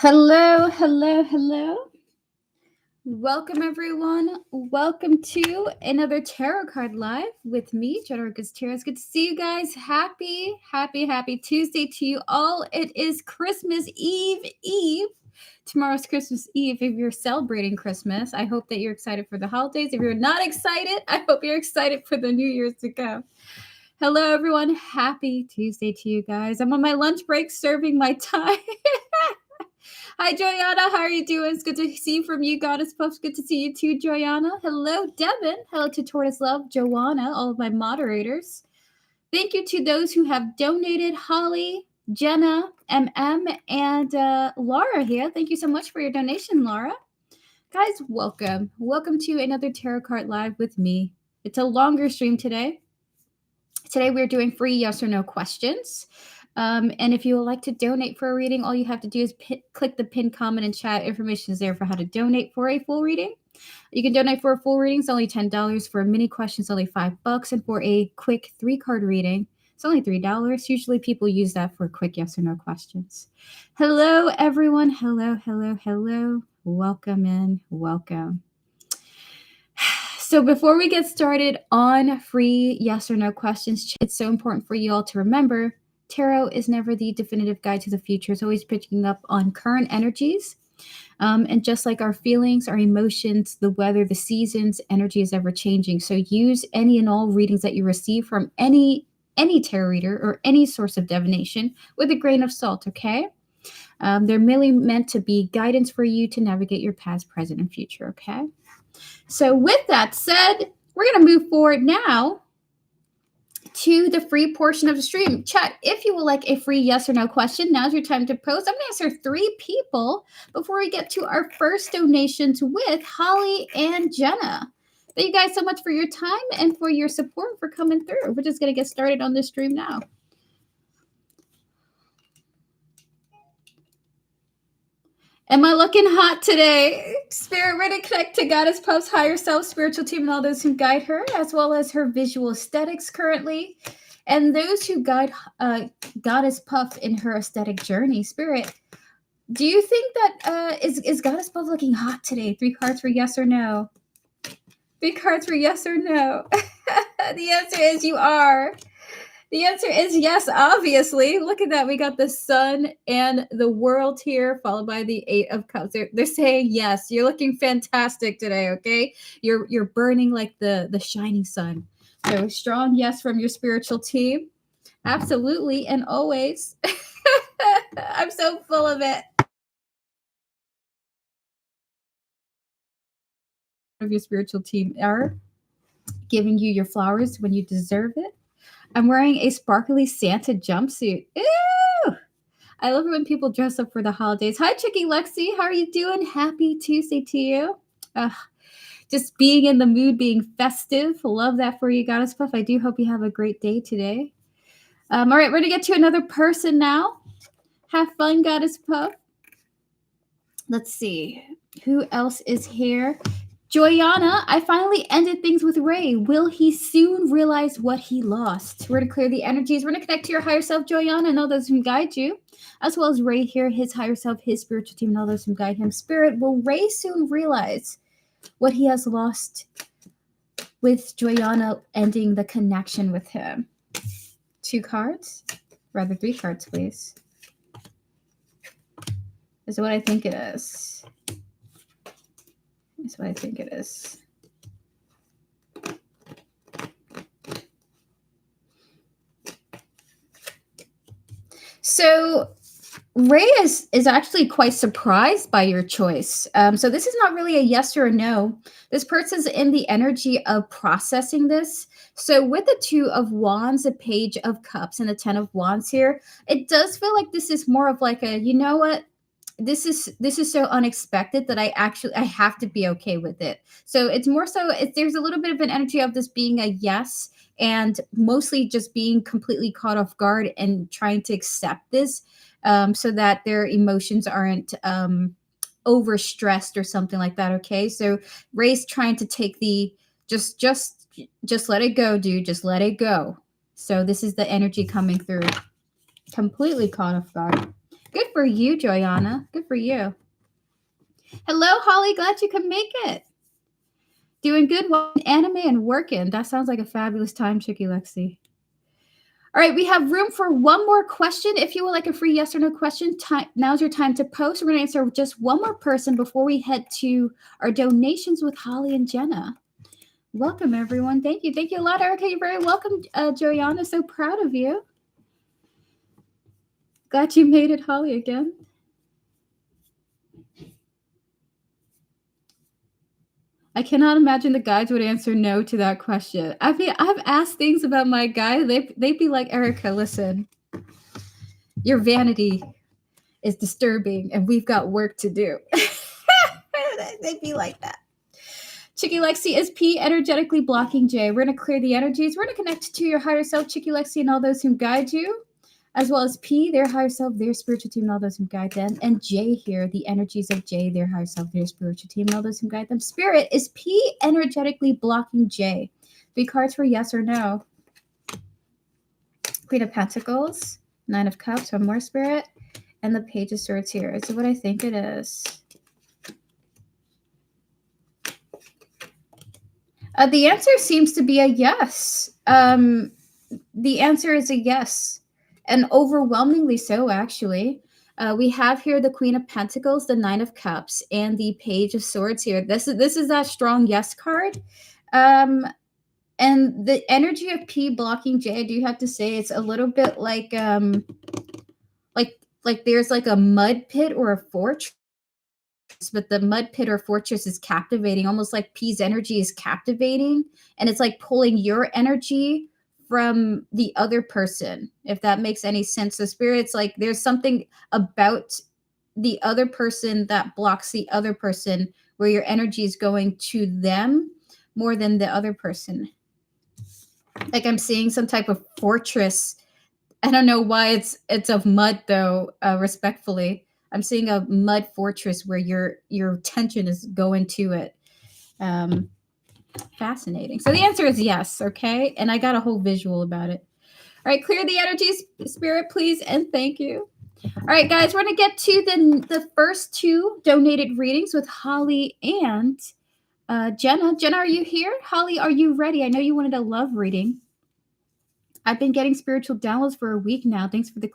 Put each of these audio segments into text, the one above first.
Hello, hello, hello. Welcome, everyone. Welcome to another tarot card live with me, Jenna Tarot. It's good to see you guys. Happy Tuesday to you all. It is Christmas Eve. Tomorrow's Christmas Eve. If you're celebrating Christmas, I hope that you're excited for the holidays. If you're not excited, I hope you're excited for the New Year's to come. Hello, everyone. Happy Tuesday to you guys. I'm on my lunch break serving my time. Hi, Joyanna. How are you doing? It's good to see from you, Goddess Puffs. Good to see you too, Joyanna. Hello, Devin. Hello to Tortoise Love, Joanna, all of my moderators. Thank you to those who have donated. Holly, Jenna, MM, and Laura here. Thank you so much for your donation, Laura. Guys, welcome. Welcome to another Tarot Card Live with me. It's a longer stream today. Today we're doing free yes or no questions. And if you would like to donate for a reading, all you have to do is click the pinned comment and chat. Information is there for how to donate for a full reading. You can donate for a full reading. It's only $10. For a mini question, it's only $5. And for a quick 3-card reading, it's only $3. Usually people use that for quick yes or no questions. Hello, everyone. Hello, hello, hello. Welcome in. Welcome. So before we get started on free yes or no questions, it's so important for you all to remember tarot is never the definitive guide to the future. It's always picking up on current energies. And just like our feelings, our emotions, the weather, the seasons, energy is ever changing. So use any and all readings that you receive from any tarot reader or any source of divination with a grain of salt, okay? They're merely meant to be guidance for you to navigate your past, present, and future, okay? So with that said, we're going to move forward now to the free portion of the stream. Chat, if you would like a free yes or no question, now's your time to post. I'm going to answer 3 people before we get to our first donations with Holly and Jenna. Thank you guys so much for your time and for your support for coming through. We're just going to get started on this stream now. Am I looking hot today? Spirit ready to connect to Goddess Puff's higher self, spiritual team, and all those who guide her, as well as her visual aesthetics currently, and those who guide Goddess Puff in her aesthetic journey. Spirit, do you think that is Goddess Puff looking hot today? 3 cards for yes or no. 3 cards for yes or no. The answer is you are. The answer is yes, obviously. Look at that. We got the sun and the world here, followed by the 8 of Cups. They're saying yes. You're looking fantastic today, okay? You're burning like the shining sun. So strong yes from your spiritual team. Absolutely and always. I'm so full of it. Of your spiritual team are giving you your flowers when you deserve it. I'm wearing a sparkly Santa jumpsuit. Ew! I love it when people dress up for the holidays. Hi, Chicky Lexi. How are you doing? Happy Tuesday to you. Just being in the mood, being festive. Love that for you, Goddess Puff. I do hope you have a great day today. All right, we're going to get to another person now. Have fun, Goddess Puff. Let's see. Who else is here? Joyanna, I finally ended things with Ray. Will he soon realize what he lost? We're going to clear the energies. We're going to connect to your higher self, Joyanna, and all those who guide you, as well as Ray here, his higher self, his spiritual team, and all those who guide him. Spirit, will Ray soon realize what he has lost with Joyanna ending the connection with him? 2 cards? Rather 3 cards, please. Is what I think it is. That's what I think it is. So Ray is actually quite surprised by your choice. So this is not really a yes or a no. This person's in the energy of processing this. So with the 2 of Wands, a Page of Cups, and the 10 of Wands here, it does feel like this is more of like a, you know what? This is so unexpected that I have to be okay with it. So it's more so there's a little bit of an energy of this being a yes and mostly just being completely caught off guard and trying to accept this so that their emotions aren't overstressed or something like that. Okay, so Ray's trying to take the just let it go, dude. Just let it go. So this is the energy coming through. Completely caught off guard. Good for you, Joyanna. Good for you. Hello, Holly. Glad you could make it. Doing good watching anime and working. That sounds like a fabulous time, Chicky Lexi. All right, we have room for one more question. If you would like a free yes or no question, now's your time to post. We're going to answer just one more person before we head to our donations with Holly and Jenna. Welcome, everyone. Thank you. Thank you a lot, Erica. You're very welcome, Joyanna. So proud of you. Glad you made it, Holly, again. I cannot imagine the guides would answer no to that question. I mean, I've asked things about my guide. They'd be like, Erica, listen, your vanity is disturbing and we've got work to do. They'd be like that. Chicky Lexi, is P energetically blocking J? We're going to clear the energies. We're going to connect to your higher self, Chicky Lexi, and all those who guide you, as well as P, their higher self, their spiritual team, and all those who guide them. And J here, the energies of J, their higher self, their spiritual team, and all those who guide them. Spirit, is P energetically blocking J? 3 cards for yes or no. Queen of Pentacles, 9 of Cups, one more, Spirit, and the Page of Swords here. Is what I think it is. The answer seems to be a yes. The answer is a yes, and overwhelmingly so, actually. We have here the Queen of Pentacles, the 9 of Cups, and the Page of Swords here. This is that strong yes card. And the energy of P blocking J, I do have to say, it's a little bit like there's like a mud pit or a fortress, but the mud pit or fortress is captivating, almost like P's energy is captivating, and it's like pulling your energy from the other person, if that makes any sense. So Spirit's like, there's something about the other person that blocks the other person, where your energy is going to them more than the other person. Like I'm seeing some type of fortress. I don't know why it's of mud though, respectfully. I'm seeing a mud fortress where your attention is going to it. Fascinating. So the answer is yes, okay? And I got a whole visual about it. All right, clear the energies, Spirit, please, and thank you. All right, guys, we're going to get to the first 2 donated readings with Holly and Jenna. Jenna, are you here? Holly, are you ready? I know you wanted a love reading. I've been getting spiritual downloads for a week now. Thanks for the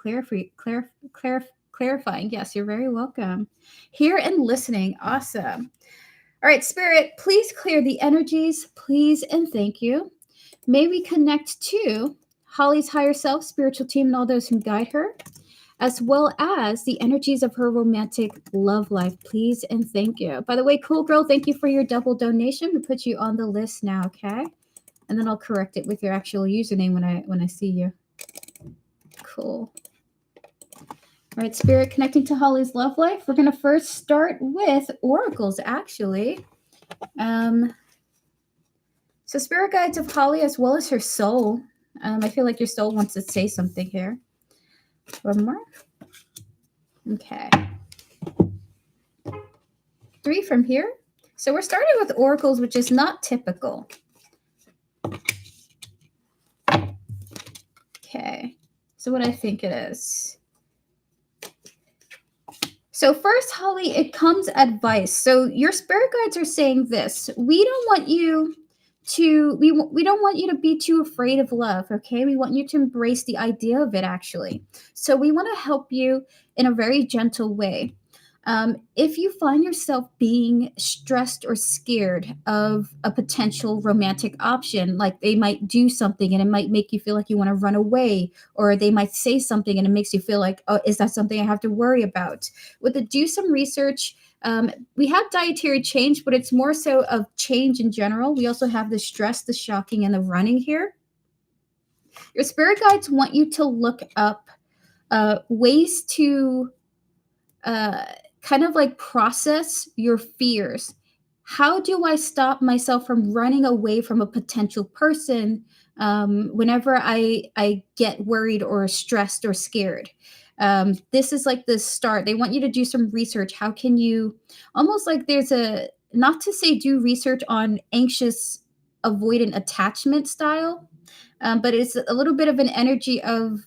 clarifying. Yes, you're very welcome. Here and listening. Awesome. All right, Spirit, please clear the energies, please, and thank you. May we connect to Holly's higher self, spiritual team, and all those who guide her, as well as the energies of her romantic love life, please, and thank you. By the way, cool girl, thank you for your double donation. We put you on the list now, okay? And then I'll correct it with your actual username when I see you. Cool. All right, Spirit, connecting to Holly's love life. We're going to first start with oracles, actually. So Spirit guides of Holly as well as her soul. I feel like your soul wants to say something here. One more. Okay. 3 from here. So we're starting with oracles, which is not typical. Okay. So what I think it is. So first, Holly, it comes advice. So your spirit guides are saying this. We don't want you to be too afraid of love, okay? We want you to embrace the idea of it, actually. So we want to help you in a very gentle way. If you find yourself being stressed or scared of a potential romantic option, like they might do something and it might make you feel like you want to run away, or they might say something and it makes you feel like, oh, is that something I have to worry about? With it, do some research. We have dietary change, but it's more so of change in general. We also have the stress, the shocking, and the running here. Your spirit guides want you to look up ways to kind of like process your fears. How do I stop myself from running away from a potential person whenever I get worried or stressed or scared? This is like the start. They want you to do some research. How can you, almost like there's a, not to say do research on anxious avoidant attachment style, but it's a little bit of an energy of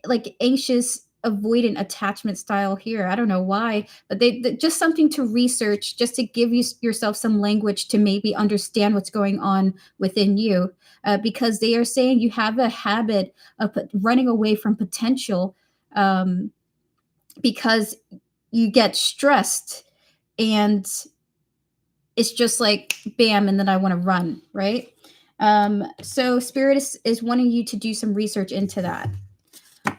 like anxious avoidant attachment style here. I don't know why, but they just something to research, just to give yourself some language to maybe understand what's going on within you, because they are saying you have a habit of running away from potential, because you get stressed and it's just like bam, and then I want to run, right? So spirit is wanting you to do some research into that.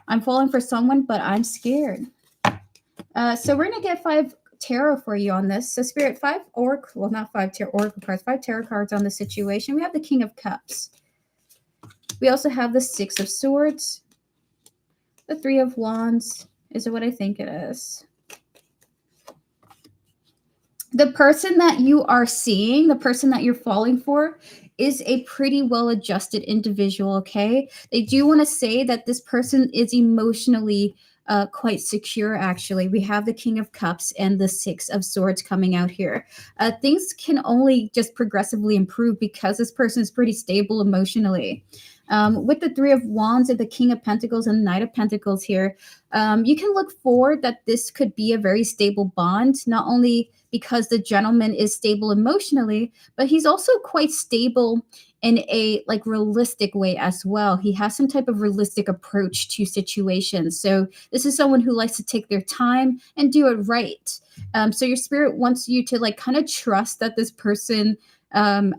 I'm falling for someone, but I'm scared. So we're gonna get 5 tarot for you on this. So spirit, 5 oracle, well, not 5 oracle cards, 5 tarot cards on the situation. We have the King of Cups. We also have the 6 of Swords, the 3 of Wands. Is it what I think it is? The person that you are seeing, the person that you're falling for, is a pretty well-adjusted individual, okay? They do want to say that this person is emotionally quite secure, actually. We have the King of Cups and the 6 of Swords coming out here. Things can only just progressively improve because this person is pretty stable emotionally. With the 3 of Wands and the King of Pentacles and Knight of Pentacles here, you can look forward that this could be a very stable bond, not only because the gentleman is stable emotionally, but he's also quite stable in a like realistic way as well. He has some type of realistic approach to situations. So this is someone who likes to take their time and do it right. So your spirit wants you to like kind of trust that this person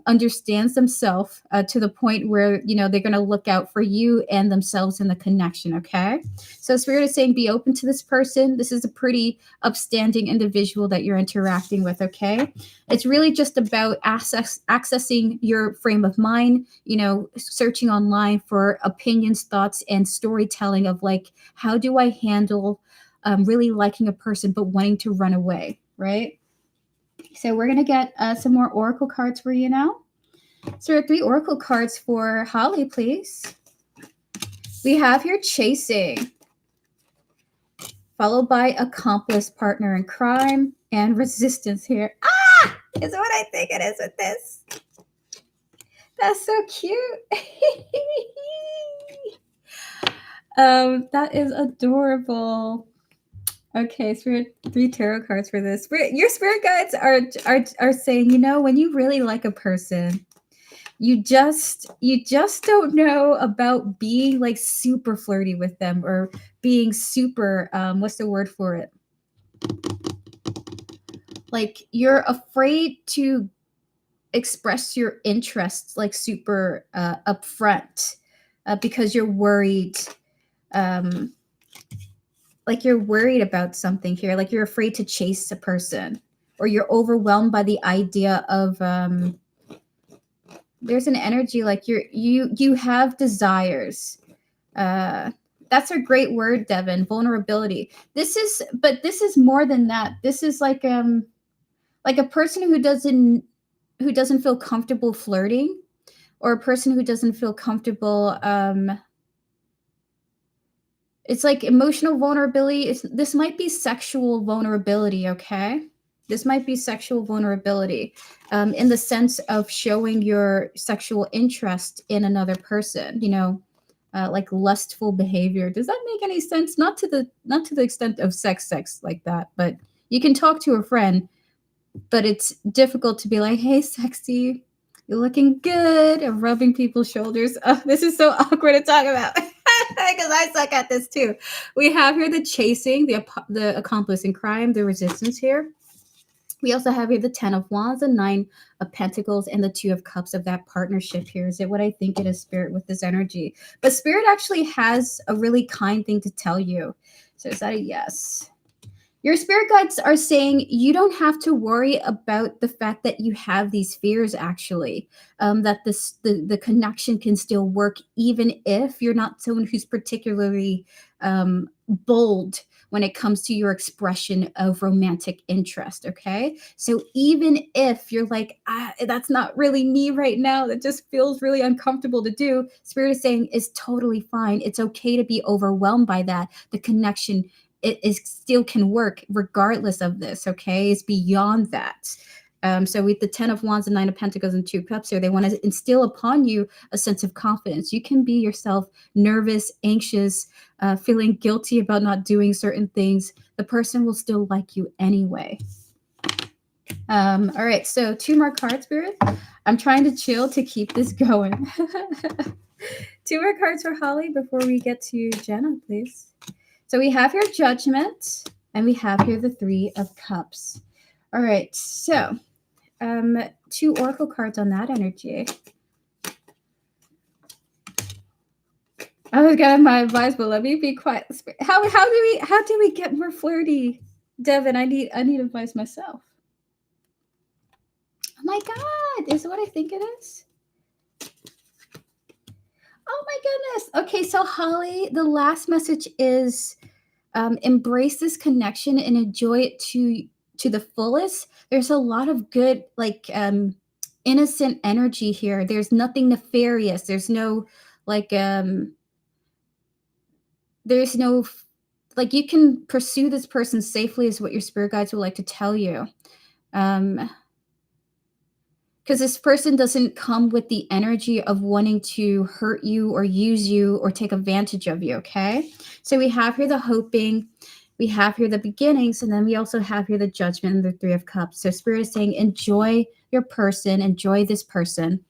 understands themselves to the point where, you know, they're going to look out for you and themselves in the connection. Okay. So spirit is saying, be open to this person. This is a pretty upstanding individual that you're interacting with. Okay. It's really just about accessing your frame of mind, you know, searching online for opinions, thoughts, and storytelling of like, how do I handle really liking a person, but wanting to run away. Right. So we're going to get some more oracle cards for you now. So there are 3 oracle cards for Holly, please. We have here chasing, followed by accomplice, partner in crime, and resistance here. Ah! Is what I think it is with this. That's so cute. That is adorable. Okay, so 3 tarot cards for this. Your spirit guides are saying, you know, when you really like a person, you just don't know about being like super flirty with them or being super what's the word for it? Like you're afraid to express your interests like super upfront because you're worried. Like you're worried about something here, like you're afraid to chase a person, or you're overwhelmed by the idea of there's an energy like you have desires. That's a great word, Devin. Vulnerability. This is more than that. This is like a person who doesn't feel comfortable flirting, or a person who doesn't feel comfortable it's like emotional vulnerability. This might be sexual vulnerability, okay? This might be sexual vulnerability in the sense of showing your sexual interest in another person, you know, like lustful behavior. Does that make any sense? Not to the extent of sex like that, but you can talk to a friend, but it's difficult to be like, hey, sexy, you're looking good, and rubbing people's shoulders. Oh, this is so awkward to talk about. Because I suck at this too. We have here the chasing, the accomplice in crime, the resistance here. We also have here the 10 of Wands, the 9 of Pentacles, and the 2 of Cups of that partnership here. Is it what I think it is, Spirit, with this energy? But Spirit actually has a really kind thing to tell you. So is that a yes? Your spirit guides are saying you don't have to worry about the fact that you have these fears, actually, that the connection can still work, even if you're not someone who's particularly bold when it comes to your expression of romantic interest, okay? So even if you're like, that's not really me right now, that just feels really uncomfortable to do, Spirit is saying it's totally fine. It's okay to be overwhelmed by that. The connection it still can work regardless of this, okay? It's beyond that. So with the 10 of Wands and 9 of Pentacles and 2 Cups here, they want to instill upon you a sense of confidence. You can be yourself, nervous, anxious, feeling guilty about not doing certain things. The person will still like you anyway. All right, so 2 more cards, Spirit. I'm trying to chill to keep this going. 2 more cards for Holly before we get to Jenna, please. So we have here Judgment, and we have here the 3 of Cups. All right, so 2 oracle cards on that energy. I was gonna have my advice, but let me be quiet. How do we get more flirty, Devin? I need advice myself. Oh my God, is it what I think it is? Oh my goodness. Okay, so Holly, the last message is embrace this connection and enjoy it to the fullest. There's a lot of good, like innocent energy here. There's nothing nefarious. There's no like there's no like you can pursue this person safely is what your spirit guides would like to tell you. Because this person doesn't come with the energy of wanting to hurt you or use you or take advantage of you, okay? So we have here the hoping, we have here the beginnings, and then we also have here the Judgment and the 3 of Cups. So Spirit is saying, enjoy your person, enjoy this person.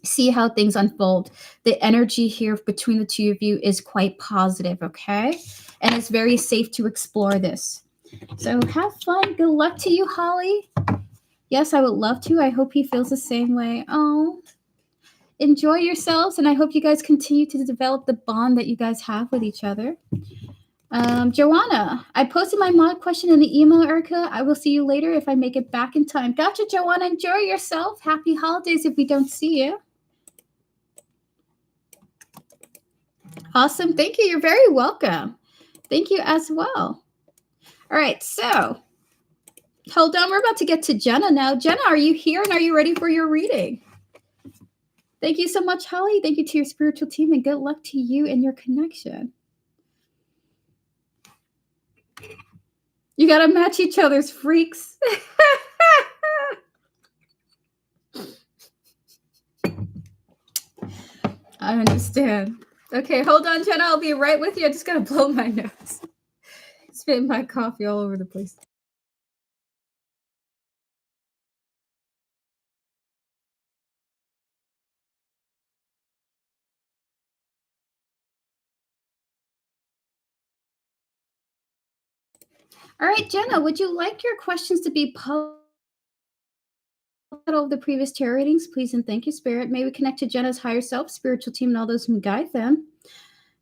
See how things unfold. The energy here between the 2 of you is quite positive, okay? And it's very safe to explore this. So have fun. Good luck to you, Holly. Yes, I would love to. I hope he feels the same way. Oh, enjoy yourselves, and I hope you guys continue to develop the bond that you guys have with each other. Joanna, I posted my mod question in the email, Erica. I will see you later if I make it back in time. Gotcha, Joanna. Enjoy yourself. Happy holidays if we don't see you. Awesome. Thank you. You're very welcome. Thank you as well. All right, so hold on. We're about to get to Jenna now. Jenna, are you here and are you ready for your reading? Thank you so much, Holly. Thank you to your spiritual team and good luck to you and your connection. You got to match each other's freaks. I understand. Okay, hold on, Jenna. I'll be right with you. I just got to blow my nose. Spitting my coffee all over the place. All right, Jenna, would you like your questions to be published of the previous tarot readings? Please and thank you, Spirit. May we connect to Jenna's higher self, spiritual team, and all those who guide them.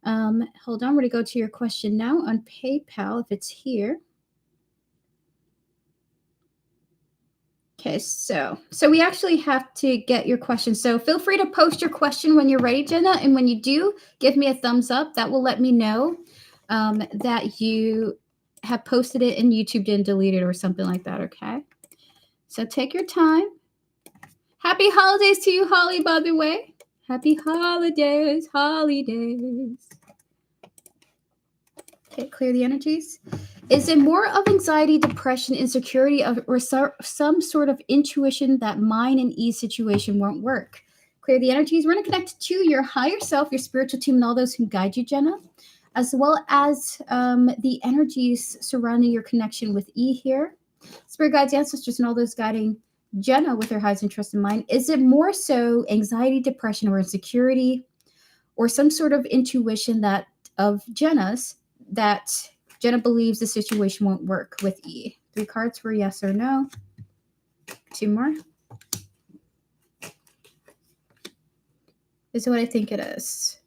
Hold on, we're going to go to your question now on PayPal, if it's here. Okay, so we actually have to get your question. So feel free to post your question when you're ready, Jenna. And when you do, give me a thumbs up. That will let me know that you have posted it and YouTube didn't delete it or something like that, okay? So take your time. Happy holidays to you, Holly, by the way. Happy holidays, holidays. Okay, clear the energies. Is it more of anxiety, depression, insecurity, or some sort of intuition that mine and E situation won't work? Clear the energies. We're going to connect to your higher self, your spiritual team, and all those who guide you, Jenna, as well as the energies surrounding your connection with E here. Spirit guides, ancestors, and all those guiding Jenna with her highest interest in mind. Is it more so anxiety, depression, or insecurity, or some sort of intuition that of Jenna's that Jenna believes the situation won't work with E? 3 cards for yes or no. 2 more. Is what I think it is.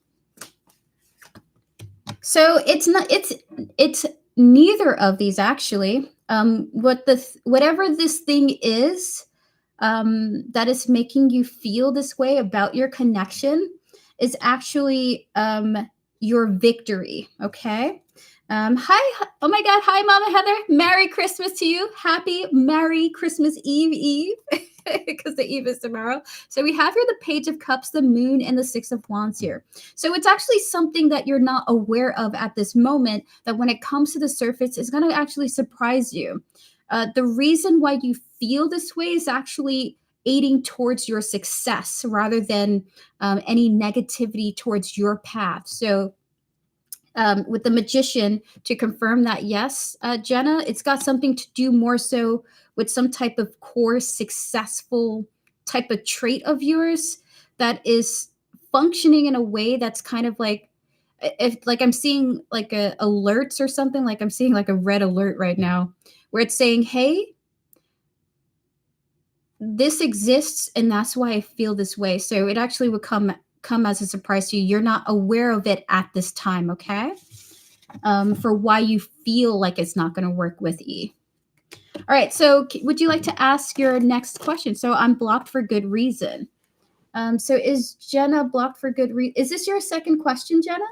So it's not. It's neither of these actually. Whatever this thing is that is making you feel this way about your connection is actually your victory. Okay. Hi. Oh my God. Hi, Mama Heather. Merry Christmas to you. Happy Merry Christmas Eve. Because the Eve is tomorrow. So we have here the Page of Cups, the Moon, and the 6 of Wands here. So it's actually something that you're not aware of at this moment that when it comes to the surface is going to actually surprise you. The reason why you feel this way is actually aiding towards your success rather than any negativity towards your path. So, with the magician, to confirm that, yes, Jenna, it's got something to do more so with some type of core successful type of trait of yours that is functioning in a way that's kind of like, if like I'm seeing like a alerts or something, like I'm seeing like a red alert right now where it's saying, hey, this exists and that's why I feel this way. So it actually would come as a surprise to you. You're not aware of it at this time, okay? For why you feel like it's not going to work with E. All right, so would you like to ask your next question? So I'm blocked for good reason. So is Jenna blocked for good reason? Is this your second question, Jenna?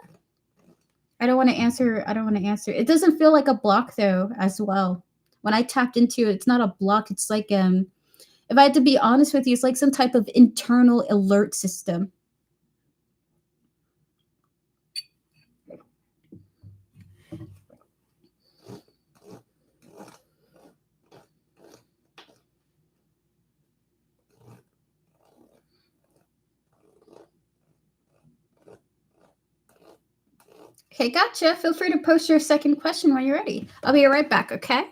I don't want to answer. I don't want to answer. It doesn't feel like a block though, as well. When I tapped into it, it's not a block. It's like if I had to be honest with you, it's like some type of internal alert system. Okay, gotcha. Feel free to post your second question when you're ready. I'll be right back, okay?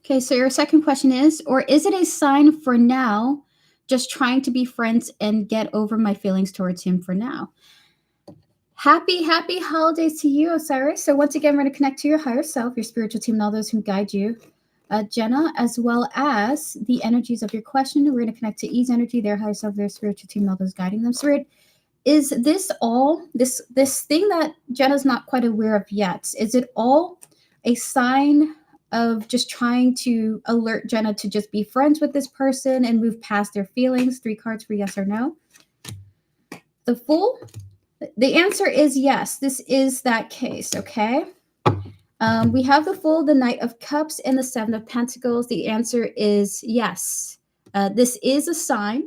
Okay, so your second question is, or is it a sign for now, just trying to be friends and get over my feelings towards him for now? Happy holidays to you, Osiris. So once again, we're going to connect to your higher self, your spiritual team, and all those who guide you, Jenna, as well as the energies of your question. We're going to connect to E's energy, their higher self, their spiritual team, and all those guiding them. So is this all this thing that Jenna's not quite aware of yet? Is it all a sign of just trying to alert Jenna to just be friends with this person and move past their feelings? 3 cards for yes or no. The Fool. The answer is yes. This is that case. Okay. We have the Fool, the Knight of Cups, and the Seven of Pentacles. The answer is yes. This is a sign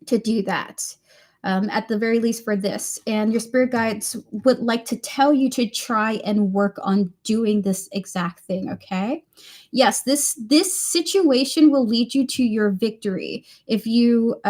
to do that, at the very least for this. And your spirit guides would like to tell you to try and work on doing this exact thing, okay? Yes, this situation will lead you to your victory if you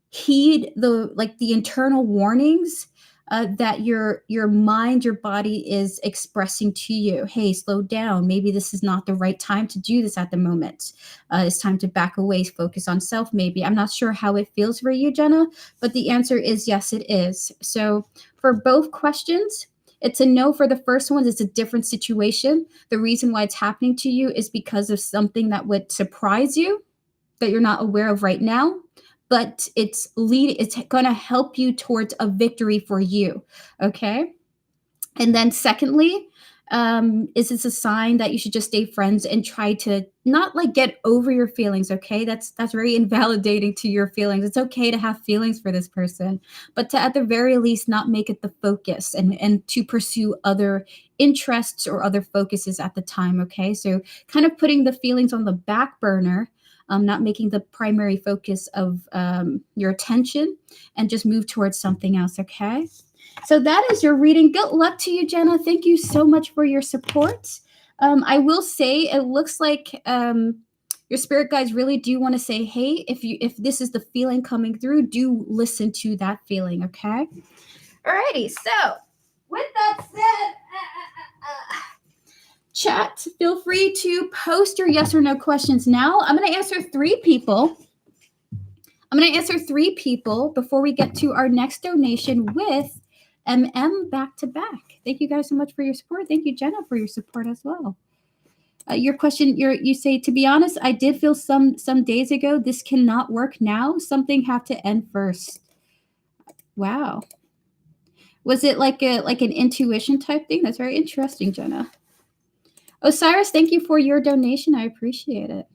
heed the internal warnings that your mind, your body is expressing to you. Hey, slow down. Maybe this is not the right time to do this at the moment. It's time to back away, focus on self. Maybe I'm not sure how it feels for you, Jenna, but the answer is yes, it is. So for both questions, it's a no. For the first one, it's a different situation. The reason why it's happening to you is because of something that would surprise you that you're not aware of right now, but it's going to help you towards a victory for you, okay? And then secondly, is this a sign that you should just stay friends and try to not like get over your feelings, okay? That's very invalidating to your feelings. It's okay to have feelings for this person, but to at the very least not make it the focus and to pursue other interests or other focuses at the time, okay? So kind of putting the feelings on the back burner, not making the primary focus of your attention, and just move towards something else, okay? So that is your reading. Good luck to you, Jenna. Thank you so much for your support. I will say it looks like your spirit guides really do want to say, hey, if this is the feeling coming through, do listen to that feeling, okay? Alrighty, so with that said, chat, feel free to post your yes or no questions now. I'm going to answer 3 people. I'm going to answer 3 people before we get to our next donation with back to back. Thank you guys so much for your support. Thank you, Jenna, for your support as well. Your question, you say, to be honest, I did feel some days ago this cannot work now. Something have to end first. Wow. Was it like an intuition type thing? That's very interesting, Jenna. Osiris, thank you for your donation. I appreciate it.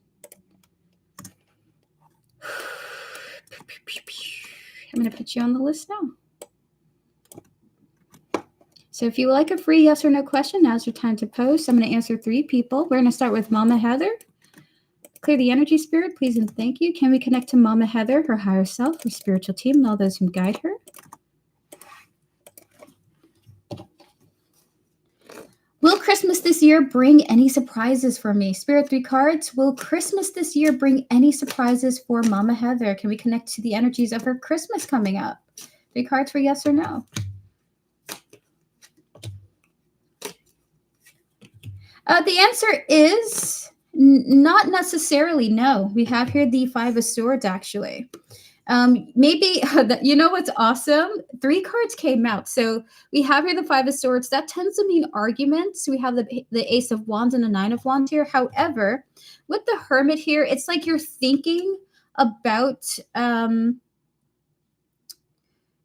I'm going to put you on the list now. So if you would like a free yes or no question, now's your time to post. I'm going to answer 3 people. We're going to start with Mama Heather. Clear the energy, spirit, please and thank you. Can we connect to Mama Heather, her higher self, her spiritual team, and all those who guide her? Will Christmas this year bring any surprises for me? Spirit, 3 cards. Will Christmas this year bring any surprises for Mama Heather? Can we connect to the energies of her Christmas coming up? 3 cards for yes or no. The answer is not necessarily no. We have here the 5 of Swords, actually. Maybe, you know what's awesome? 3 cards came out. So we have here the 5 of Swords. That tends to mean arguments. We have the Ace of Wands and the 9 of Wands here. However, with the Hermit here, it's like you're thinking about,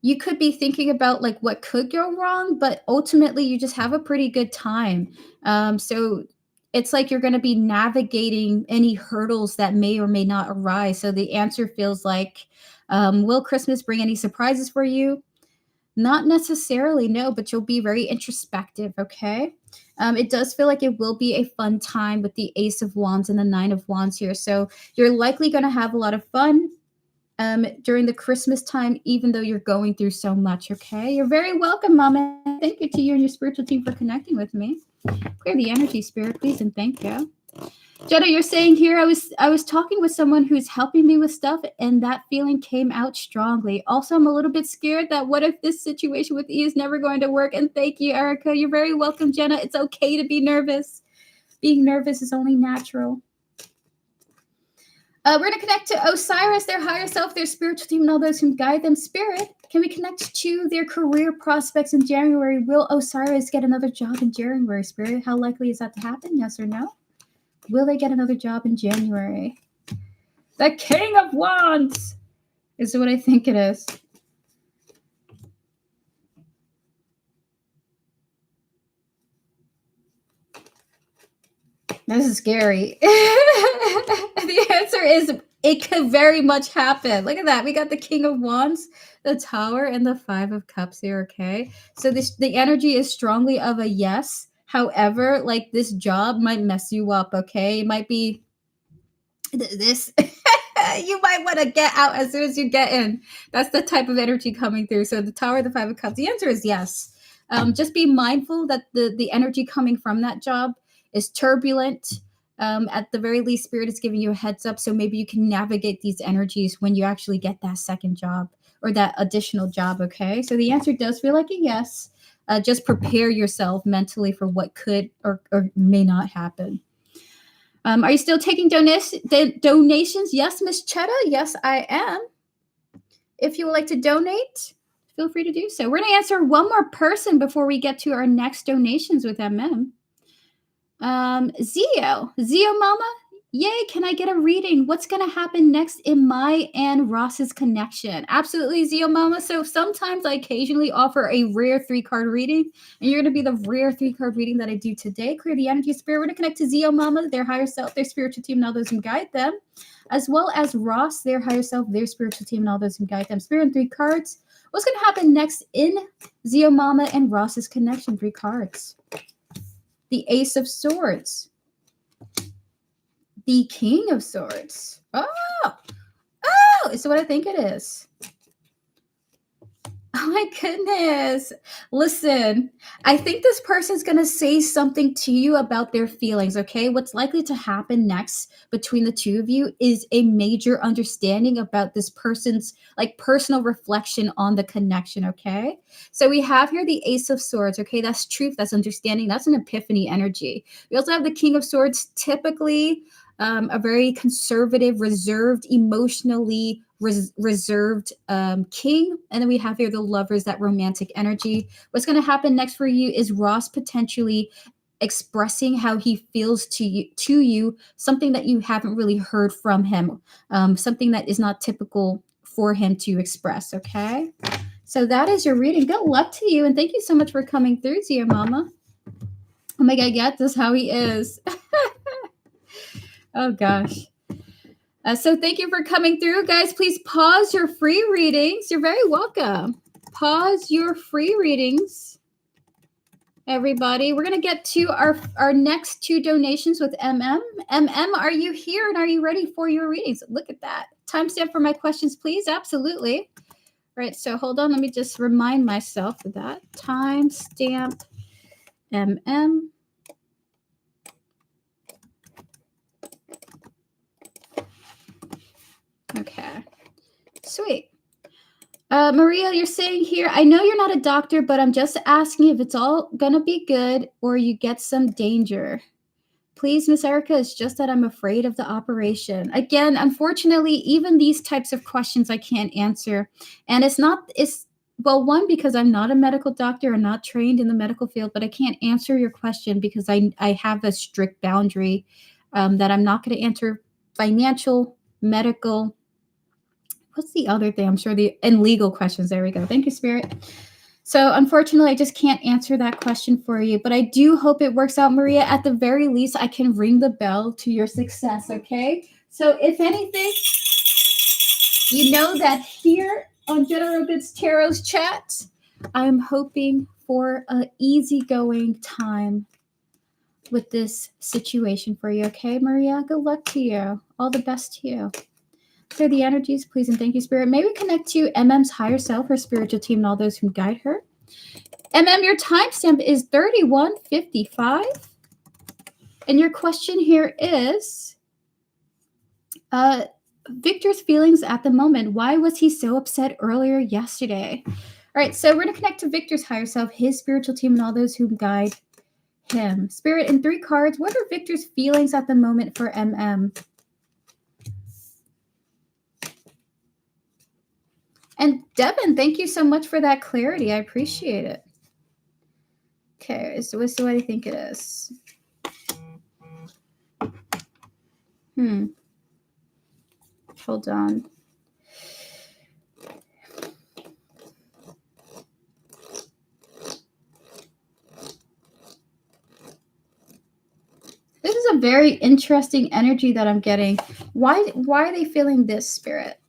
you could be thinking about like what could go wrong, but ultimately you just have a pretty good time. So it's like you're going to be navigating any hurdles that may or may not arise. So the answer feels like, will Christmas bring any surprises for you? Not necessarily, no, but you'll be very introspective, okay? It does feel like it will be a fun time with the Ace of Wands and the 9 of Wands here. So you're likely going to have a lot of fun during the Christmas time, even though you're going through so much, okay? You're very welcome, Mama. Thank you to you and your spiritual team for connecting with me. Clear the energy, spirit, please, and thank you. Jenna, you're saying here, I was talking with someone who's helping me with stuff, and that feeling came out strongly. Also, I'm a little bit scared that what if this situation with E is never going to work? And thank you, Erica. You're very welcome, Jenna. It's okay to be nervous. Being nervous is only natural. We're going to connect to Osiris, their higher self, their spiritual team, and all those who guide them. Spirit, can we connect to their career prospects in January? Will Osiris get another job in January, Spirit? How likely is that to happen? Yes or no? Will they get another job in January? The King of Wands is what I think it is. This is scary. The answer is it could very much happen. Look at that. We got the King of Wands, the Tower, and the 5 of Cups here, okay? So the energy is strongly of a yes. However, like this job might mess you up, okay? It might be this. You might want to get out as soon as you get in. That's the type of energy coming through. So the Tower, the 5 of Cups. The answer is yes. Just be mindful that the energy coming from that job is turbulent. At the very least, Spirit is giving you a heads up, so maybe you can navigate these energies when you actually get that second job or that additional job, okay? So the answer does feel like a yes. Just prepare yourself mentally for what could or may not happen. Are you still taking donations? Yes, Miss Chetta. Yes, I am. If you would like to donate, feel free to do so. We're going to answer one more person before we get to our next donations with Zio Mama, yay, can I get a reading? What's going to happen next in my and Ross's connection? Absolutely, Zio Mama. So sometimes I occasionally offer a rare 3-card reading, and you're going to be the rare 3-card reading that I do today. Clear the energy, spirit. We're going to connect to Zio Mama, their higher self, their spiritual team, and all those who guide them, as well as Ross, their higher self, their spiritual team, and all those who guide them. Spirit and 3 cards. What's going to happen next in Zio Mama and Ross's connection? 3 cards. The Ace of Swords. The King of Swords. Oh, it's what I think it is. Oh my goodness. Listen, I think this person's going to say something to you about their feelings, okay? What's likely to happen next between the two of you is a major understanding about this person's like personal reflection on the connection, okay? So we have here the Ace of Swords, okay? That's truth, that's understanding, that's an epiphany energy. We also have the King of Swords, typically a very conservative, reserved, emotionally reserved king. And then we have here the Lovers, that romantic energy. What's going to happen next for you is Ross potentially expressing how he feels to you, something that you haven't really heard from him, something that is not typical for him to express. Okay, so that is your reading. Good luck to you, and thank you so much for coming through, dear mama. Oh my god, yeah, this is how he is. Oh gosh. So thank you for coming through. Guys, please pause your free readings. You're very welcome. Pause your free readings, everybody. We're going to get to our next two donations with MM. MM, are you here and are you ready for your readings? Look at that. Timestamp for my questions, please. Absolutely. Right, so hold on. Let me just remind myself of that. Timestamp MM. Okay, sweet. Maria, you're saying here, I know you're not a doctor, but I'm just asking if it's all gonna be good or you get some danger. Please, Miss Erica, it's just that I'm afraid of the operation. Again, unfortunately, even these types of questions I can't answer. And well, one, because I'm not a medical doctor, I'm not trained in the medical field, but I can't answer your question because I have a strict boundary that I'm not going to answer financial, medical, what's the other thing? I'm sure and legal questions. There we go. Thank you, Spirit. So unfortunately, I just can't answer that question for you, but I do hope it works out, Maria. At the very least, I can ring the bell to your success, okay? So if anything, you know that here on General Goods Tarot's chat, I'm hoping for an easygoing time with this situation for you, okay, Maria? Good luck to you. All the best to you. So the energies, please and thank you, Spirit. May we connect to MM's higher self, her spiritual team, and all those who guide her. MM, your timestamp is 31:55. And your question here is, Victor's feelings at the moment. Why was he so upset earlier yesterday? All right, so we're going to connect to Victor's higher self, his spiritual team, and all those who guide him. Spirit, in 3 cards, what are Victor's feelings at the moment for MM? And Devin, thank you so much for that clarity. I appreciate it. Okay, so what do I think it is? Hold on. This is a very interesting energy that I'm getting. Why are they feeling this, Spirit?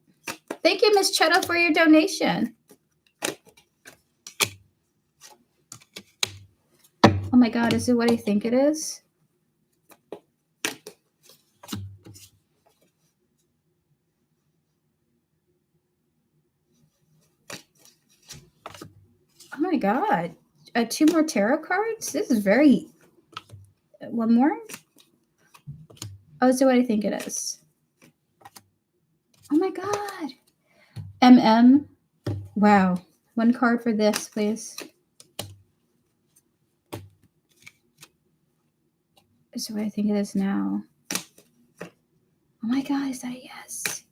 Thank you, Miss Chetta, for your donation. Oh my God, is it what I think it is? Oh my God. 2 more tarot cards? This is very... One more? Oh, is it what I think it is? Oh my God. MM. Wow. 1 card for this, please. Is it what I think it is now? Oh my God, is that a yes?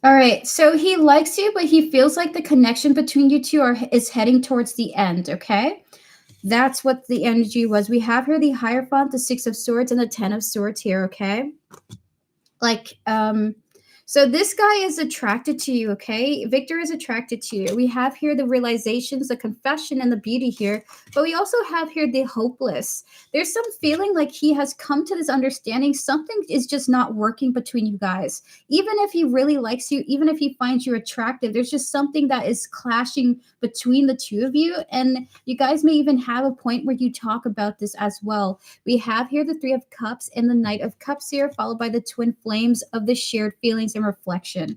All right, so he likes you, but he feels like the connection between you two is heading towards the end, okay? That's what the energy was. We have here the Hierophant, the 6 of Swords, and the 10 of Swords here, okay? Like, So this guy is attracted to you, okay? Victor is attracted to you. We have here the realizations, the confession, and the beauty here. But we also have here the hopeless. There's some feeling like he has come to this understanding. Something is just not working between you guys. Even if he really likes you, even if he finds you attractive, there's just something that is clashing between the two of you. And you guys may even have a point where you talk about this as well. We have here the Three of Cups and the Knight of Cups here, followed by the twin flames of the shared feelings and reflection.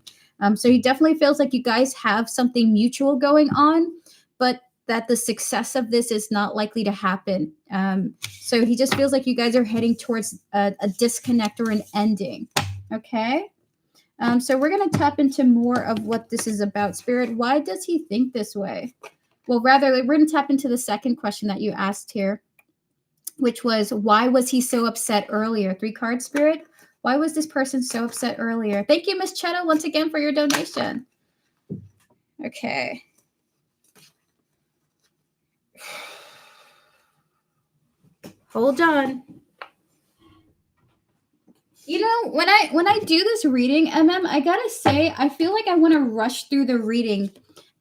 So he definitely feels like you guys have something mutual going on, but that the success of this is not likely to happen. So he just feels like you guys are heading towards a disconnect or an ending. Okay. So we're going to tap into more of what this is about. Spirit, why does he think this way? Well, rather, we're going to tap into the second question that you asked here, which was, why was he so upset earlier? 3 card, Spirit. Why was this person so upset earlier? Thank you, Miss Chetta, once again for your donation. Okay. Hold on. You know, when I do this reading, I gotta say, I feel like I want to rush through the reading.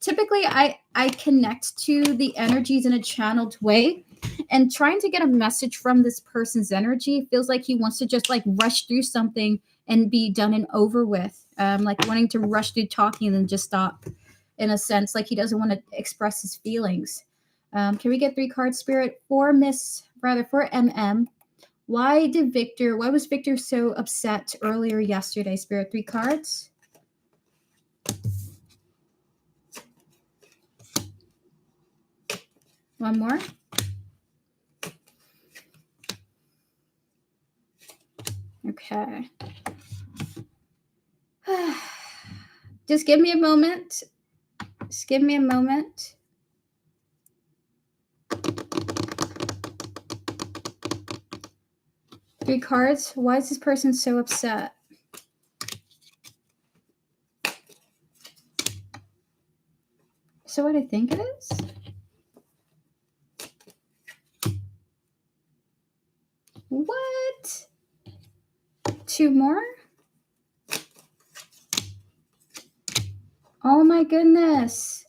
Typically, I connect to the energies in a channeled way, and trying to get a message from this person's energy feels like he wants to just like rush through something and be done and over with, like wanting to rush through talking and then just stop, in a sense, like he doesn't want to express his feelings. Can we get 3 cards, Spirit, for MM? Why was Victor so upset earlier yesterday, Spirit? 3 cards. One more. Okay. Just give me a moment. Just give me a moment. Three cards. Why is this person so upset? So what I think it is? What? 2 more? Oh my goodness.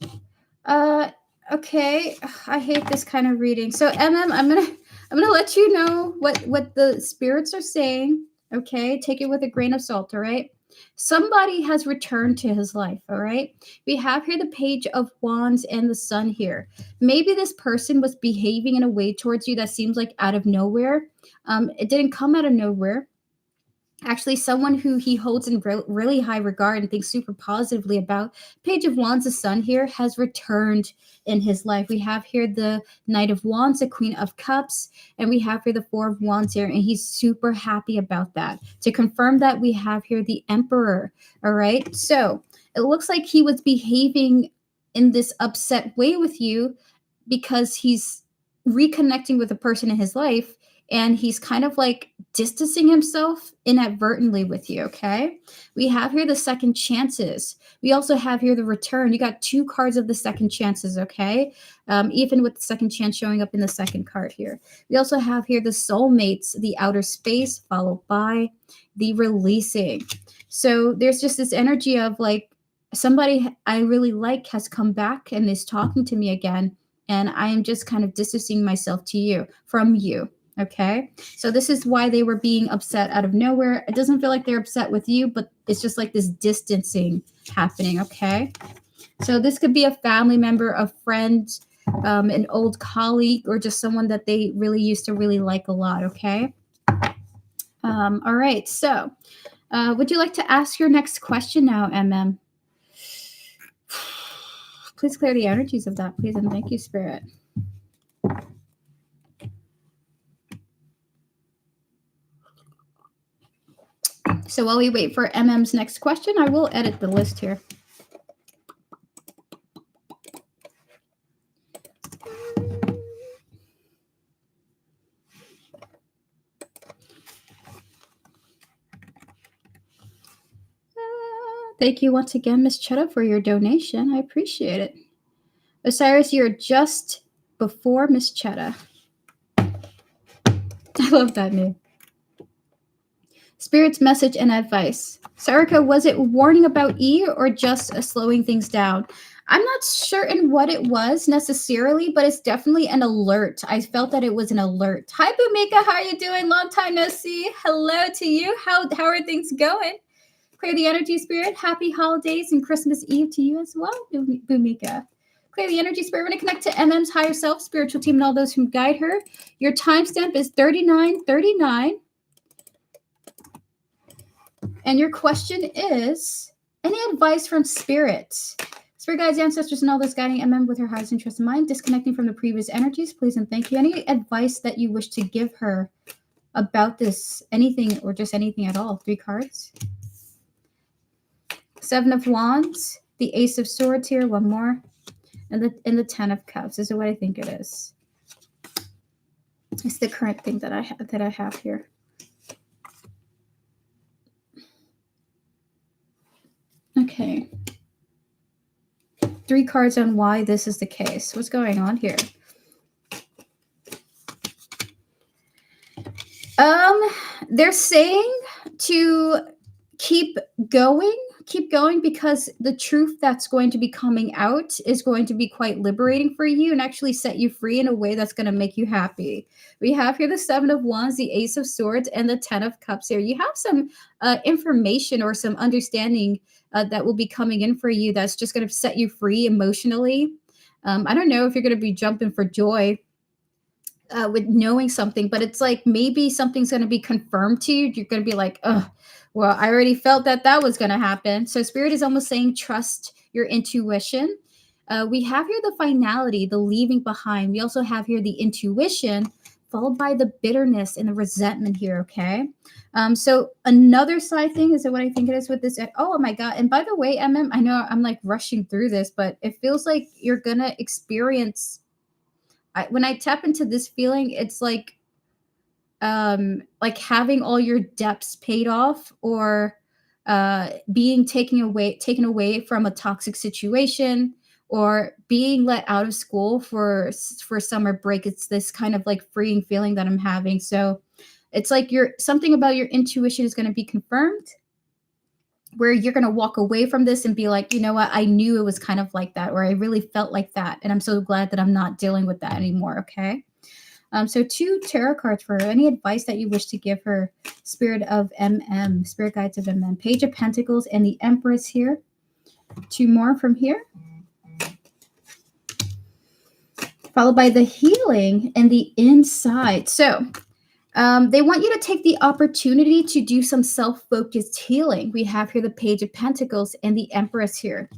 Okay. I hate this kind of reading. So MM, I'm gonna let you know what the spirits are saying. Okay, take it with a grain of salt. All right. Somebody has returned to his life. All right. We have here the Page of Wands and the Sun here. Maybe this person was behaving in a way towards you that seems like out of nowhere. It didn't come out of nowhere. Actually, someone who he holds in really high regard and thinks super positively about. Page of Wands, the Sun here, has returned in his life. We have here the Knight of Wands, the Queen of Cups, and we have here the Four of Wands here, and he's super happy about that. To confirm that, we have here the Emperor. All right, so it looks like he was behaving in this upset way with you because he's reconnecting with a person in his life, and he's kind of like distancing himself inadvertently with you. Okay, we have here the second chances. We also have here the return. You got 2 cards of the second chances. Okay, even with the second chance showing up in the second card here. We also have here the soulmates, the outer space, followed by the releasing. So there's just this energy of like, somebody I really like has come back and is talking to me again, and I am just kind of distancing myself from you. Okay, so this is why they were being upset out of nowhere. It doesn't feel like they're upset with you, but it's just like this distancing happening. Okay, so this could be a family member, a friend, an old colleague, or just someone that they really used to really like a lot. Okay, all right, so would you like to ask your next question now, MM? Please clear the energies of that, please, and thank you, Spirit. So while we wait for MM's next question, I will edit the list here. Thank you once again, Miss Chetta, for your donation. I appreciate it. Osiris, you're just before Miss Chetta. I love that name. Spirit's message and advice. Sarika, was it warning about E or just slowing things down? I'm not certain what it was necessarily, but it's definitely an alert. I felt that it was an alert. Hi, Bumika. How are you doing? Long time no see. Hello to you. How are things going? Clear the energy, Spirit. Happy holidays and Christmas Eve to you as well, Bumika. Clear the energy, Spirit. We're going to connect to MM's higher self, spiritual team, and all those who guide her. Your timestamp is 3939. And your question is, any advice from Spirit? Spirit guides, ancestors, and all those guiding MM with her highest interest in mind, disconnecting from the previous energies, please and thank you. Any advice that you wish to give her about this, anything or just anything at all? 3 cards. 7 of Wands, the Ace of Swords here, one more, and the 10 of Cups. This is what I think it is. It's the current thing that I have here. Okay. 3 cards on why this is the case. What's going on here? They're saying to keep going because the truth that's going to be coming out is going to be quite liberating for you and actually set you free in a way that's going to make you happy. We have here the 7 of Wands, the Ace of Swords, and the 10 of Cups here. You have some information or some understanding that will be coming in for you that's just going to set you free emotionally. I don't know if you're going to be jumping for joy with knowing something, but it's like maybe something's going to be confirmed to you. You're going to be like, oh, well, I already felt that was going to happen. So Spirit is almost saying trust your intuition. We have here the finality, the leaving behind. We also have here the intuition followed by the bitterness and the resentment here, okay? So another side thing is what I think it is with this. Oh my God. And by the way, MM, I know I'm like rushing through this, but it feels like you're going to experience when I tap into this feeling, it's like having all your debts paid off or being taken away from a toxic situation or being let out of school for summer break. It's this kind of like freeing feeling that I'm having. So it's like something about your intuition is going to be confirmed, where you're going to walk away from this and be like, you know what, I knew it was kind of like that, or I really felt like that. And I'm so glad that I'm not dealing with that anymore. Okay. So 2 tarot cards for her. Any advice that you wish to give her, Spirit of MM, Spirit Guides of MM. Page of Pentacles and the Empress here. 2 more from here. Followed by the healing and the inside. So they want you to take the opportunity to do some self-focused healing. We have here the Page of Pentacles and the Empress here.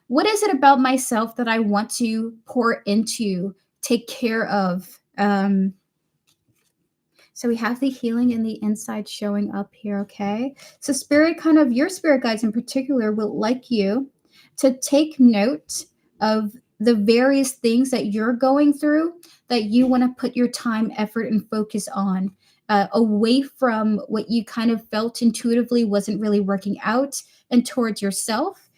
What is it about myself that I want to pour into, take care of? So we have the healing and the inside showing up here, okay? So your spirit guides in particular will like you to take note of the various things that you're going through that you want to put your time, effort, and focus on, away from what you kind of felt intuitively wasn't really working out and towards yourself.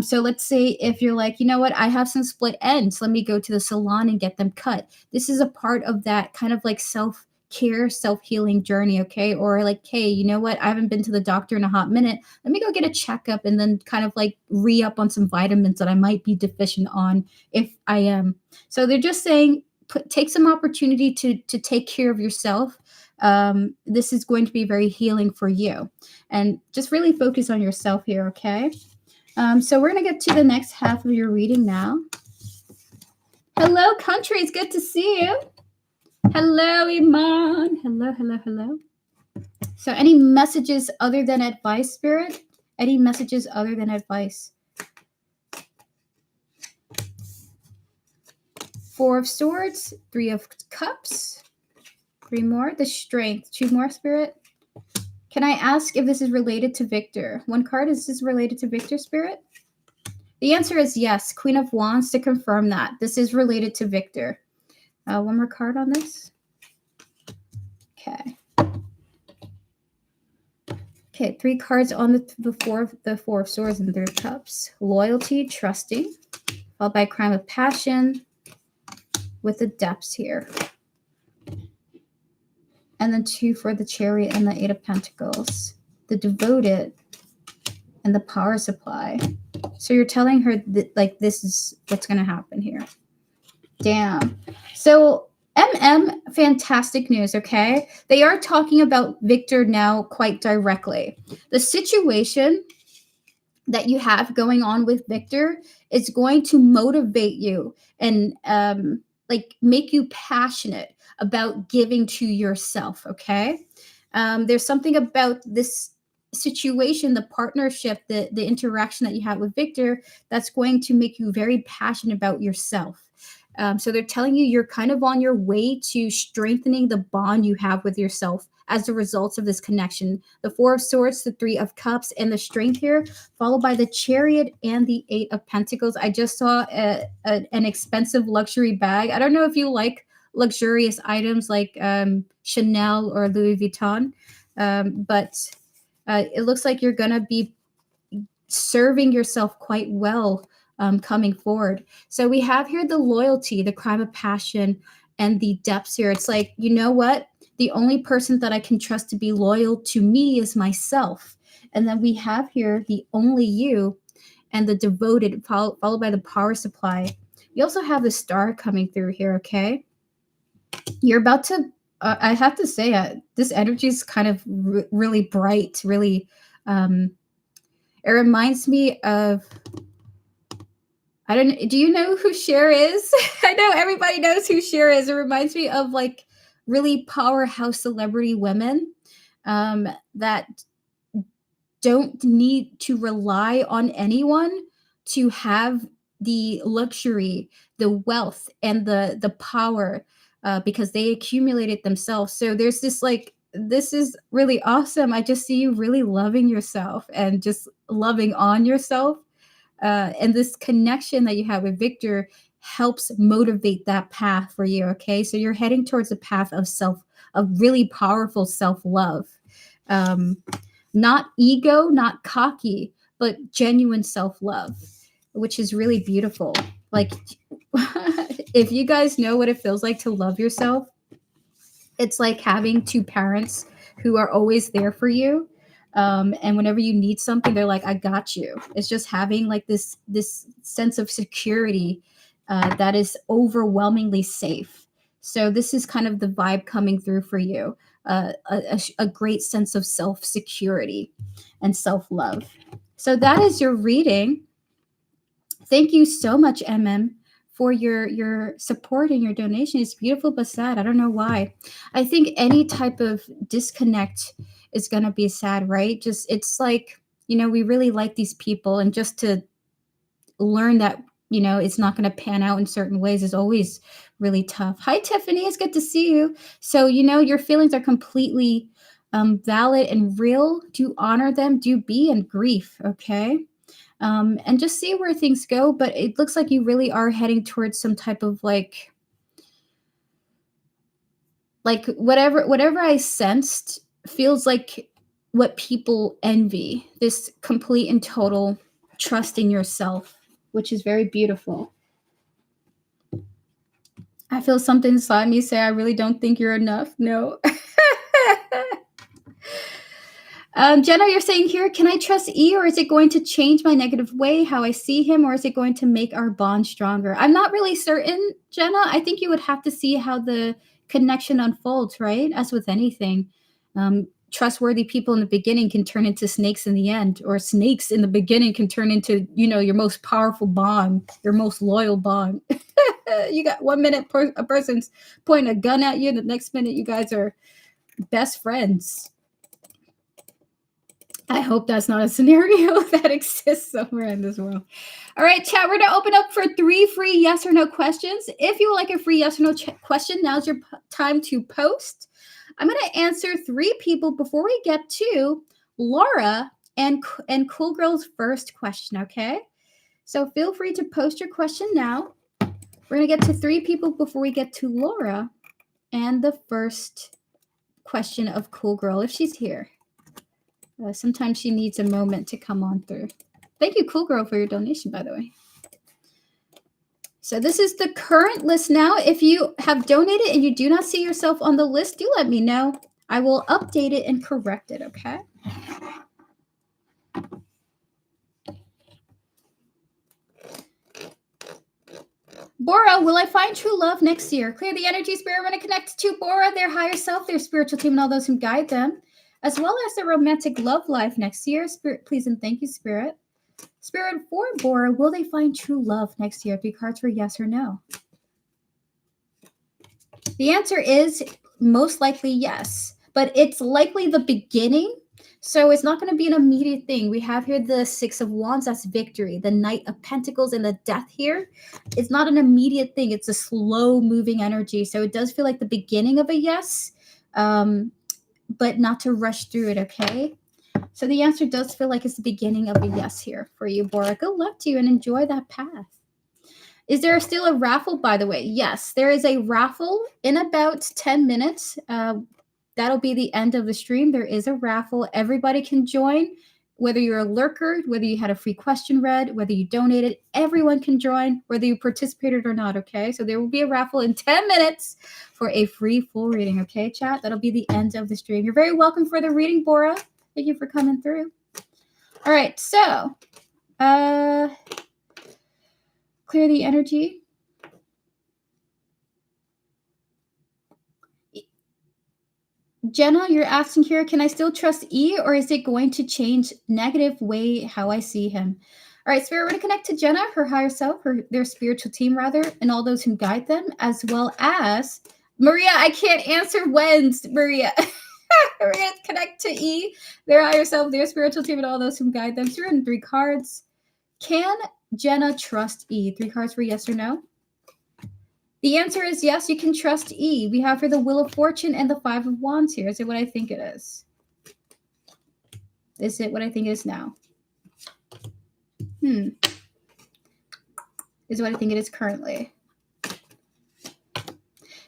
So let's say if you're like, you know what, I have some split ends, let me go to the salon and get them cut. This is a part of that kind of like self-care, self-healing journey, okay? Or like, hey, you know what, I haven't been to the doctor in a hot minute. Let me go get a checkup and then kind of like re-up on some vitamins that I might be deficient on if I am. So they're just saying, take some opportunity to take care of yourself. This is going to be very healing for you. And just really focus on yourself here, okay? So we're going to get to the next half of your reading now. Hello, country. It's good to see you. Hello, Iman. Hello. So any messages other than advice, Spirit? Any messages other than advice? 4 of Swords, 3 of Cups, 3 more. The Strength, 2 more, Spirit. Can I ask if this is related to Victor? 1 card, is this related to Victor, Spirit? The answer is yes. Queen of Wands to confirm that. This is related to Victor. 1 more card on this. Okay, 3 cards on the four of Swords and 3 of Cups. Loyalty, trusting, followed by Crime of Passion with the depths here. and then 2 for the Chariot and the Eight of Pentacles, the Devoted, and the Power Supply. So you're telling her that, like, this is what's going to happen here. Damn. So fantastic news, okay? They are talking about Victor now quite directly. The situation that you have going on with Victor is going to motivate you and like make you passionate about giving to yourself, okay? There's something about this situation, the partnership, the interaction that you have with Victor that's going to make you very passionate about yourself. So they're telling you you're kind of on your way to strengthening the bond you have with yourself as a result of this connection. The Four of Swords, the Three of Cups, and the Strength here, followed by the Chariot and the Eight of Pentacles. I just saw an expensive luxury bag. I don't know if you like luxurious items like Chanel or Louis Vuitton, but it looks like you're going to be serving yourself quite well coming forward. So we have here the loyalty, the crime of passion, and the depths here. It's like, you know what? The only person that I can trust to be loyal to me is myself. And then we have here the only you and the devoted, followed by the power supply. We also have the star coming through here, okay? You're about to, I have to say, this energy is kind of really bright, really, it reminds me of, I don't know, do you know who Cher is? I know everybody knows who Cher is. It reminds me of like really powerhouse celebrity women that don't need to rely on anyone to have the luxury, the wealth, and the power because they accumulated themselves. So there's this like, this is really awesome. I just see you really loving yourself and just loving on yourself. And this connection that you have with Victor helps motivate that path for you. Okay. So you're heading towards a path of really powerful self-love. Not ego, not cocky, but genuine self-love, which is really beautiful. Like, if you guys know what it feels like to love yourself, it's like having two parents who are always there for you. And whenever you need something, they're like, I got you. It's just having like this sense of security that is overwhelmingly safe. So this is kind of the vibe coming through for you. A great sense of self-security and self-love. So that is your reading. Thank you so much, for your support and your donation. It's beautiful but sad. I don't know why. I think any type of disconnect is going to be sad, right? Just, it's like, you know, we really like these people, and just to learn that, you know, it's not going to pan out in certain ways is always really tough. Hi, Tiffany. It's good to see you. So, you know, your feelings are completely valid and real. Do honor them. Do be in grief, okay? And just see where things go. But it looks like you really are heading towards some type of like whatever I sensed feels like what people envy, this complete and total trust in yourself, which is very beautiful. I feel something inside me say, I really don't think you're enough. No. Jenna, you're saying here, can I trust E, or is it going to change my negative way, how I see him, or is it going to make our bond stronger? I'm not really certain, Jenna. I think you would have to see how the connection unfolds, right? As with anything. Trustworthy people in the beginning can turn into snakes in the end, or snakes in the beginning can turn into, you know, your most powerful bond, your most loyal bond. You got 1 minute a person's pointing a gun at you, and the next minute you guys are best friends. I hope that's not a scenario that exists somewhere in this world. All right, chat, we're going to open up for 3 free yes or no questions. If you would like a free yes or no question, now's your time to post. I'm going to answer 3 people before we get to Laura and Cool Girl's first question, okay? So feel free to post your question now. We're going to get to 3 people before we get to Laura and the first question of Cool Girl, if she's here. Sometimes she needs a moment to come on through. Thank you, Cool Girl, for your donation, by the way. So this is the current list now. If you have donated and you do not see yourself on the list, do let me know. I will update it and correct it, okay? Bora, will I find true love next year? Clear the energy, Spirit. We're going to connect to Bora, their higher self, their spiritual team, and all those who guide them, as well as their romantic love life next year. Spirit, please and thank you, Spirit. Spirit, for Bora, will they find true love next year? 3 cards for yes or no. The answer is most likely yes, but it's likely the beginning. So it's not going to be an immediate thing. We have here the 6 of Wands, that's victory. The Knight of Pentacles and the Death here. It's not an immediate thing. It's a slow moving energy. So it does feel like the beginning of a yes, but not to rush through it, okay? So the answer does feel like it's the beginning of a yes here for you, Bora. Good luck to you and enjoy that path. Is there still a raffle, by the way? Yes, there is a raffle in about 10 minutes. That'll be the end of the stream. There is a raffle. Everybody can join, whether you're a lurker, whether you had a free question read, whether you donated. Everyone can join, whether you participated or not, okay? So there will be a raffle in 10 minutes for a free full reading, okay, chat? That'll be the end of the stream. You're very welcome for the reading, Bora. Thank you for coming through. All right, so clear the energy. Jenna, you're asking here, can I still trust E, or is it going to change negative way how I see him? All right, Spirit, we're going to connect to Jenna, her higher self, their spiritual team, rather, and all those who guide them, as well as Maria. I can't answer when's, Maria. We're going to connect to E, their higher self, their spiritual team, and all those who guide them. So we're in 3 cards. Can Jenna trust E? 3 cards for yes or no. The answer is yes, you can trust E. We have for the Wheel of Fortune and the 5 of Wands here. Is it what I think it is? Is it what I think it is now? Is what I think it is currently.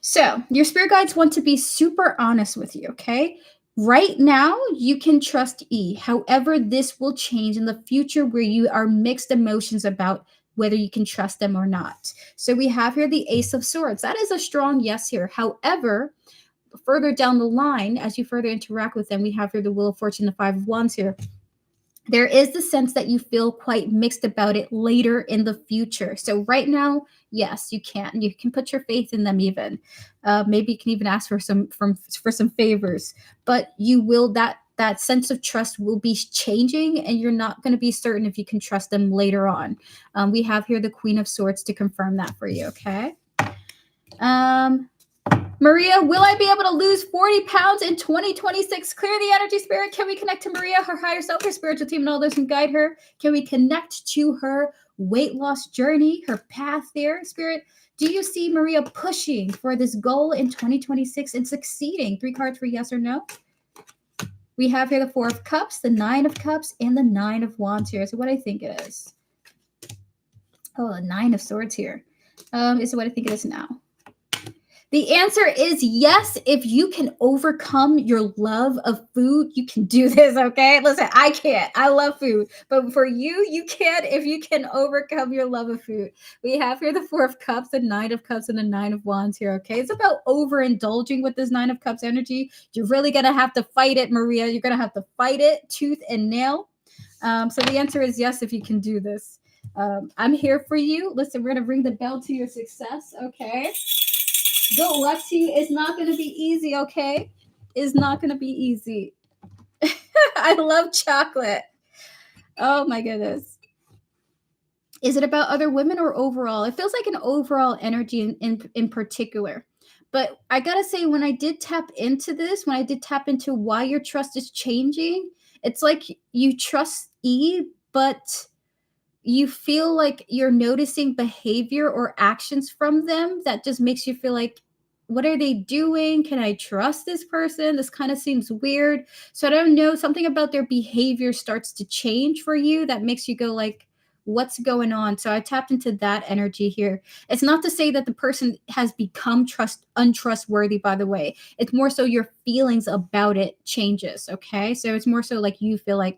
So your spirit guides want to be super honest with you, okay? Right now, you can trust E. However, this will change in the future where you are mixed emotions about whether you can trust them or not. So we have here the Ace of Swords. That is a strong yes here. However, further down the line, as you further interact with them, we have here the Wheel of Fortune, the 5 of Wands here. There is the sense that you feel quite mixed about it later in the future. So right now, yes, you can. You can put your faith in them even. Maybe you can even ask for some favors. But you will, that sense of trust will be changing, and you're not going to be certain if you can trust them later on. We have here the Queen of Swords to confirm that for you, okay? Maria, will I be able to lose 40 pounds in 2026? Clear the energy, Spirit. Can we connect to Maria, her higher self, her spiritual team, and all those who guide her? Can we connect to her weight loss journey, her path there, Spirit? Do you see Maria pushing for this goal in 2026 and succeeding? 3 cards for yes or no. We have here the 4 of Cups, the 9 of Cups, and the 9 of Wands here. So what I think it is. Oh, the 9 of Swords here. Is what I think it is now. The answer is yes. If you can overcome your love of food, you can do this, okay? Listen, I can't. I love food. But for you, you can if you can overcome your love of food. We have here the 4 of Cups, the 9 of Cups, and the 9 of Wands here, okay? It's about overindulging with this 9 of Cups energy. You're really going to have to fight it, Maria. You're going to have to fight it tooth and nail. So the answer is yes, if you can do this. I'm here for you. Listen, we're going to ring the bell to your success, okay? Good luck to you. It's not going to be easy, okay? It's not going to be easy. I love chocolate. Oh, my goodness. Is it about other women or overall? It feels like an overall energy in particular. But I got to say, when I did tap into this, when I did tap into why your trust is changing, it's like you trust E, but you feel like you're noticing behavior or actions from them that just makes you feel like, what are they doing? Can I trust this person? This kind of seems weird. So I don't know, something about their behavior starts to change for you that makes you go like, what's going on? So I tapped into that energy here. It's not to say that the person has become untrustworthy, by the way. It's more so your feelings about it changes, okay? So it's more so like you feel like,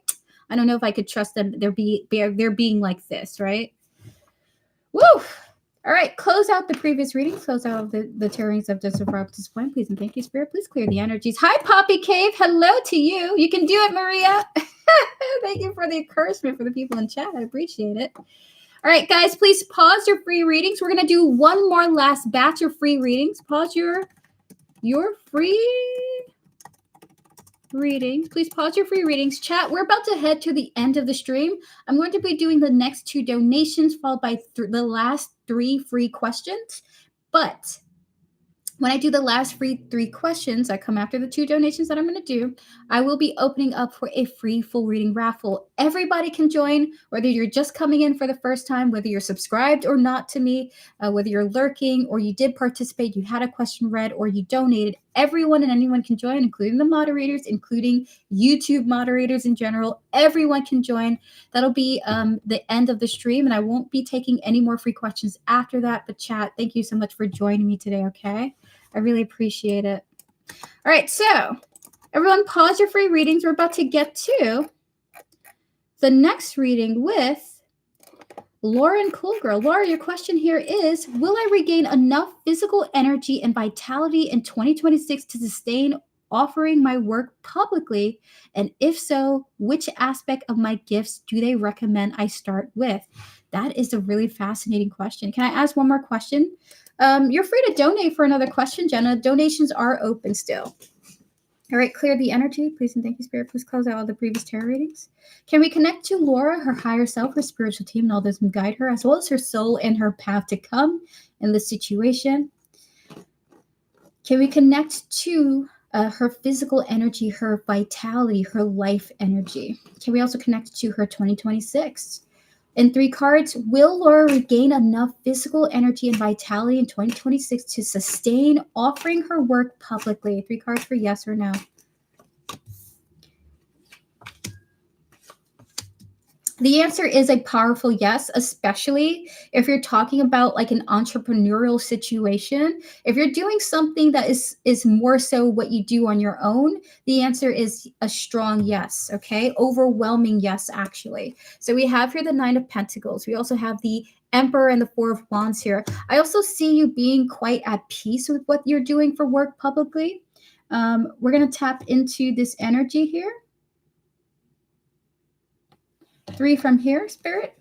I don't know if I could trust them. They're being like this, right? Woo! All All right, close out the previous readings. Close out the tarot readings of just up to this point, please, and thank you, Spirit. Please clear the energies. Hi, Poppy Cave. Hello to you. You can do it, Maria. Thank you for the encouragement for the people in chat. I appreciate it. All right, guys, please pause your free readings. We're going to do one more last batch of free readings. Pause your free readings. Please pause your free readings. Chat, we're about to head to the end of the stream. I'm going to be doing the next 2 donations followed by the last 3 free questions. But when I do the last free 3 questions, I come after the 2 donations that I'm going to do, I will be opening up for a free full reading raffle. Everybody can join, whether you're just coming in for the first time, whether you're subscribed or not to me, whether you're lurking or you did participate, you had a question read, or you donated. Everyone and anyone can join, including the moderators, including YouTube moderators in general. Everyone can join. That'll be the end of the stream, and I won't be taking any more free questions after that. But chat, thank you so much for joining me today, okay? I really appreciate it. All right, so everyone pause your free readings. We're about to get to the next reading with Lauren Coolgirl. Laura, your question here is, will I regain enough physical energy and vitality in 2026 to sustain offering my work publicly? And if so, which aspect of my gifts do they recommend I start with? That is a really fascinating question. Can I ask one more question? You're free to donate for another question, Jenna. Donations are open still. All right, clear the energy, please, and thank you, Spirit. Please close out all the previous tarot readings. Can we connect to Laura, her higher self, her spiritual team, and all those who guide her, as well as her soul and her path to come in this situation? Can we connect to her physical energy, her vitality, her life energy? Can we also connect to her 2026? In 3 cards, will Laura regain enough physical energy and vitality in 2026 to sustain offering her work publicly? 3 cards for yes or no. The answer is a powerful yes, especially if you're talking about like an entrepreneurial situation. If you're doing something that is more so what you do on your own, the answer is a strong yes, okay? Overwhelming yes, actually. So we have here the 9 of Pentacles. We also have the Emperor and the 4 of Wands here. I also see you being quite at peace with what you're doing for work publicly. We're going to tap into this energy here. 3 from here, Spirit.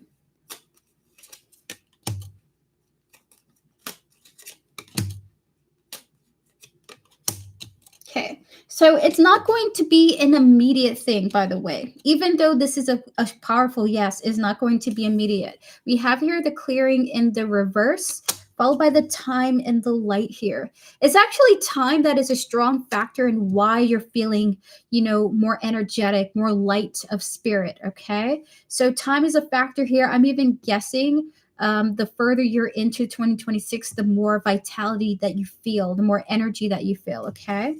Okay, so it's not going to be an immediate thing, by the way. Even though this is a powerful yes, is not going to be immediate. We have here the clearing in the reverse, followed by the time in the light here. It's actually time that is a strong factor in why you're feeling, more energetic, more light of spirit, okay? So time is a factor here. I'm even guessing the further you're into 2026, the more vitality that you feel, the more energy that you feel, okay?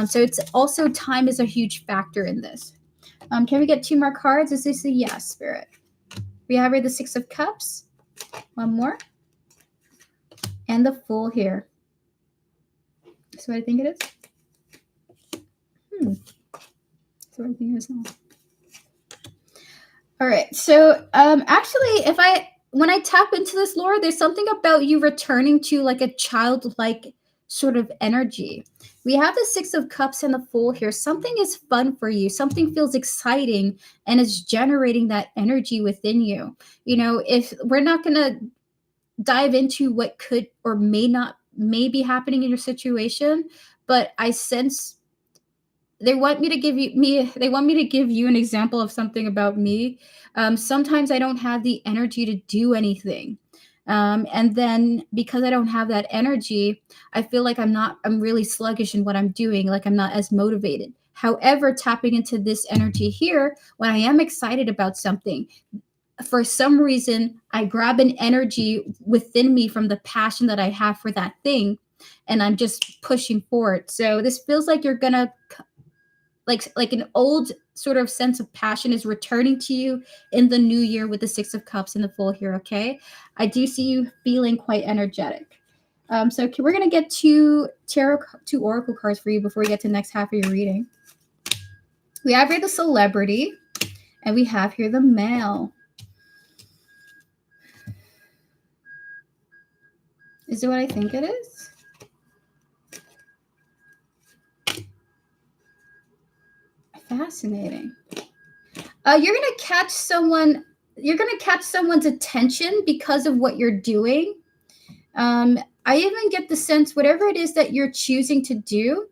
So it's also time is a huge factor in this. Can we get 2 more cards? Is this a yes, Spirit? We have here the 6 of Cups. 1 more. And the Fool here. That's what I think it is. That's what I think it is now. All right. So actually, when I tap into this, Laura, there's something about you returning to like a childlike sort of energy. We have the 6 of Cups and the Fool here. Something is fun for you. Something feels exciting and is generating that energy within you. If we're not going to dive into what could or may be happening in your situation, but I sense they want me to give you an example of something about me. Sometimes I don't have the energy to do anything. And then because I don't have that energy, I feel like I'm really sluggish in what I'm doing. Like I'm not as motivated. However, tapping into this energy here, when I am excited about something, for some reason, I grab an energy within me from the passion that I have for that thing, and I'm just pushing forward. So this feels like you're gonna, like an old sort of sense of passion is returning to you in the new year with the 6 of Cups and the Fool here, okay? I do see you feeling quite energetic. So we're gonna get 2 oracle cards for you before we get to the next half of your reading. We have here the Celebrity, and we have here the Male. Is it what I think it is? Fascinating. You're gonna catch someone. You're gonna catch someone's attention because of what you're doing. I even get the sense whatever it is that you're choosing to do,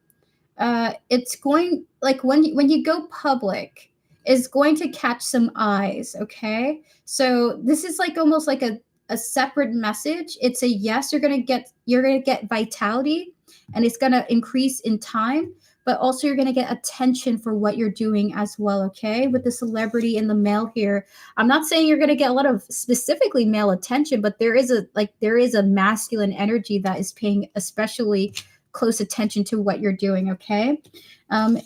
it's going like when you go public, is going to catch some eyes. Okay, so this is like almost like a separate message. It's a yes, you're gonna get vitality, and it's gonna increase in time, but also you're gonna get attention for what you're doing as well. Okay, with the celebrity and the male here, I'm not saying you're gonna get a lot of specifically male attention, but there is a masculine energy that is paying especially close attention to what you're doing. Okay,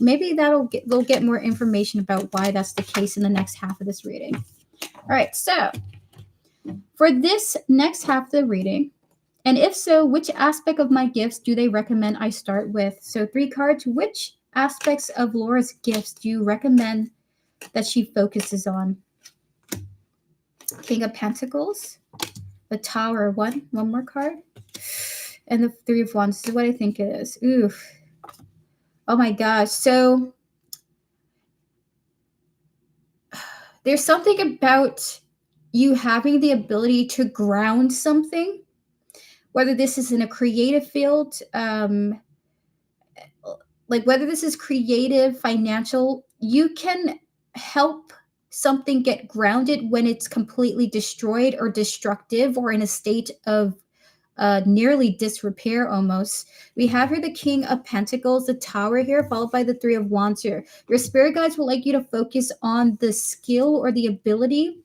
maybe they'll get more information about why that's the case in the next half of this reading. All right, so for this next half of the reading, and if so, which aspect of my gifts do they recommend I start with? So 3 cards. Which aspects of Laura's gifts do you recommend that she focuses on? King of Pentacles, the Tower, one more card, and the 3 of Wands. This is what I think it is. Oof. Oh my gosh. So there's something about you having the ability to ground something, whether this is in a creative field, like whether this is creative, financial, you can help something get grounded when it's completely destroyed or destructive or in a state of nearly disrepair almost. We have here the King of Pentacles, the Tower here, followed by the 3 of Wands here. Your spirit guides will like you to focus on the skill or the ability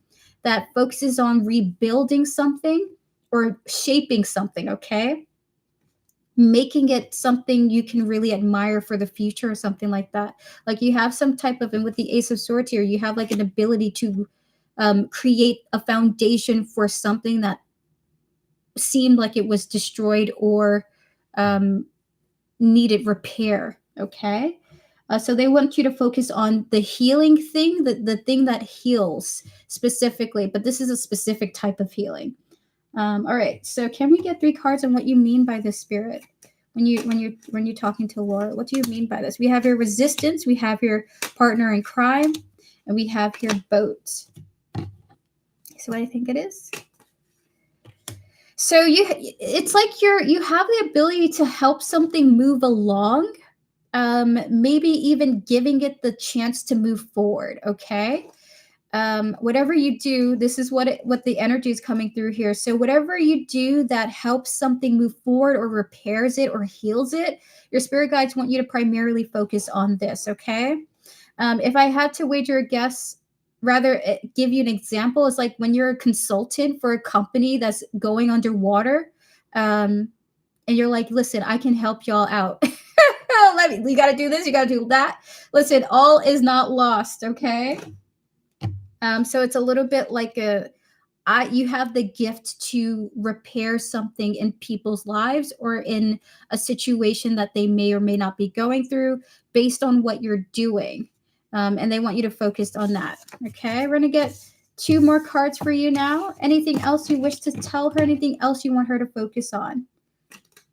that focuses on rebuilding something or shaping something, okay? Making it something you can really admire for the future or something like that. Like you have some type of, and with the Ace of Swords here, you have like an ability to create a foundation for something that seemed like it was destroyed or needed repair. Okay. So they want you to focus on the healing thing, the thing that heals specifically, but this is a specific type of healing. All right. So can we get 3 cards on what you mean by this, spirit? When you're talking to Laura, what do you mean by this? We have your resistance, we have your partner in crime, and we have your boat. So what I think it is. So it's like you have the ability to help something move along, maybe even giving it the chance to move forward. Okay, whatever you do, this is what the energy is coming through here. So whatever you do that helps something move forward or repairs it or heals it, your spirit guides want you to primarily focus on this. Okay, if I had to wager a guess, rather give you an example, it's like when you're a consultant for a company that's going underwater, and you're like, listen, I can help y'all out. You got to do this, you got to do that. Listen, all is not lost. Okay. So it's a little bit like you have the gift to repair something in people's lives or in a situation that they may or may not be going through based on what you're doing. And they want you to focus on that. Okay, we're going to get 2 more cards for you now. Anything else you wish to tell her? Anything else you want her to focus on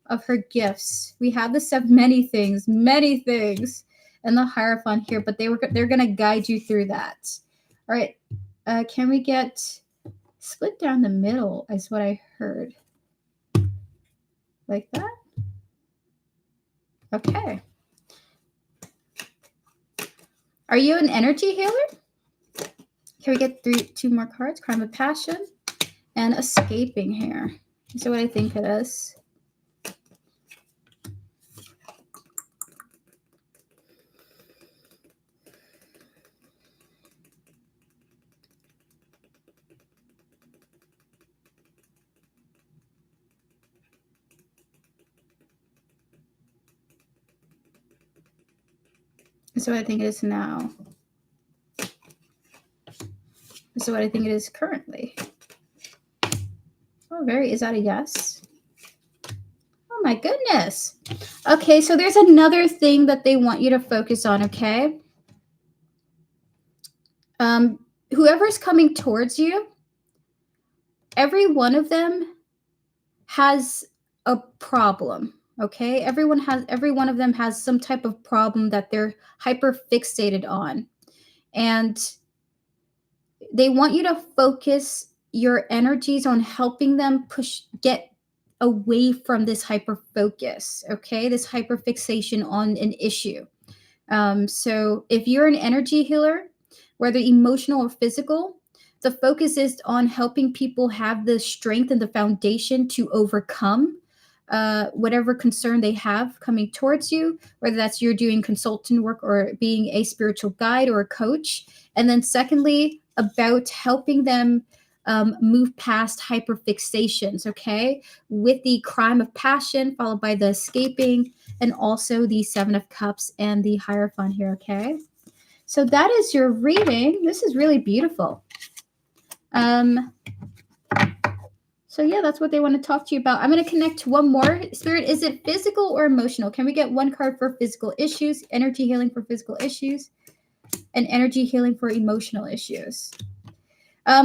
of her gifts? We have the 7 many things, and the Hierophant here, but they're going to guide you through that. All right, can we get split down the middle is what I heard. Like that? Okay. Are you an energy healer? Can we get 2 more cards? Crime of Passion and Escaping here. So what I think it is. So what I think it is now. So what I think it is currently. Oh, is that a yes? Oh my goodness. Okay, so there's another thing that they want you to focus on, okay? Whoever's coming towards you, every one of them has a problem. Okay, every one of them has some type of problem that they're hyper fixated on, and they want you to focus your energies on helping them get away from this hyper focus. Okay, this hyper fixation on an issue. So if you're an energy healer, whether emotional or physical, the focus is on helping people have the strength and the foundation to overcome whatever concern they have coming towards you, whether that's you're doing consultant work or being a spiritual guide or a coach. And then secondly, about helping them move past hyperfixations, okay? With the crime of passion, followed by the escaping, and also the Seven of Cups and the Hierophant here, okay? So that is your reading. This is really beautiful. So yeah, that's what they want to talk to you about. I'm going to connect one more. Spirit, is it physical or emotional? Can we get one card for physical issues, energy healing for physical issues, and energy healing for emotional issues?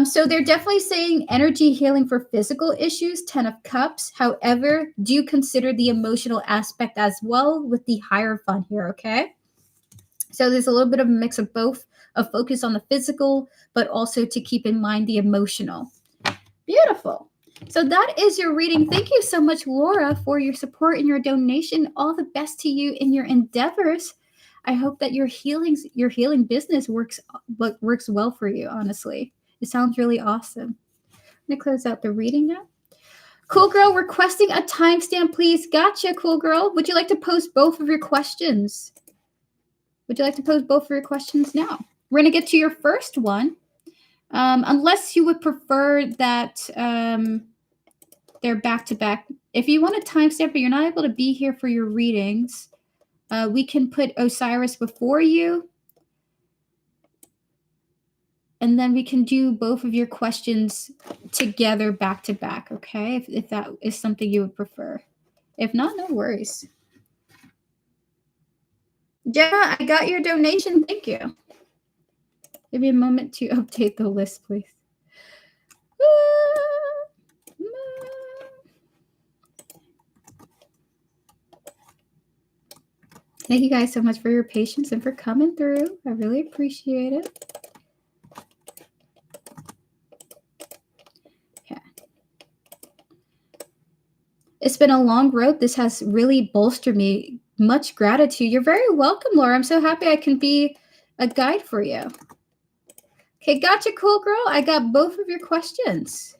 So they're definitely saying energy healing for physical issues, 10 of Cups. However, do consider the emotional aspect as well with the Hierophant here, okay? So there's a little bit of a mix of both, a focus on the physical, but also to keep in mind the emotional. Beautiful. So that is your reading. Thank you so much, Laura, for your support and your donation. All the best to you in your endeavors. I hope that your healing business works well for you, honestly. It sounds really awesome. I'm going to close out the reading now. Cool Girl, requesting a timestamp, please. Gotcha, Cool Girl. Would you like to post both of your questions? Would you like to post both of your questions now? We're going to get to your first one. Unless you would prefer that they're back-to-back. If you want a timestamp but you're not able to be here for your readings, we can put Osiris before you. And then we can do both of your questions together back-to-back, okay? If that is something you would prefer. If not, no worries. Jenna, I got your donation. Thank you. Give me a moment to update the list, please. Thank you guys so much for your patience and for coming through. I really appreciate it. Okay. It's been a long road. This has really bolstered me. Much gratitude. You're very welcome, Laura. I'm so happy I can be a guide for you. Okay, gotcha, Cool Girl. I got both of your questions.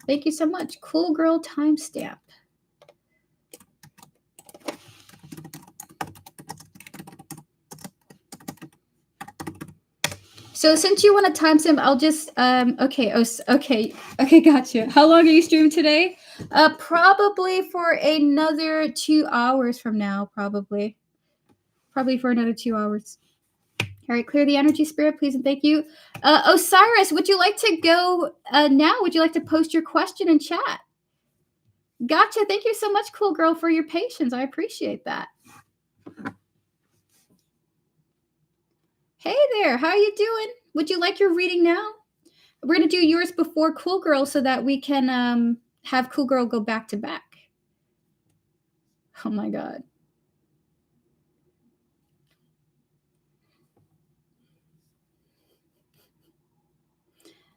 Thank you so much. Cool Girl timestamp. So since you want a timestamp, I'll just okay, gotcha. How long are you streaming today? Probably for another 2 hours from now, probably for another 2 hours. All right, clear the energy, Spirit, please and thank you. Osiris, would you like to go now? Would you like to post your question in chat? Gotcha. Thank you so much, Cool Girl, for your patience. I appreciate that. Hey there, how are you doing? Would you like your reading now? We're going to do yours before Cool Girl so that we can have Cool Girl go back to back. Oh my God.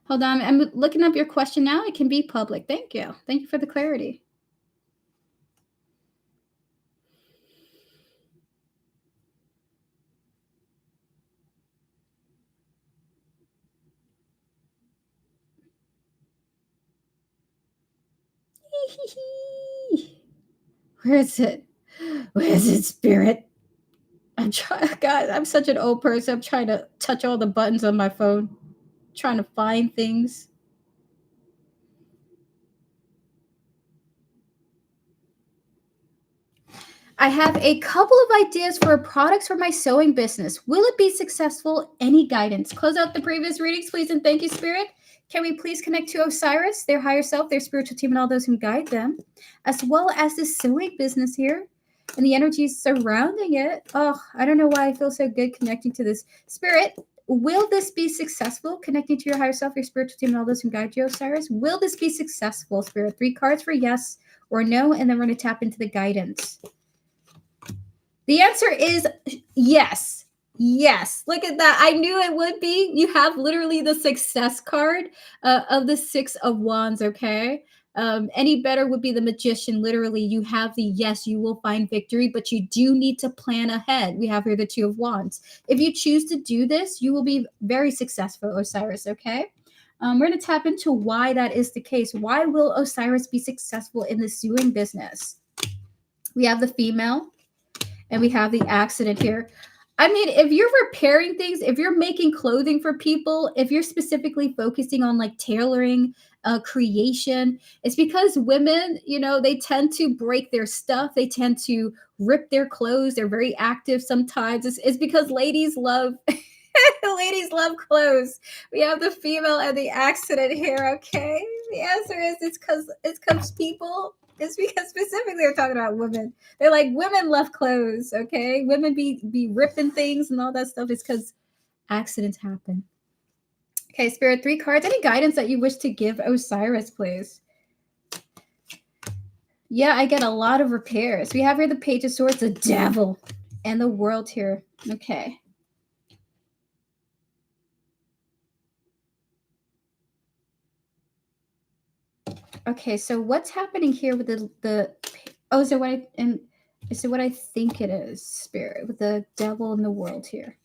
Hold on, I'm looking up your question now. It can be public. Thank you. Thank you for the clarity. Where is it? Where is it, Spirit? I'm trying, guys, I'm such an old person. I'm trying to touch all the buttons on my phone, trying to find things. I have a couple of ideas for products for my sewing business. Will it be successful? Any guidance? Close out the previous readings, please, and thank you, Spirit. Can we please connect to Osiris, their higher self, their spiritual team, and all those who guide them, as well as the sewing business here and the energies surrounding it? Oh, I don't know why I feel so good connecting to this. Spirit, will this be successful? Connecting to your higher self, your spiritual team, and all those who guide you, Osiris. Will this be successful, Spirit? 3 cards for yes, or no? And then we're going to tap into the guidance. The answer is yes. Yes. Look at that. I knew it would be. You have literally the success card of the Six of Wands, okay? Any better would be the Magician. Literally, you have the yes, you will find victory, but you do need to plan ahead. We have here the Two of Wands. If you choose to do this, you will be very successful, Osiris, okay? We're going to tap into why that is the case. Why will Osiris be successful in the sewing business? We have the female, and we have the accident here. I mean, if you're repairing things, if you're making clothing for people, if you're specifically focusing on like tailoring, creation, it's because women, they tend to break their stuff. They tend to rip their clothes. They're very active sometimes. It's because ladies love ladies love clothes. We have the female and the accident here, okay? The answer is it's because people, it's because specifically they're talking about women. They're like, women love clothes, okay? Women be ripping things and all that stuff. It's because accidents happen. Okay, Spirit, 3 cards. Any guidance that you wish to give Osiris, please? Yeah, I get a lot of repairs. We have here the Page of Swords, the Devil, and the World here. Okay. Okay, so what's happening here with the oh, so what I think it is, Spirit, with the Devil and the World here.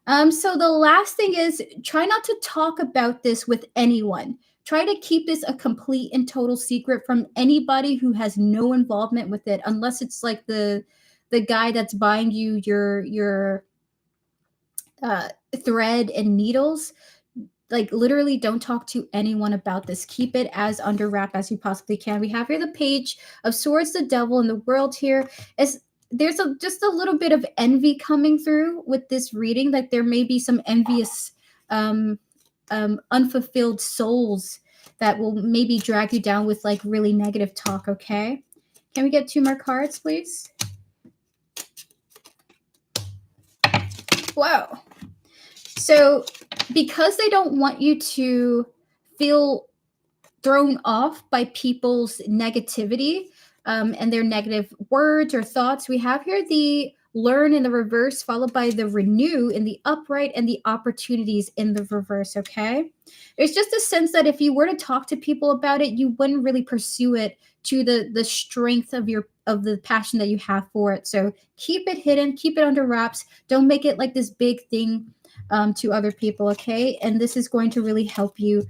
So the last thing is try not to talk about this with anyone. Try to keep this a complete and total secret from anybody who has no involvement with it, unless it's like the guy that's buying you your thread and needles. Like, literally don't talk to anyone about this. Keep it as under wrap as you possibly can. We have here the Page of Swords, the Devil, and the World here. There's just a little bit of envy coming through with this reading. Like, there may be some envious unfulfilled souls that will maybe drag you down with like really negative talk, okay? Can we get 2 more cards, please? Whoa. So because they don't want you to feel thrown off by people's negativity and their negative words or thoughts, we have here the Learn in the reverse, followed by the Renew in the upright, and the Opportunities in the reverse, okay? There's just a sense that if you were to talk to people about it, you wouldn't really pursue it to the strength of the passion that you have for it. So keep it hidden, keep it under wraps. Don't make it like this big thing to other people, okay? And this is going to really help you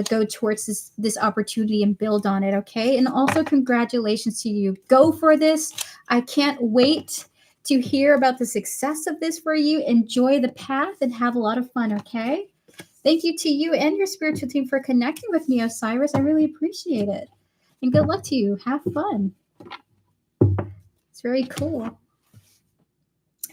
go towards this opportunity and build on it, okay? And also congratulations to you. Go for this. I can't wait to hear about the success of this for you. Enjoy the path and have a lot of fun, okay? Thank you to you and your spiritual team for connecting with me, Osiris. I really appreciate it. And good luck to you. Have fun. It's very cool. All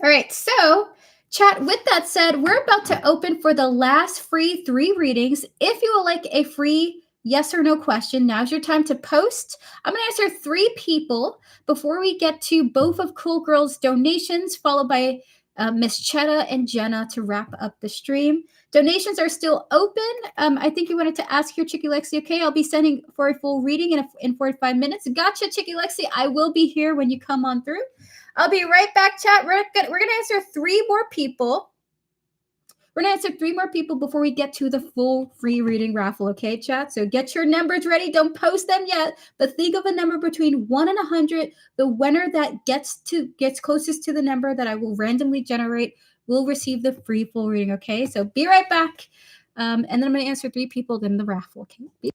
right, so chat, with that said, we're about to open for the last free 3 readings. If you would like a free yes or no question, now's your time to post. I'm going to answer 3 people before we get to both of Cool Girl's donations, followed by Miss Chetta and Jenna to wrap up the stream. Donations are still open. I think you wanted to ask your Chicky Lexi. Okay, I'll be sending for a full reading in 45 minutes. Gotcha, Chicky Lexi. I will be here when you come on through. I'll be right back, chat. We're going to answer 3 more people. We're going to answer 3 more people before we get to the full free reading raffle, okay, chat? So get your numbers ready. Don't post them yet, but think of a number between 1 and 100. The winner that gets closest to the number that I will randomly generate will receive the free full reading, okay? So be right back. And then I'm going to answer 3 people, then the raffle, okay?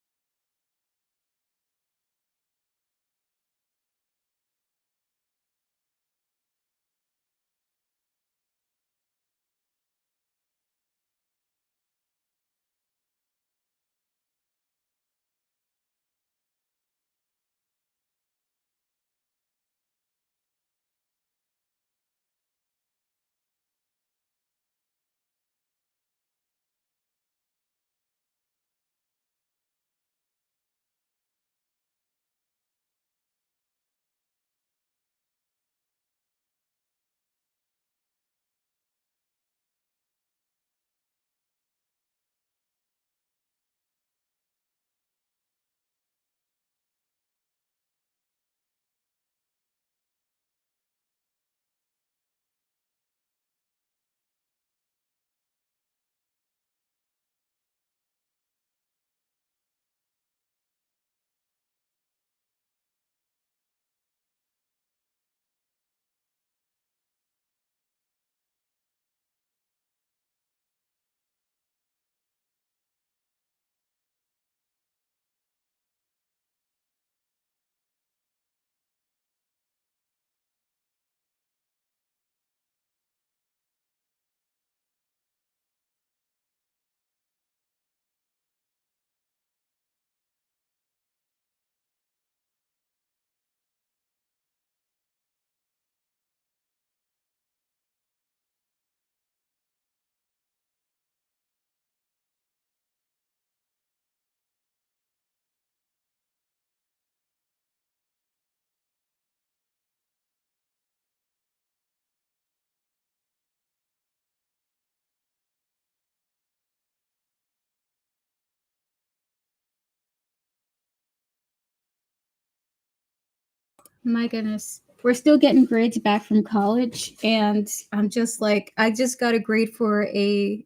My goodness. We're still getting grades back from college, and I'm just like, I just got a grade for an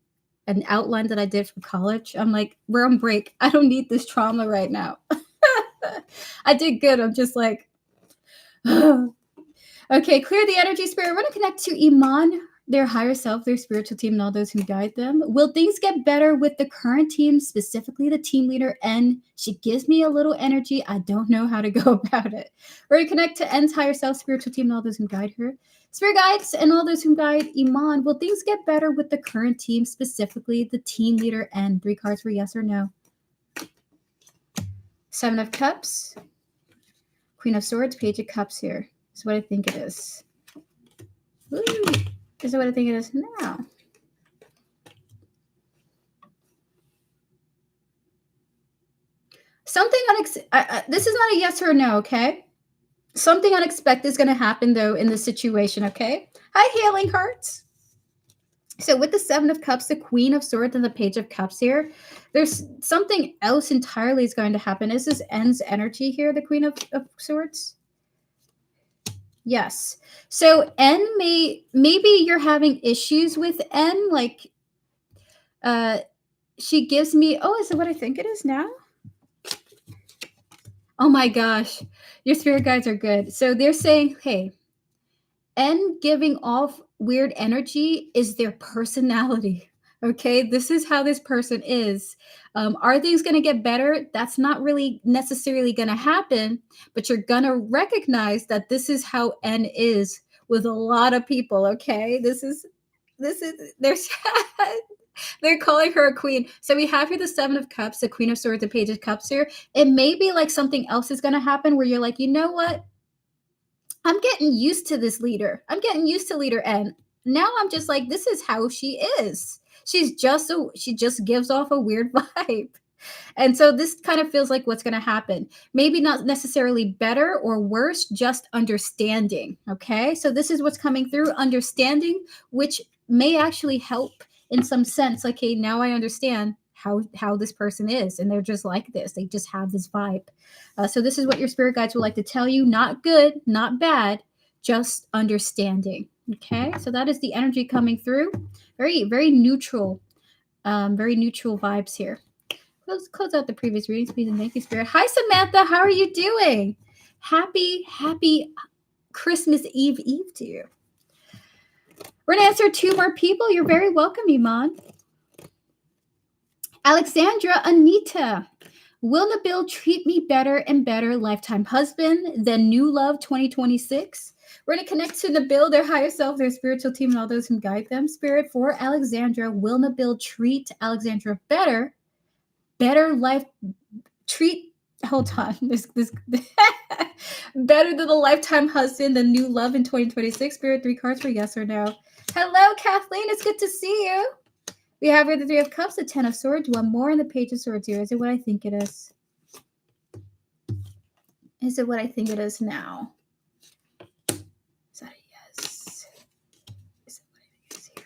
outline that I did for college. I'm like, we're on break. I don't need this trauma right now. I did good. I'm just like, okay, clear the energy, spirit. We're going to connect to Iman, their higher self, their spiritual team, and all those who guide them. Will things get better with the current team, specifically the team leader, N? She gives me a little energy. I don't know how to go about it. We're going to connect to N's higher self, spiritual team, and all those who guide her. Spirit guides and all those who guide Iman. Will things get better with the current team, specifically the team leader, N? 3 cards for yes or no. 7 of Cups. Queen of Swords, Page of Cups here. Is what I think it is. Ooh, is what I think it is now. Something this is not a yes or a no, okay? Something unexpected is going to happen, though, in this situation, okay? Hi, Healing Hearts. So with the 7 of Cups, the Queen of Swords, and the Page of Cups here, there's something else entirely is going to happen. Is this N's energy here, the Queen of Swords? Yes. So N maybe you're having issues with N, like she gives me, oh, is it what I think it is now? Oh my gosh. Your spirit guides are good. So they're saying, hey, N giving off weird energy is their personality. Okay, this is how this person is. Are things going to get better? That's not really necessarily going to happen, but you're going to recognize that this is how N is with a lot of people. Okay, this is there's they're calling her a queen. So we have here the 7 of Cups, the Queen of Swords, the Page of Cups here. It may be like something else is going to happen where you're like, you know what? I'm getting used to this leader. I'm getting used to leader N. Now I'm just like, this is how she is. She just gives off a weird vibe. And so this kind of feels like what's going to happen. Maybe not necessarily better or worse, just understanding. Okay. So this is what's coming through, understanding, which may actually help in some sense. Like, hey, now I understand how this person is. And they're just like this. They just have this vibe. So this is what your spirit guides would like to tell you. Not good, not bad, just understanding. Okay. So that is the energy coming through. Very, very neutral. Very neutral vibes here. Close out the previous readings, please, and thank you, Spirit. Hi, Samantha. How are you doing? Happy Christmas Eve to you. We're going to answer 2 more people. You're very welcome, Iman. Alexandra, Anita. Will Nabil treat me better and better, lifetime husband, than new love 2026? We're going to connect to Nabil, their higher self, their spiritual team, and all those who guide them. Spirit for Alexandra. Will Nabil treat Alexandra better life treat hold on this better than the lifetime husband, the new love in 2026? Spirit, 3 cards for yes or no. Hello, Kathleen, it's good to see you. We have here the 3 of Cups, the 10 of Swords, 1 more, and the Page of Swords here. Is it what I think it is? Is it what I think it is now? Is that a yes? Is it what I think it is here?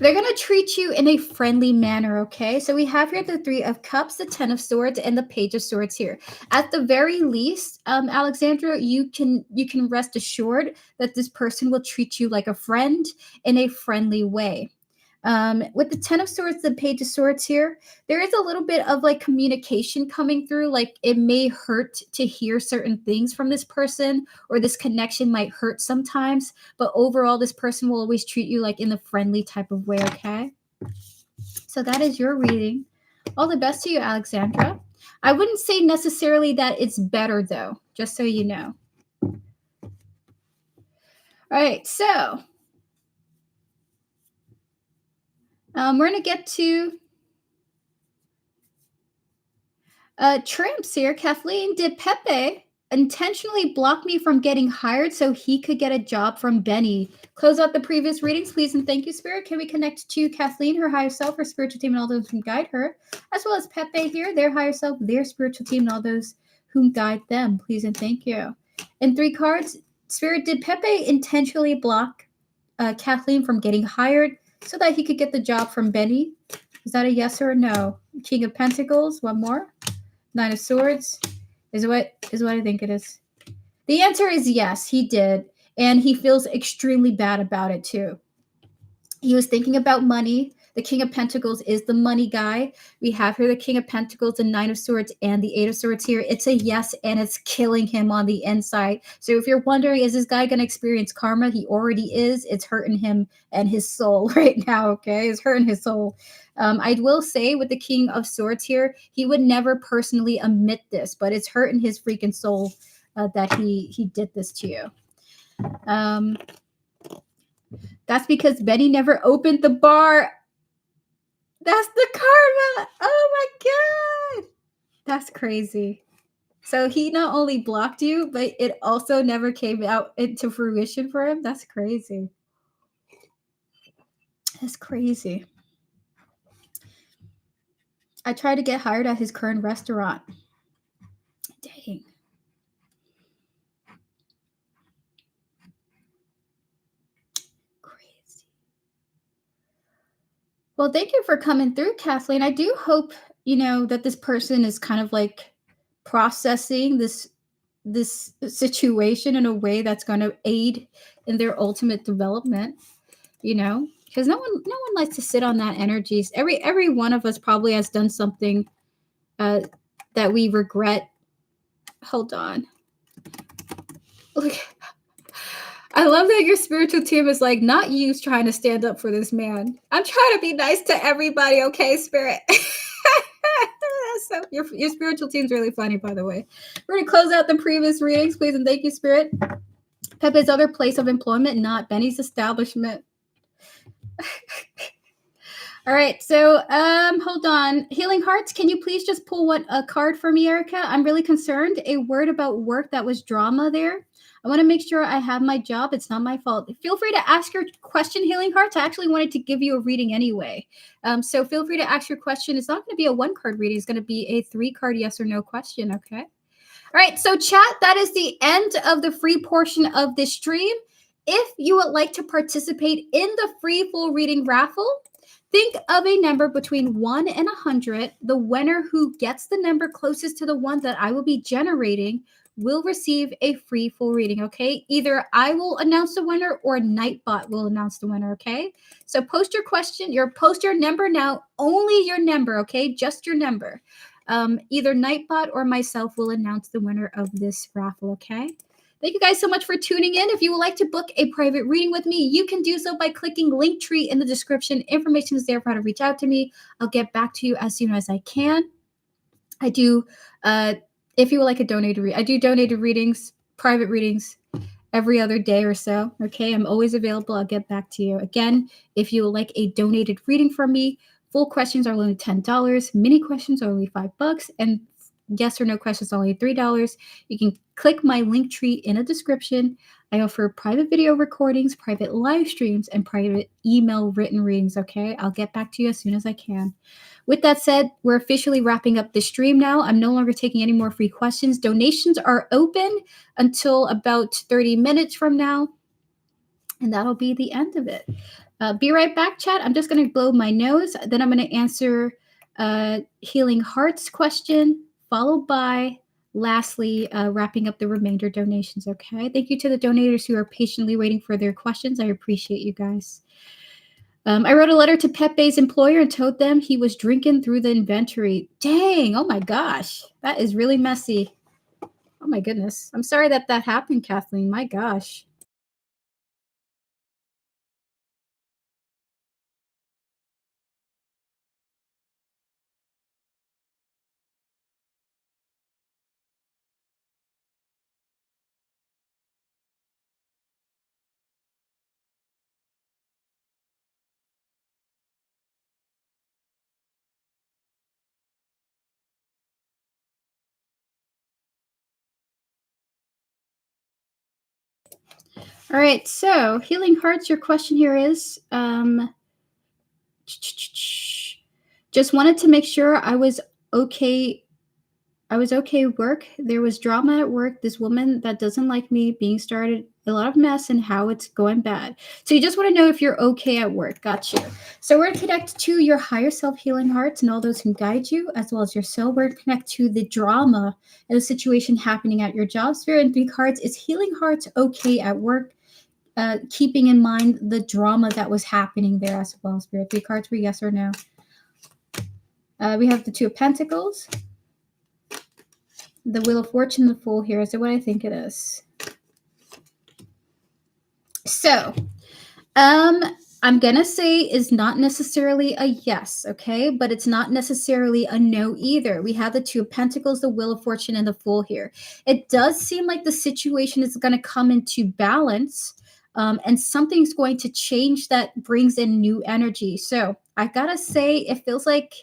They're going to treat you in a friendly manner, okay? So we have here the 3 of Cups, the 10 of Swords, and the Page of Swords here. At the very least, Alexandra, you can rest assured that this person will treat you like a friend in a friendly way. With the 10 of Swords, the Page of Swords here, there is a little bit of like communication coming through. Like it may hurt to hear certain things from this person, or this connection might hurt sometimes, but overall this person will always treat you like in the friendly type of way, okay? So that is your reading. All the best to you, Alexandra. I wouldn't say necessarily that it's better though, just so you know. All right, so we're going to get to Tramps here. Kathleen, did Pepe intentionally block me from getting hired so he could get a job from Benny? Close out the previous readings, please, and thank you, Spirit. Can we connect to Kathleen, her higher self, her spiritual team, and all those who guide her, as well as Pepe here, their higher self, their spiritual team, and all those who guide them, please, and thank you. And 3 cards, Spirit, did Pepe intentionally block Kathleen from getting hired so that he could get the job from Benny? Is that a yes or a no? King of Pentacles, 1 more. 9 of Swords is what I think it is. The answer is yes, he did. And he feels extremely bad about it too. He was thinking about money. The King of Pentacles is the money guy. We have here the King of Pentacles, the Nine of Swords, and the Eight of Swords here. It's a yes, and it's killing him on the inside. So if you're wondering, is this guy going to experience karma? He already is. It's hurting him and his soul right now, okay? It's hurting his soul. I will say with the King of Swords here, he would never personally admit this, but it's hurting his freaking soul that he did this to you. That's because Benny never opened the bar. That's the karma. Oh my God. That's crazy. So he not only blocked you, but it also never came out into fruition for him. That's crazy. That's crazy. I tried to get hired at his current restaurant. Dang. Crazy. Well, thank you for coming through, Kathleen. I do hope, that this person is kind of like processing this situation in a way that's going to aid in their ultimate development, because no one likes to sit on that energy. Every one of us probably has done something that we regret. Hold on. Look, I love that your spiritual team is like, not you trying to stand up for this man. I'm trying to be nice to everybody, okay, Spirit? So your spiritual team's really funny, by the way. We're going to close out the previous readings, please, and thank you, Spirit. Pepe's other place of employment, not Benny's establishment. All right, so hold on. Healing Hearts, can you please just pull a card for me, Erica? I'm really concerned. A word about work that was drama there. I want to make sure I have my job. It's not my fault. Feel free to ask your question, Healing Hearts. I actually wanted to give you a reading anyway. So feel free to ask your question. It's not going to be a 1-card reading. It's going to be a 3-card yes or no question, okay? All right, so chat, that is the end of the free portion of this stream. If you would like to participate in the free full reading raffle, think of a number between 1 and 100. The winner who gets the number closest to the one that I will be generating will receive a free full reading, okay? Either I will announce the winner or Nightbot will announce the winner, okay? So post your question, post your number now, only your number, okay? Just your number. Either Nightbot or myself will announce the winner of this raffle, okay? Thank you guys so much for tuning in. If you would like to book a private reading with me, you can do so by clicking Linktree in the description. Information is there for how to reach out to me. I'll get back to you as soon as I can. I do, if you would like a donated reading, I do donated readings, private readings, every other day or so. Okay, I'm always available. I'll get back to you. Again, if you would like a donated reading from me, full questions are only $10. Mini questions are only $5, and yes or no questions are only $3. You can click my link tree in a description. I offer private video recordings, private live streams, and private email written readings, okay? I'll get back to you as soon as I can. With that said, we're officially wrapping up the stream now. I'm no longer taking any more free questions. Donations are open until about 30 minutes from now, and that'll be the end of it. Be right back, chat. I'm just going to blow my nose. Then I'm going to answer Healing Hearts question, followed by, lastly, wrapping up the remainder donations, okay? Thank you to the donators who are patiently waiting for their questions. I appreciate you guys. I wrote a letter to Pepe's employer and told them he was drinking through the inventory. Dang, oh my gosh. That is really messy. Oh my goodness. I'm sorry that happened, Kathleen. My gosh. All right, so Healing Hearts, your question here is, just wanted to make sure I was okay. I was okay at work. There was drama at work. This woman that doesn't like me being started A lot of mess and how it's going bad. So you just want to know if you're okay at work. Got you. So we're going to connect to your higher self healing hearts and all those who guide you, as well as your soul. We're going to connect to the drama and the situation happening at your job. Spirit and 3 cards is healing hearts okay at work. Keeping in mind the drama that was happening there as well. Spirit 3 cards for yes or no. We have the 2 of Pentacles. The Wheel of Fortune, the Fool here. Is it what I think it is? So, I'm gonna say is not necessarily a yes, okay? But it's not necessarily a no either. We have the 2 of Pentacles, the Wheel of Fortune, and the Fool here. It does seem like the situation is gonna come into balance, and something's going to change that brings in new energy. So I gotta say, it feels like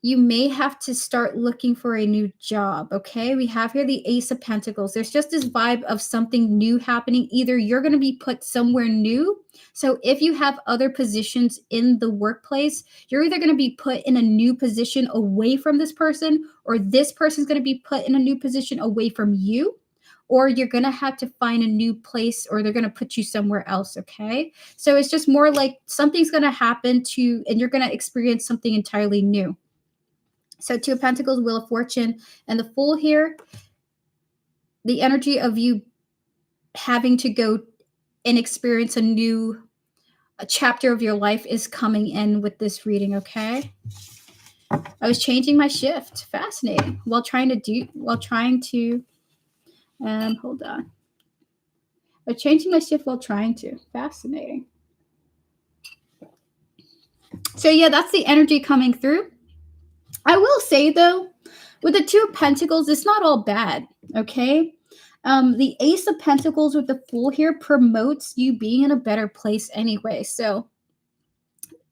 you may have to start looking for a new job, okay? We have here the Ace of Pentacles. There's just this vibe of something new happening. Either you're going to be put somewhere new. So if you have other positions in the workplace, you're either going to be put in a new position away from this person, or this person's going to be put in a new position away from you, or you're going to have to find a new place, or they're going to put you somewhere else, okay? So it's just more like something's going to happen to, and you're going to experience something entirely new. So 2 of Pentacles, Wheel of Fortune, and the Fool here. The energy of you having to go and experience a new chapter of your life is coming in with this reading, okay? I was changing my shift. Fascinating. While trying to, hold on. I was changing my shift while trying to. Fascinating. So yeah, that's the energy coming through. I will say, though, with the 2 of Pentacles, it's not all bad, okay? The Ace of Pentacles with the Fool here promotes you being in a better place anyway. So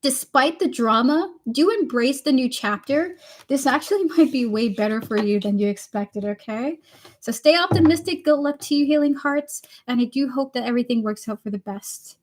despite the drama, do embrace the new chapter. This actually might be way better for you than you expected, okay? So stay optimistic. Good luck to you, healing hearts. And I do hope that everything works out for the best.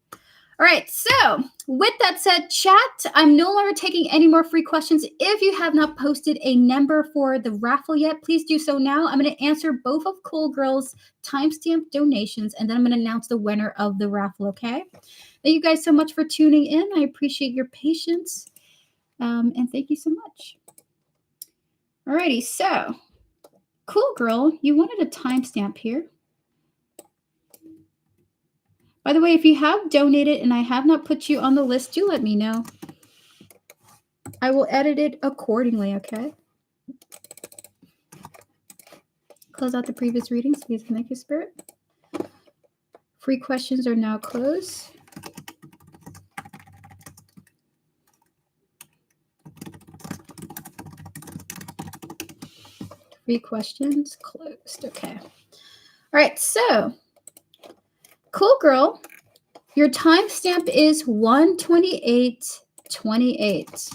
All right, so with that said, chat, I'm no longer taking any more free questions. If you have not posted a number for the raffle yet, please do so now. I'm going to answer both of Cool Girl's timestamp donations, and then I'm going to announce the winner of the raffle, okay? Thank you guys so much for tuning in. I appreciate your patience, and thank you so much. All righty, so Cool Girl, you wanted a timestamp here. By the way, if you have donated and I have not put you on the list, do let me know. I will edit it accordingly, okay? Close out the previous readings. Please connect your spirit. Free questions are now closed. Free questions closed. Okay. All right, so Cool Girl, your timestamp is 1/28/28.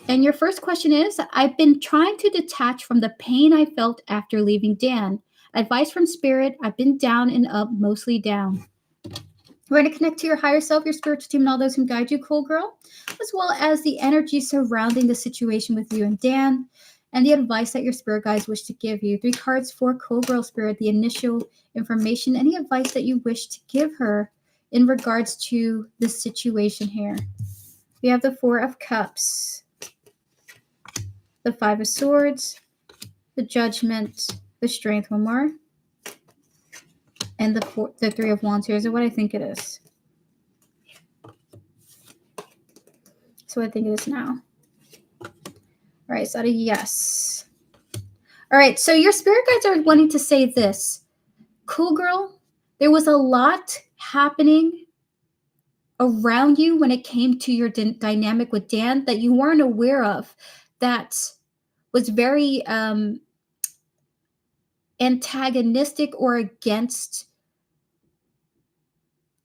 And your first question is, I've been trying to detach from the pain I felt after leaving Dan. Advice from Spirit, I've been down and up, mostly down. We're going to connect to your higher self, your spiritual team, and all those who guide you, Cool Girl, as well as the energy surrounding the situation with you and Dan, and the advice that your spirit guides wish to give you. 3 cards for Cool Girl Spirit, the initial information, any advice that you wish to give her in regards to the situation here. We have the 4 of Cups, the 5 of Swords, the Judgment, the Strength, one more, and the 3 of Wands here. Is it what I think it is? So I think it is now. All right, is that a yes? All right, so your spirit guides are wanting to say this. Cool Girl, there was a lot happening around you when it came to your dynamic with Dan that you weren't aware of, that was very antagonistic or against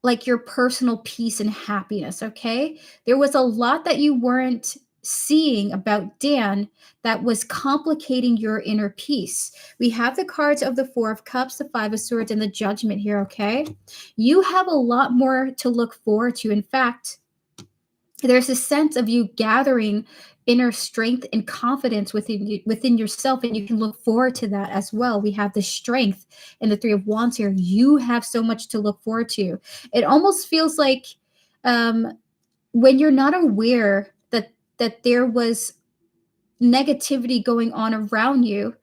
like your personal peace and happiness, okay? There was a lot that you weren't seeing about Dan that was complicating your inner peace. We have the cards of the 4 of Cups, the 5 of Swords, and the Judgment here, okay? You have a lot more to look forward to. In fact, there's a sense of you gathering inner strength and confidence within yourself, and you can look forward to that as well. We have the strength in the Three of Wands here. You have so much to look forward to. It almost feels like when you're not aware that there was negativity going on around you,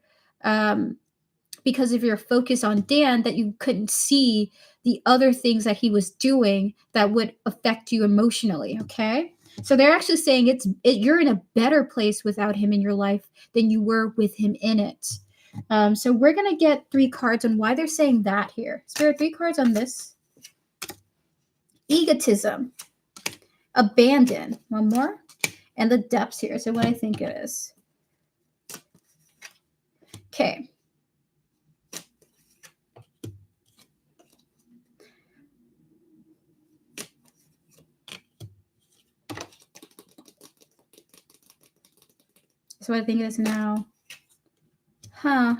because of your focus on Dan, that you couldn't see the other things that he was doing that would affect you emotionally. Okay. So they're actually saying you're in a better place without him in your life than you were with him in it. So we're going to get 3 cards on why they're saying that here. Spirit, 3 cards on this. Egotism. Abandon. One more. And the depths here. So what I think it is. Okay. So what I think it is now. Huh.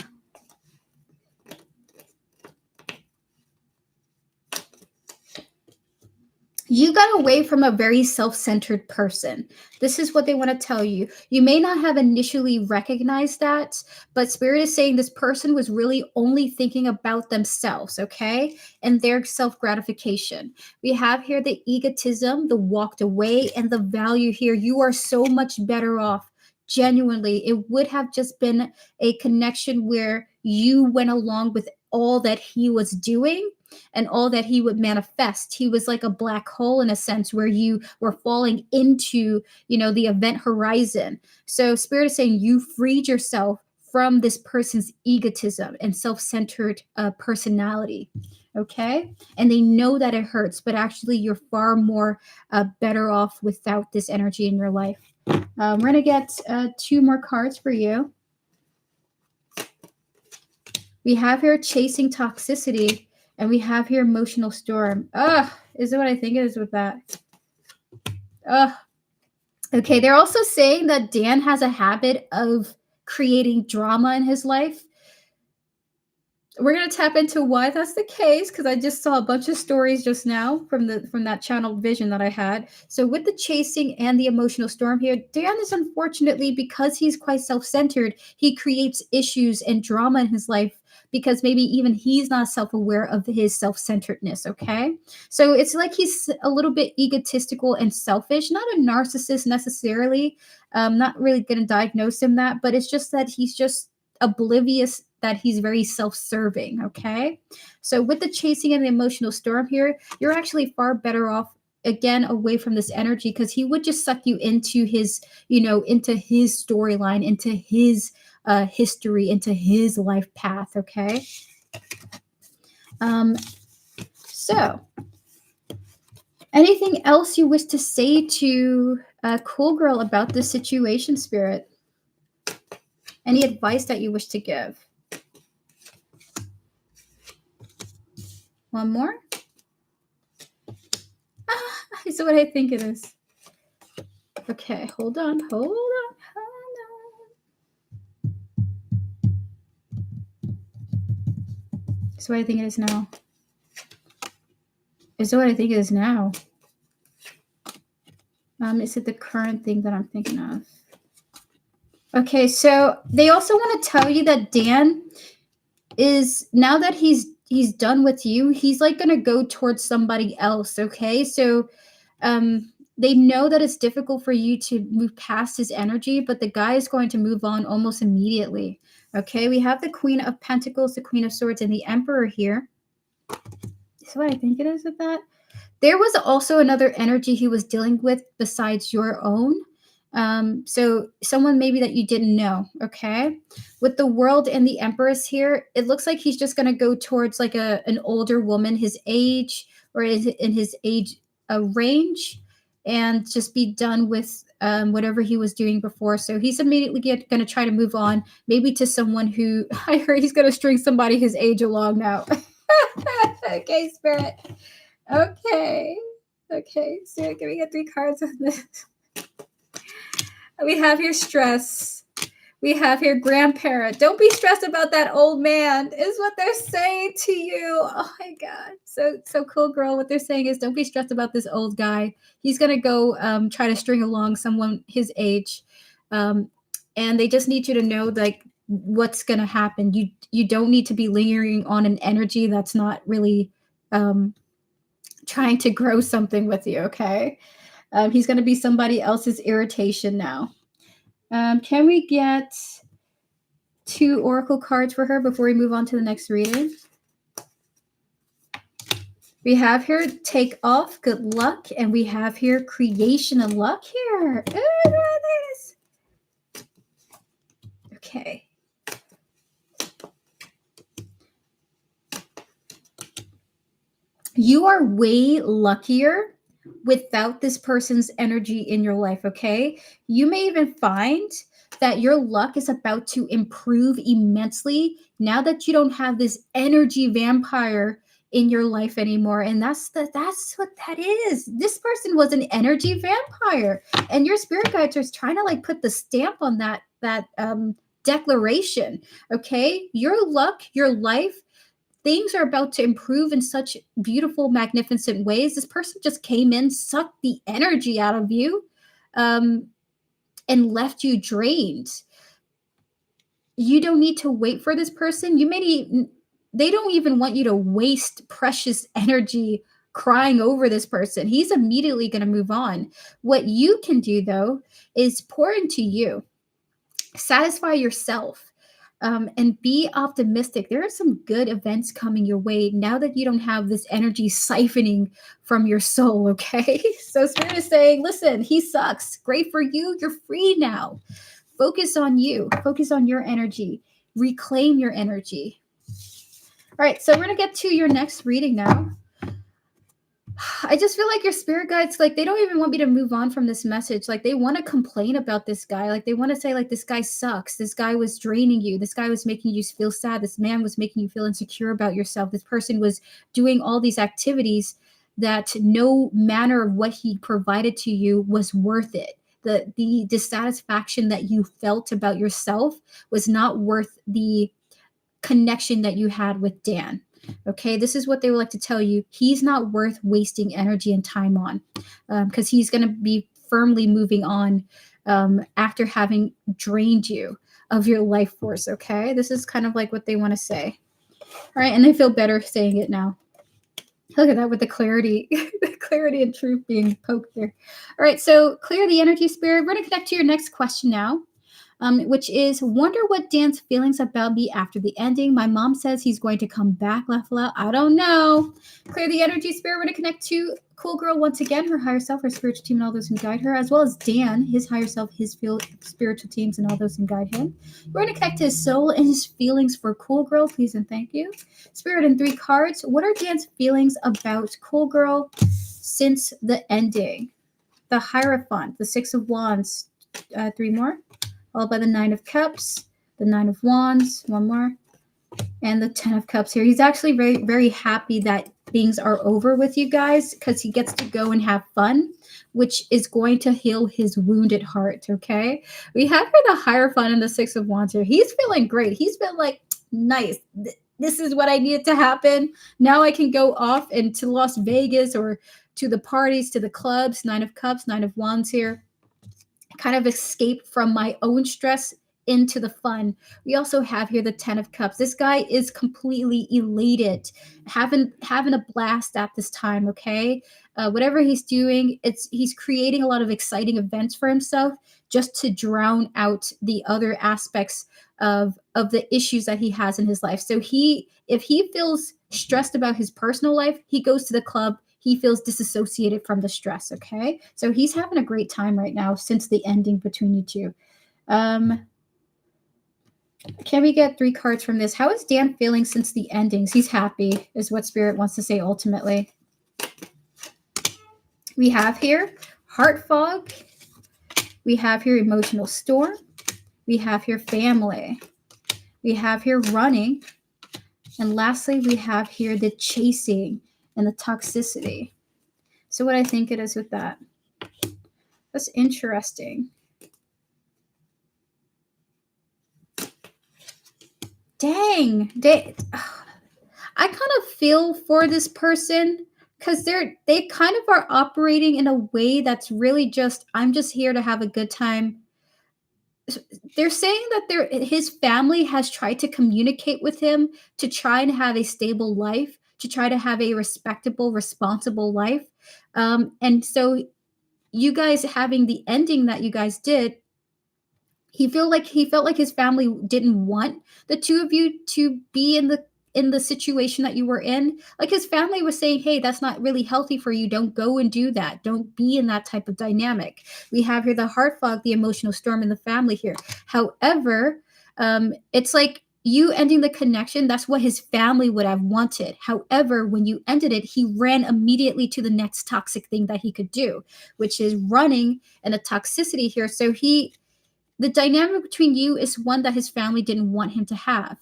You got away from a very self-centered person. This is what they want to tell you. You may not have initially recognized that, but Spirit is saying this person was really only thinking about themselves, okay? And their self-gratification. We have here the egotism, the walked away, and the value here. You are so much better off. Genuinely, it would have just been a connection where you went along with all that he was doing and all that he would manifest. He was like a black hole in a sense where you were falling into, the event horizon. So Spirit is saying you freed yourself from this person's egotism and self-centered personality. Okay. And they know that it hurts, but actually you're far more better off without this energy in your life. We're going to get 2 more cards for you. We have here chasing toxicity, and we have here emotional storm. Is it what I think it is with that? Okay, they're also saying that Dan has a habit of creating drama in his life. We're going to tap into why that's the case, because I just saw a bunch of stories just now from that channel vision that I had. So with the chasing and the emotional storm here, Dan is unfortunately, because he's quite self-centered, he creates issues and drama in his life because maybe even he's not self-aware of his self-centeredness, okay? So it's like he's a little bit egotistical and selfish, not a narcissist necessarily. Not really going to diagnose him that, but it's just that he's just oblivious that he's very self-serving, okay? So with the chasing and the emotional storm here, you're actually far better off, again, away from this energy, because he would just suck you into his, into his storyline, into his history, into his life path, okay? So anything else you wish to say to Cool Girl about this situation, Spirit? Any advice that you wish to give? One more? Is what I think it is. Okay, hold on. Is what I think it is now. Is what I think it is now. Is it the current thing that I'm thinking of? Okay, so they also want to tell you that Dan is, now that he's done with you, he's like going to go towards somebody else, okay? So they know that it's difficult for you to move past his energy, but the guy is going to move on almost immediately, okay? We have the Queen of Pentacles, the Queen of Swords, and the Emperor here. Is what I think it is with that. There was also another energy he was dealing with besides your own. So someone maybe that you didn't know, okay? With the World and the Empress here, it looks like he's just going to go towards like an older woman, his age, or in his age range, and just be done with whatever he was doing before. So he's immediately going to try to move on, maybe to someone who, I heard he's going to string somebody his age along now. Okay, Spirit. Okay, so can we get 3 cards on this? We have here stress. We have here grandparent. Don't be stressed about that old man, is what they're saying to you. Oh my God. So cool, girl. What they're saying is don't be stressed about this old guy. He's going to go try to string along someone his age. And they just need you to know like what's going to happen. You don't need to be lingering on an energy that's not really trying to grow something with you, okay? He's going to be somebody else's irritation now. Can we get 2 oracle cards for her before we move on to the next reading? We have here take off, good luck, and we have here creation and luck here. Okay. You are way luckier without this person's energy in your life, okay? You may even find that your luck is about to improve immensely now that you don't have this energy vampire in your life anymore. And that's what that is. This person was an energy vampire, and your spirit guides are trying to like put the stamp on that declaration. Okay, your luck, your life, things are about to improve in such beautiful, magnificent ways. This person just came in, sucked the energy out of you, and left you drained. You don't need to wait for this person. They don't even want you to waste precious energy crying over this person. He's immediately going to move on. What you can do, though, is pour into you, satisfy yourself. And be optimistic. There are some good events coming your way now that you don't have this energy siphoning from your soul, okay? So Spirit is saying, listen, he sucks. Great for you. You're free now. Focus on you. Focus on your energy. Reclaim your energy. All right, so we're going to get to your next reading now. I just feel like your spirit guides, like, they don't even want me to move on from this message. Like, they want to complain about this guy. Like, they want to say, like, this guy sucks. This guy was draining you. This guy was making you feel sad. This man was making you feel insecure about yourself. This person was doing all these activities that no manner of what he provided to you was worth it. The dissatisfaction that you felt about yourself was not worth the connection that you had with Dan. Okay, this is what they would like to tell you. He's not worth wasting energy and time on, because he's going to be firmly moving on after having drained you of your life force. Okay, this is kind of like what they want to say. All right, and they feel better saying it now. Look at that with the clarity, the clarity and truth being poked there. All right, so clear the energy, Spirit. We're going to connect to your next question now. Which is, wonder what Dan's feelings about me after the ending. My mom says he's going to come back, laugh aloud. I don't know. Clear the energy, Spirit. We're going to connect to Cool Girl once again, her higher self, her spiritual team, and all those who guide her, as well as Dan, his higher self, his spiritual teams, and all those who guide him. We're going to connect to his soul and his feelings for Cool Girl, please and thank you. Spirit in 3 cards. What are Dan's feelings about Cool Girl since the ending? The Hierophant, the 6 of Wands, 3 more. Followed by the 9 of Cups, the 9 of Wands, 1 more, and the 10 of Cups here. He's actually very, very happy that things are over with you guys, because he gets to go and have fun, which is going to heal his wounded heart, okay? We have here the Hierophant and the 6 of Wands here. He's feeling great. He's been like, nice. This is what I needed to happen. Now I can go off into Las Vegas or to the parties, to the clubs. 9 of Cups, 9 of Wands here. Kind of escape from my own stress into the fun. We also have here the 10 of Cups. This guy is completely elated, having a blast at this time, okay? Whatever he's doing, he's creating a lot of exciting events for himself just to drown out the other aspects of the issues that he has in his life. So if he feels stressed about his personal life, he goes to the club. He feels disassociated from the stress, okay? So he's having a great time right now since the ending between you two. Can we get 3 cards from this? How is Dan feeling since the endings? He's happy, is what Spirit wants to say ultimately. We have here heart fog. We have here emotional storm. We have here family. We have here running. And lastly, we have here the chasing and the toxicity. So what I think it is with that. That's interesting. Dang. I kind of feel for this person because they kind of are operating in a way that's really just, I'm just here to have a good time. They're saying that his family has tried to communicate with him to try and have a stable life, to try to have a respectable, responsible life. And so you guys having the ending that you guys did, he felt like his family didn't want the two of you to be in the situation that you were in. Like his family was saying, hey, that's not really healthy for you, don't go and do that, don't be in that type of dynamic. We have here the heart fog, the emotional storm in the family here. However, it's like you ending the connection, that's what his family would have wanted. However, when you ended it, he ran immediately to the next toxic thing that he could do, which is running and a toxicity here. So the dynamic between you is one that his family didn't want him to have.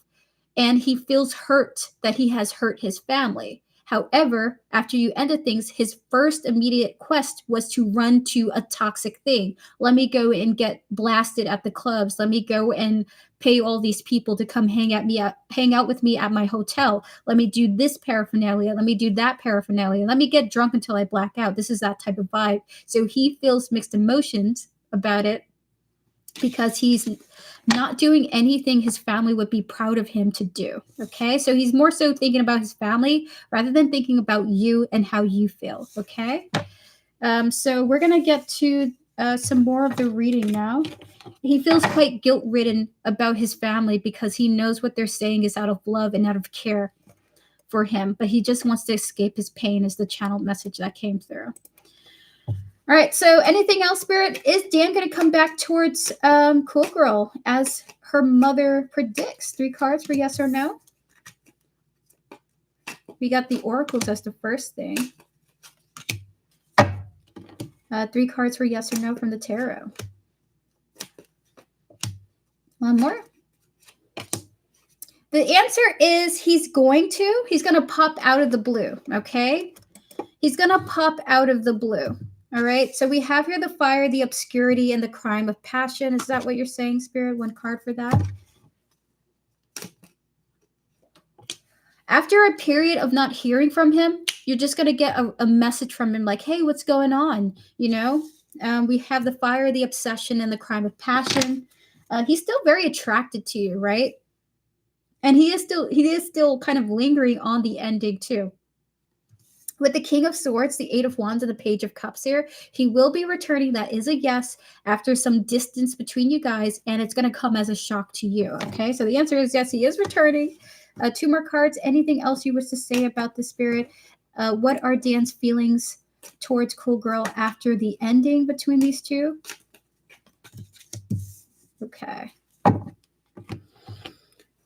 And he feels hurt that he has hurt his family. However, after you ended things, his first immediate quest was to run to a toxic thing. Let me go and get blasted at the clubs. Let me go and pay all these people to come hang out with me at my hotel. Let me do this paraphernalia. Let me do that paraphernalia. Let me get drunk until I black out. This is that type of vibe. So he feels mixed emotions about it because he's not doing anything his family would be proud of him to do. Okay, so he's more so thinking about his family rather than thinking about you and how you feel. Okay, so we're gonna get to some more of the reading now. He feels quite guilt-ridden about his family because he knows what they're saying is out of love and out of care for him, but he just wants to escape his pain, is the channeled message that came through. All right, so anything else, Spirit? Is Dan going to come back towards Cool Girl as her mother predicts? 3 cards for yes or no. We got the oracles as the first thing. 3 cards for yes or no from the tarot. One more. The answer is he's going to pop out of the blue, okay? He's going to pop out of the blue. All right, so we have here the fire, the obscurity, and the crime of passion. Is that what you're saying, Spirit? 1 card for that. After a period of not hearing from him, you're just going to get a message from him like, hey, what's going on? You know, we have the fire, the obsession, and the crime of passion. He's still very attracted to you, right? And he is still kind of lingering on the ending too. With the King of Swords, the 8 of Wands, and the Page of Cups here, he will be returning. That is a yes after some distance between you guys, and it's going to come as a shock to you, okay? So the answer is yes, he is returning. 2 more cards. Anything else you wish to say about the Spirit? What are Dan's feelings towards Cool Girl after the ending between these two? Okay.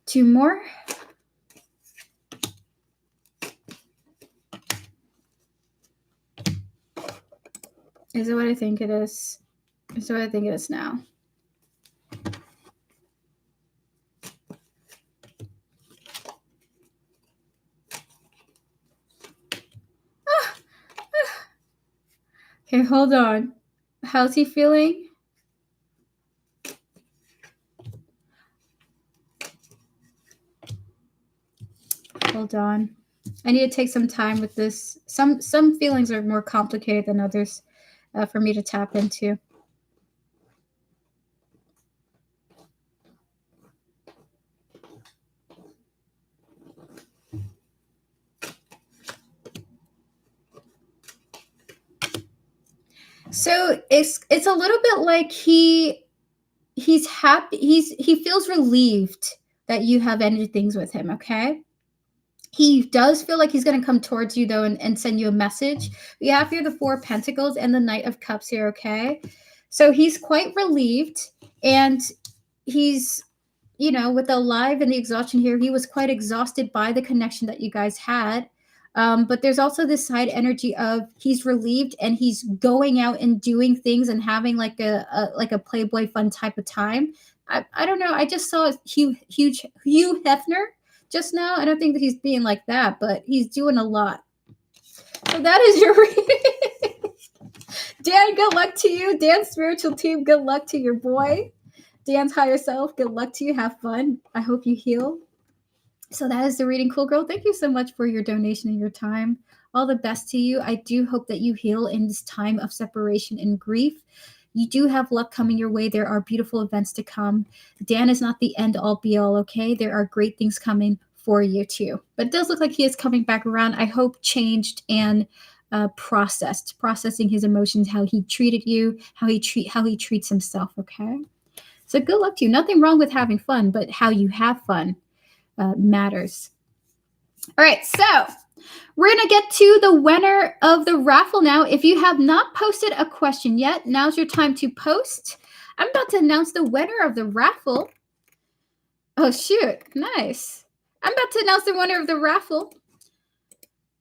2 more. Is it what I think it is? Is it what I think it is now? Okay, hold on. How's he feeling? Hold on. I need to take some time with this. Some feelings are more complicated than others for me to tap into. So it's a little bit like he's happy. He feels relieved that you have ended things with him. Okay. He does feel like he's going to come towards you, though, and send you a message. We have here the 4 of Pentacles and the Knight of Cups here, okay? So he's quite relieved, and he's, you know, with the live and the exhaustion here, he was quite exhausted by the connection that you guys had. But there's also this side energy of he's relieved and he's going out and doing things and having like a Playboy fun type of time. I don't know. I just saw Hugh Hefner just now. I don't think that he's being like that, but he's doing a lot. So that is your reading. Dan, good luck to you. Dan's spiritual team, good luck to your boy. Dan's higher self, good luck to you. Have fun. I hope you heal. So that is the reading, cool girl. Thank you so much for your donation and your time. All the best to you. I do hope that you heal in this time of separation and grief. You do have luck coming your way. There are beautiful events to come. Dan is not the end all be all, okay? There are great things coming for you too. But it does look like he is coming back around. I hope changed and processing his emotions, how he treated you, how he treats himself, okay? So good luck to you. Nothing wrong with having fun, but how you have fun matters. All right, so we're going to get to the winner of the raffle now. If you have not posted a question yet, now's your time to post. I'm about to announce the winner of the raffle. Oh, shoot. Nice. I'm about to announce the winner of the raffle.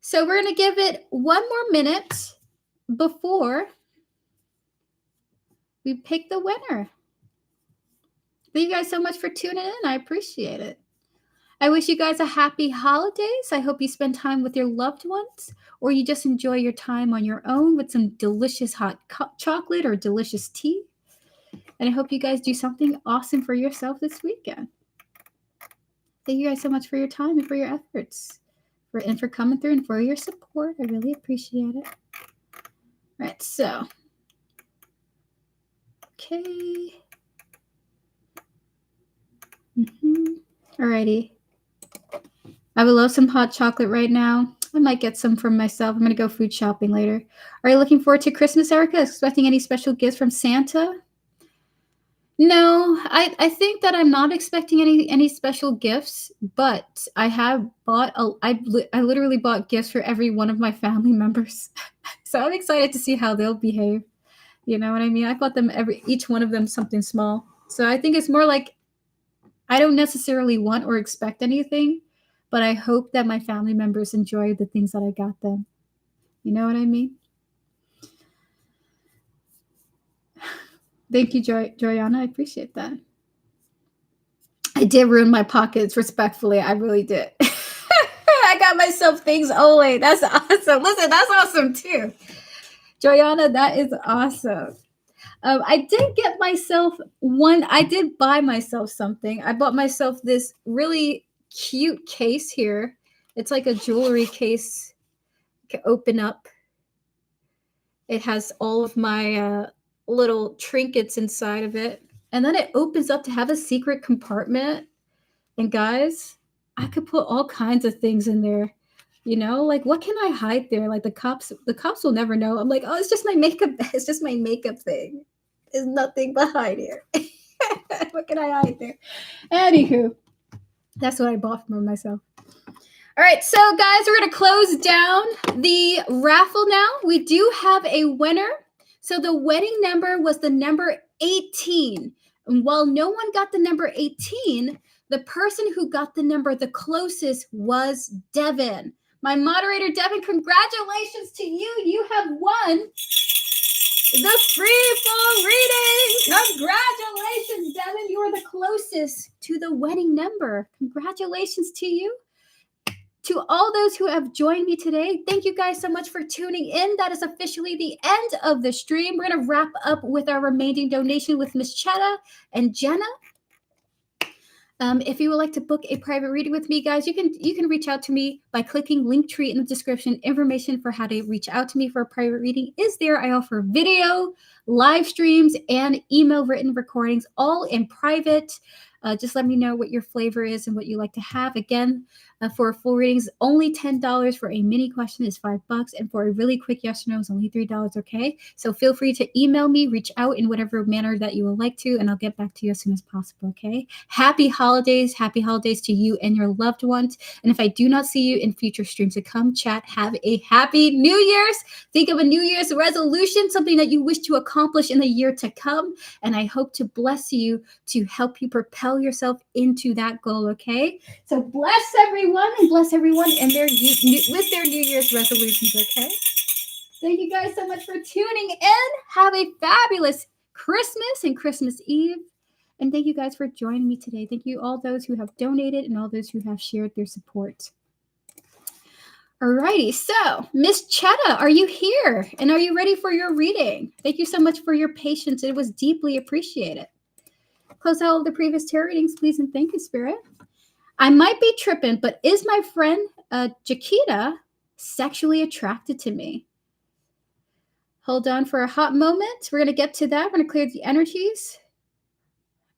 So we're going to give it one more minute before we pick the winner. Thank you guys so much for tuning in. I appreciate it. I wish you guys a happy holidays. I hope you spend time with your loved ones, or you just enjoy your time on your own with some delicious hot chocolate or delicious tea. And I hope you guys do something awesome for yourself this weekend. Thank you guys so much for your time and for your efforts, and for coming through and for your support. I really appreciate it. All right, so, okay. Alrighty. I would love some hot chocolate right now. I might get some for myself. I'm going to go food shopping later. Are you looking forward to Christmas, Erica? Expecting any special gifts from Santa? No, I think that I'm not expecting any special gifts, but I have bought I literally bought gifts for every one of my family members. So I'm excited to see how they'll behave. You know what I mean? I bought them each one of them something small. So I think it's more like I don't necessarily want or expect anything, but I hope that my family members enjoy the things that I got them. You know what I mean? Thank you, Joyanna. I appreciate that. I did ruin my pockets, respectfully. I really did. I got myself things only. That's awesome. Listen, that's awesome too. Joyanna, that is awesome. I did get myself I did buy myself something. I bought myself this really cute case here. It's like a jewelry case. You can open up. It has all of my little trinkets inside of it. And then it opens up to have a secret compartment. And guys, I could put all kinds of things in there. You know, like what can I hide there? Like the cops will never know. I'm like, oh, it's just my makeup. It's just my makeup thing. There's nothing behind here. What can I hide there? Anywho, that's what I bought for myself. All right, so guys, we're going to close down the raffle now. We do have a winner. So the winning number was the number 18. And while no one got the number 18, the person who got the number the closest was Devin. My moderator, Devin, congratulations to you. You have won the free full reading. Congratulations, Devin. You are the closest to the winning number. Congratulations to you. To all those who have joined me today, thank you guys so much for tuning in. That is officially the end of the stream. We're going to wrap up with our remaining donation with Miss Chetta and Jenna. If you would like to book a private reading with me, guys, you can reach out to me by clicking Linktree in the description. Information for how to reach out to me for a private reading is there. I offer video, live streams, and email written recordings, all in private. Just let me know what your flavor is and what you like to have. Again, for full readings, only $10. For a mini question is $5, and for a really quick yes or no is only $3. Okay, so feel free to email me, reach out in whatever manner that you would like to, and I'll get back to you as soon as possible. Okay, happy holidays to you and your loved ones. And if I do not see you in future streams to come, chat, have a happy New Year's. Think of a New Year's resolution, something that you wish to accomplish in the year to come, and I hope to bless you to help you propel yourself into that goal. Okay, so bless everyone and bless everyone in with their New Year's resolutions. Okay, thank you guys so much for tuning in. Have a fabulous Christmas and Christmas Eve, and thank you guys for joining me today. Thank you all those who have donated and all those who have shared their support. Alrighty, so Miss Chetta, are you here and are you ready for your reading? Thank you so much for your patience. It was deeply appreciated. Close out of the previous tarot readings, please, and thank you, Spirit. I might be tripping, but is my friend Jaquita sexually attracted to me? Hold on for a hot moment. We're going to get to that. We're going to clear the energies.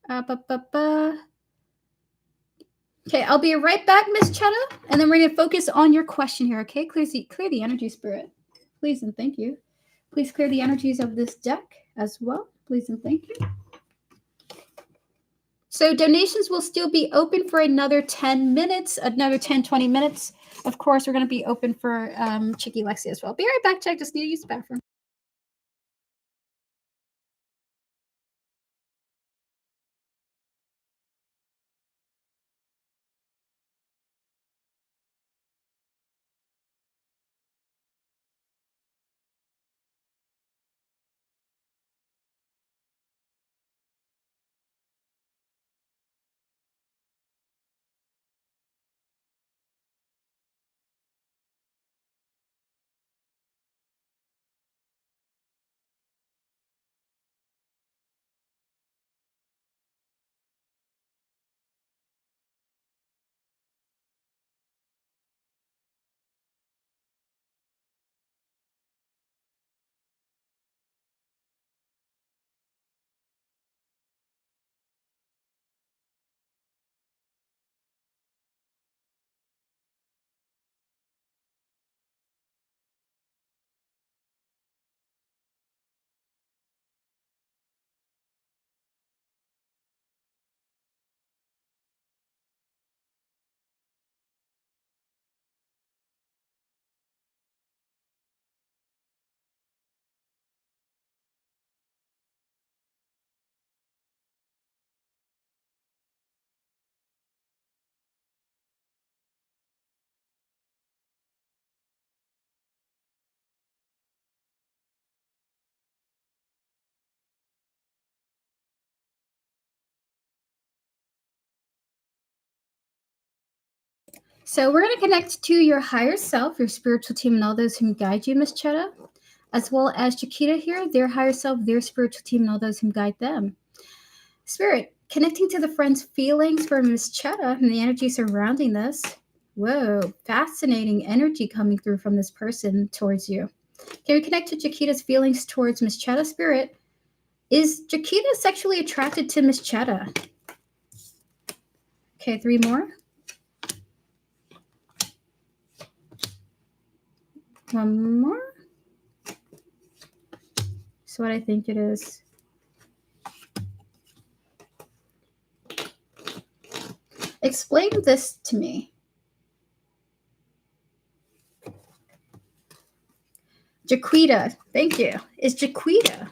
Okay, I'll be right back, Miss Chetta, and then we're going to focus on your question here, okay? Clear the energy, Spirit. Please and thank you. Please clear the energies of this deck as well. Please and thank you. So donations will still be open for another 10 minutes, another 10, 20 minutes. Of course, we're going to be open for Chicky Lexi as well. Be right back, Jack. Just need to use the bathroom. So we're going to connect to your higher self, your spiritual team, and all those who guide you, Miss Chetta, as well as Chiquita here, their higher self, their spiritual team, and all those who guide them. Spirit, connecting to the friend's feelings for Miss Chetta and the energy surrounding this. Whoa, fascinating energy coming through from this person towards you. Can we connect to Chiquita's feelings towards Miss Chetta, Spirit? Is Chiquita sexually attracted to Miss Chetta? Okay, 3 more. 1 more. That's what I think it is. Explain this to me. Jaquita, thank you. Is Jaquita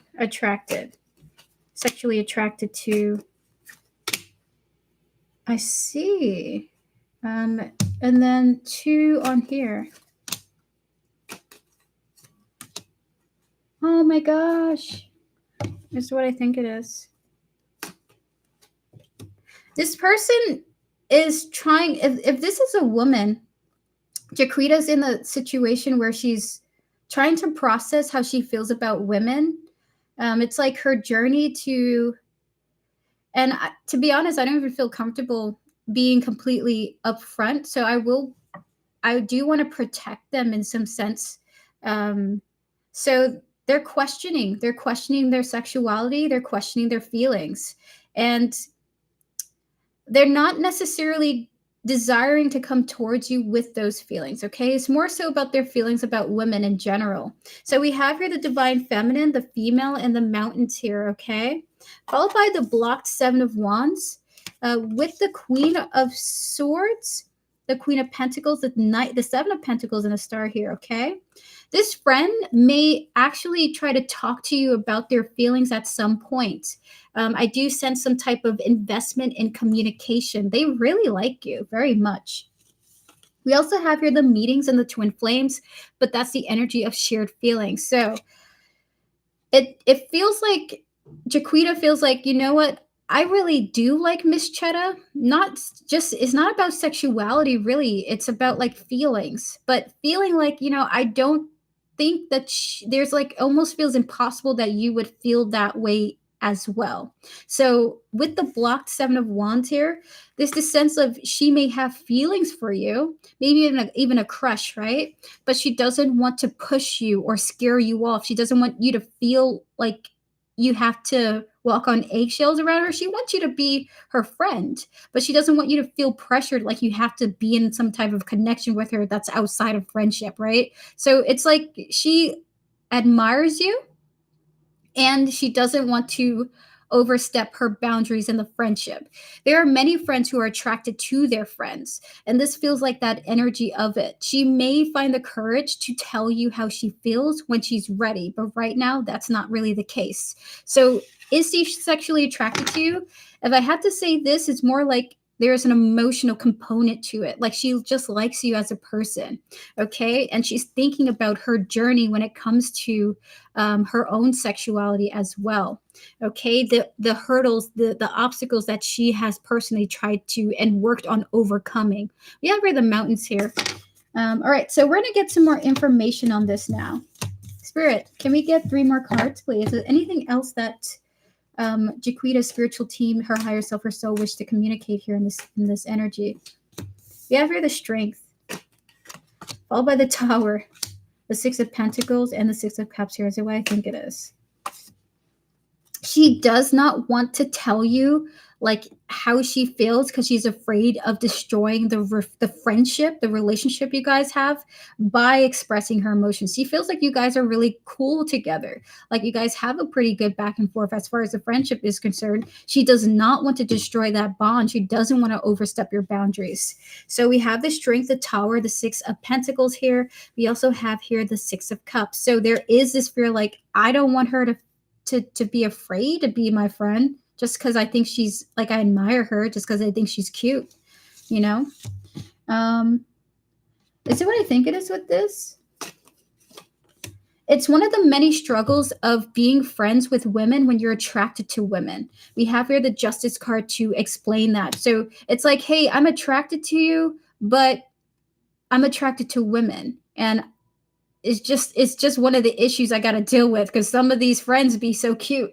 sexually attracted to? I see. And then 2 on here. Oh my gosh. This is what I think it is. This person is trying, if this is a woman, Jaquita's in a situation where she's trying to process how she feels about women. It's like her journey to, and to be honest, I don't even feel comfortable being completely upfront. So I do want to protect them in some sense. So they're questioning their sexuality, they're questioning their feelings, and they're not necessarily desiring to come towards you with those feelings. Okay, it's more so about their feelings about women in general. So we have here the divine feminine, the female, and the mountains here. Okay, followed by the blocked 7 of wands, with the queen of swords, the queen of pentacles, the knight, the 7 of pentacles, and a star here. Okay, this friend may actually try to talk to you about their feelings at some point. I do sense some type of investment in communication. They really like you very much. We also have here the meetings and the twin flames, but that's the energy of shared feelings. So it feels like Jaquita feels like, you know what? I really do like Miss Chetta. It's not about sexuality, really. It's about like feelings, but feeling like, I don't think that there's like almost feels impossible that you would feel that way as well. So with the blocked Seven of Wands here, there's this sense of she may have feelings for you, maybe even a crush, right? But she doesn't want to push you or scare you off. She doesn't want you to feel like you have to walk on eggshells around her. She wants you to be her friend, but she doesn't want you to feel pressured like you have to be in some type of connection with her that's outside of friendship, right? So it's like she admires you and she doesn't want to overstep her boundaries in the friendship. There are many friends who are attracted to their friends, and this feels like that energy of it. She may find the courage to tell you how she feels when she's ready, but right now that's not really the case. So, is she sexually attracted to you? If I had to say this, it's more like there's an emotional component to it. Like she just likes you as a person, okay? And she's thinking about her journey when it comes to her own sexuality as well. Okay, the hurdles, the obstacles that she has personally tried to and worked on overcoming. We have the mountains here. All right, so we're gonna get some more information on this now. Spirit, can we get 3 more cards, please? Is there anything else that Jaquita's spiritual team, her higher self, her soul wish to communicate here in this energy? We have here the Strength, followed by the Tower, the Six of Pentacles, and the Six of Cups here is the way I think it is. She does not want to tell you like how she feels because she's afraid of destroying the friendship, the relationship you guys have by expressing her emotions. She feels like you guys are really cool together. Like you guys have a pretty good back and forth as far as the friendship is concerned. She does not want to destroy that bond. She doesn't want to overstep your boundaries. So we have the Strength, the Tower, the Six of Pentacles here. We also have here the Six of Cups. So there is this fear like, I don't want her to be afraid to be my friend just because I think she's like, I admire her just because I think she's cute, you know? Is it what I think it is with this? It's one of the many struggles of being friends with women when you're attracted to women. We have here the Justice card to explain that. So it's like, hey, I'm attracted to you, but I'm attracted to women. And it's just one of the issues I got to deal with because some of these friends be so cute.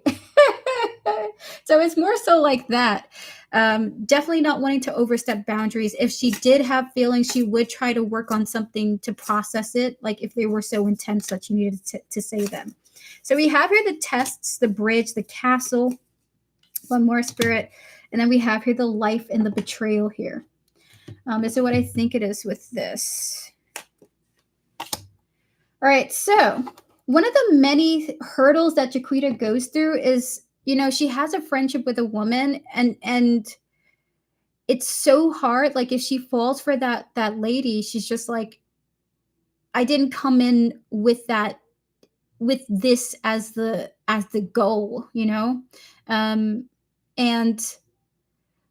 So it's more so like that. Definitely not wanting to overstep boundaries. If she did have feelings, she would try to work on something to process it, like if they were so intense that you needed to say them. So we have here the Tests, the Bridge, the Castle, one more, Spirit, and then we have here the Life and the Betrayal here. Is it what I think it is with this? All right, so one of the many hurdles that Jaquita goes through is, you know, she has a friendship with a woman and it's so hard. Like if she falls for that lady, she's just like, I didn't come in with this as the goal, you know? And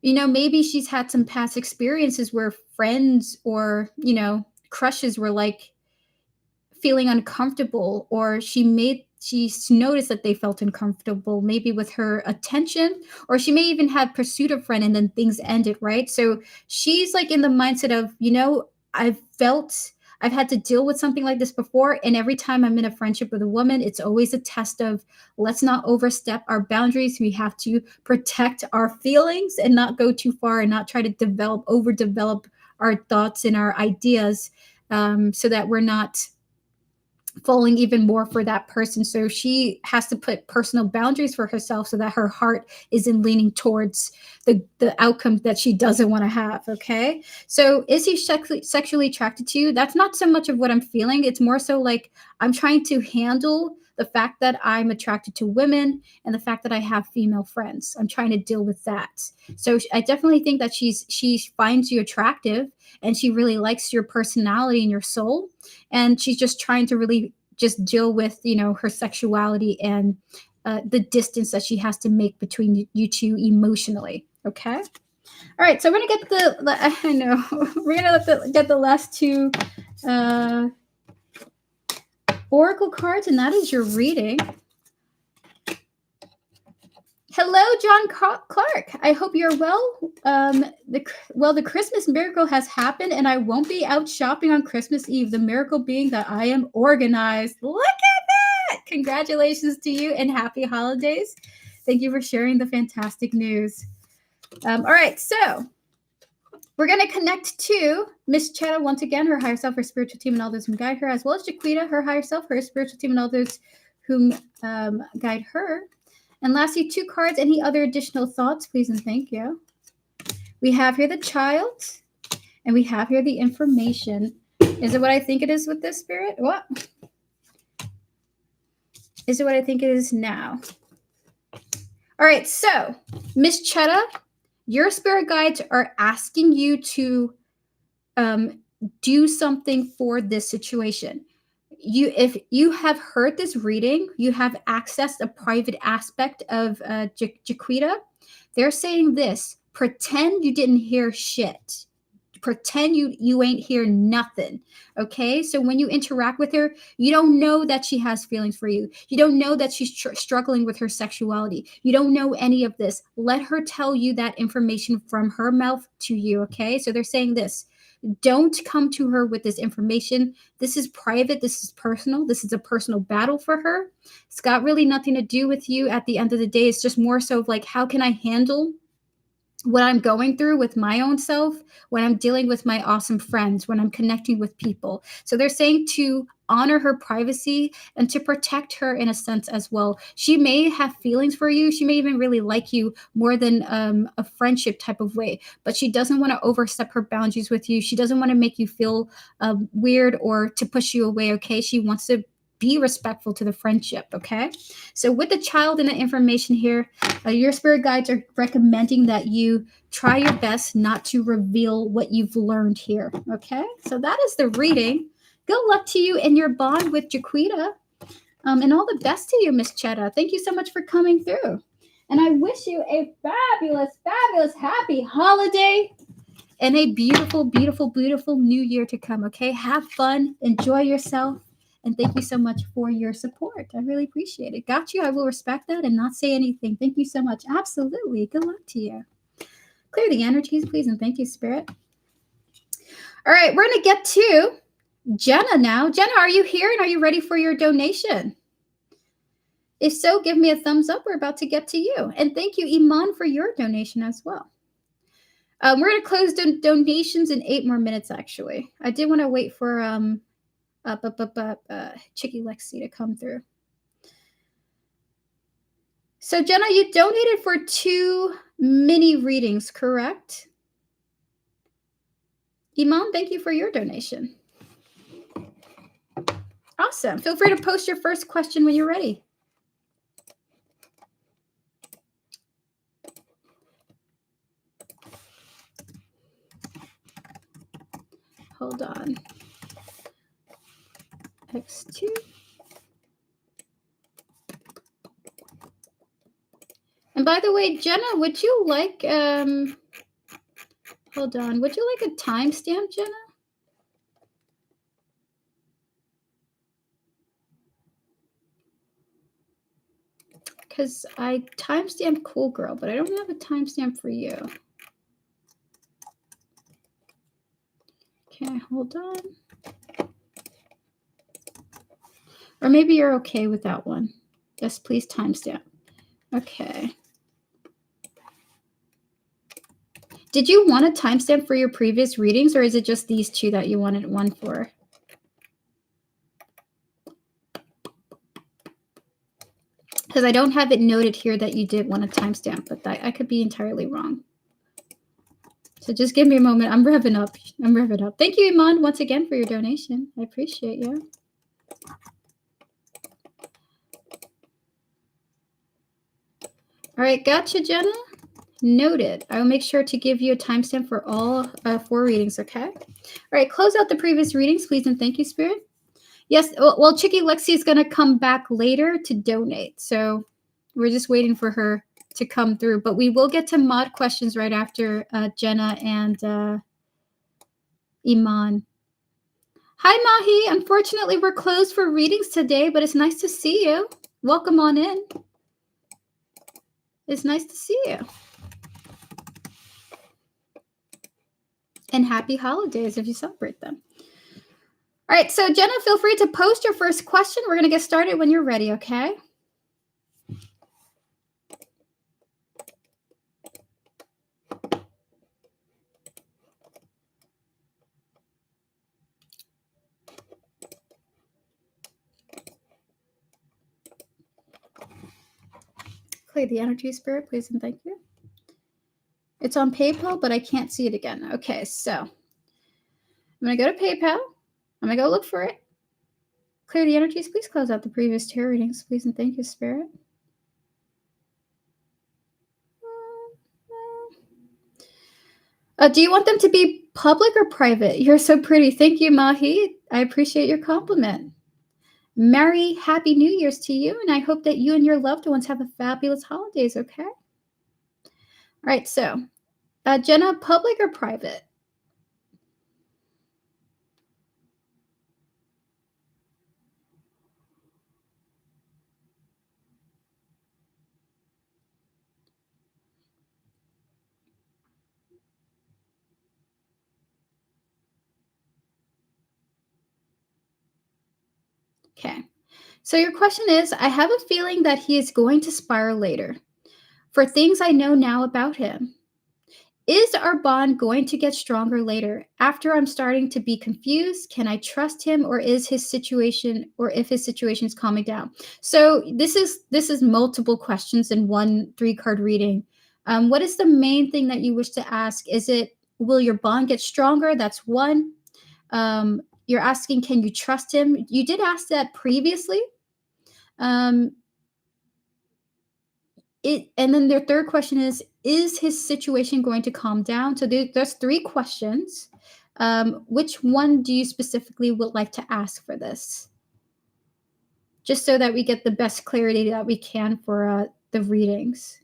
you know, maybe she's had some past experiences where friends or, you know, crushes were like feeling uncomfortable, or she's noticed that they felt uncomfortable maybe with her attention, or she may even have pursued a friend and then things ended, right? So she's like in the mindset of, you know, I've had to deal with something like this before, and every time I'm in a friendship with a woman, it's always a test of let's not overstep our boundaries. We have to protect our feelings and not go too far and not try to overdevelop our thoughts and our ideas, so that we're not falling even more for that person. So she has to put personal boundaries for herself so that her heart isn't leaning towards the outcome that she doesn't want to have. Okay. So is he sexually attracted to you? That's not so much of what I'm feeling. It's more so like I'm trying to handle the fact that I'm attracted to women and the fact that I have female friends. I'm trying to deal with that. So I definitely think that she finds you attractive and she really likes your personality and your soul. And she's just trying to really just deal with, you know, her sexuality and the distance that she has to make between you two emotionally. Okay. All right. So we're going to get I know, we're going to get the last two oracle cards, and that is your reading. Hello, John Clark. I hope you're well. The Christmas miracle has happened, and I won't be out shopping on Christmas Eve. The miracle being that I am organized. Look at that! Congratulations to you, and happy holidays. Thank you for sharing the fantastic news. All right, so we're going to connect to Miss Chetta once again, her higher self, her spiritual team, and all those who guide her, as well as Jaquita, her higher self, her spiritual team, and all those whom guide her. And lastly, 2 cards. Any other additional thoughts, please and thank you. We have here the child, and we have here the information. Is it what I think it is with this spirit? What? Is it what I think it is now? All right, so Miss Chetta, your spirit guides are asking you to do something for this situation. If you have heard this reading, you have accessed a private aspect of Jaquita. They're saying this: pretend you didn't hear shit. Pretend you ain't hear nothing. Okay, so when you interact with her, you don't know that she has feelings for you. You don't know that she's struggling with her sexuality. You don't know any of this. Let her tell you that information from her mouth to you. Okay, so they're saying this: don't come to her with this information. This is private. This is personal. This is a personal battle for her. It's got really nothing to do with you at the end of the day. It's just more so of like, how can I handle what I'm going through with my own self when I'm dealing with my awesome friends, when I'm connecting with people. So they're saying to honor her privacy and to protect her in a sense as well. She may have feelings for you. She may even really like you more than a friendship type of way, but she doesn't want to overstep her boundaries with you. She doesn't want to make you feel weird or to push you away, okay? She wants to be respectful to the friendship, okay? So with the child and the information here, your spirit guides are recommending that you try your best not to reveal what you've learned here, okay? So that is the reading. Good luck to you in your bond with Jaquita, and all the best to you, Miss Chetta. Thank you so much for coming through. And I wish you a fabulous, fabulous, happy holiday and a beautiful, beautiful, beautiful new year to come, okay? Have fun, enjoy yourself, and thank you so much for your support. I really appreciate it. Got you. I will respect that and not say anything. Thank you so much. Absolutely. Good luck to you. Clear the energies, please, and thank you, Spirit. All right, we're going to get to Jenna now. Jenna, are you here and are you ready for your donation? If so, give me a thumbs up. We're about to get to you. And thank you, Iman, for your donation as well. We're going to close donations in 8 more minutes, actually. I did want to wait for Chicky Lexi to come through. So, Jenna, you donated for 2 mini readings, correct? Iman, thank you for your donation. Awesome. Feel free to post your first question when you're ready. Hold on. X2. And by the way, Jenna, would you like, hold on, would you like a timestamp, Jenna? Because I timestamped Cool Girl, but I don't have a timestamp for you. Okay, hold on. Or maybe you're okay with that one. Yes, please timestamp. Okay. Did you want a timestamp for your previous readings, or is it just these 2 that you wanted one for? Because I don't have it noted here that you did want a timestamp, but I could be entirely wrong. So just give me a moment. I'm revving up. I'm revving up. Thank you, Iman, once again for your donation. I appreciate you. All right, gotcha, Jenna. Noted. I will make sure to give you a timestamp for all 4 readings, okay? All right, close out the previous readings, please, and thank you, Spirit. Yes, well, Chicky Lexi is going to come back later to donate, so we're just waiting for her to come through. But we will get to mod questions right after Jenna and Iman. Hi, Mahi. Unfortunately, we're closed for readings today, but it's nice to see you. Welcome on in. It's nice to see you. And happy holidays if you celebrate them. All right, so Jenna, feel free to post your first question. We're going to get started when you're ready, okay? Clear the energy, Spirit, please and thank you. It's on PayPal, but I can't see it again. Okay, so I'm going to go to PayPal. I'm going to go look for it. Clear the energies. Please close out the previous tarot readings, please and thank you, Spirit. Do you want them to be public or private? You're so pretty. Thank you, Mahi. I appreciate your compliment. Merry, happy New Year's to you, and I hope that you and your loved ones have a fabulous holidays, okay? All right, so Jenna, public or private? Okay. So your question is, I have a feeling that he is going to spiral later. For things I know now about him, is our bond going to get stronger later? After I'm starting to be confused, can I trust him, or is his situation, or if his situation is calming down? So this is multiple questions in one 3-card reading. What is the main thing that you wish to ask? Is it, will your bond get stronger? That's one. You're asking, can you trust him? You did ask that previously. And then their third question is his situation going to calm down? So there's 3 questions. Which one do you specifically would like to ask for this? Just so that we get the best clarity that we can for the readings.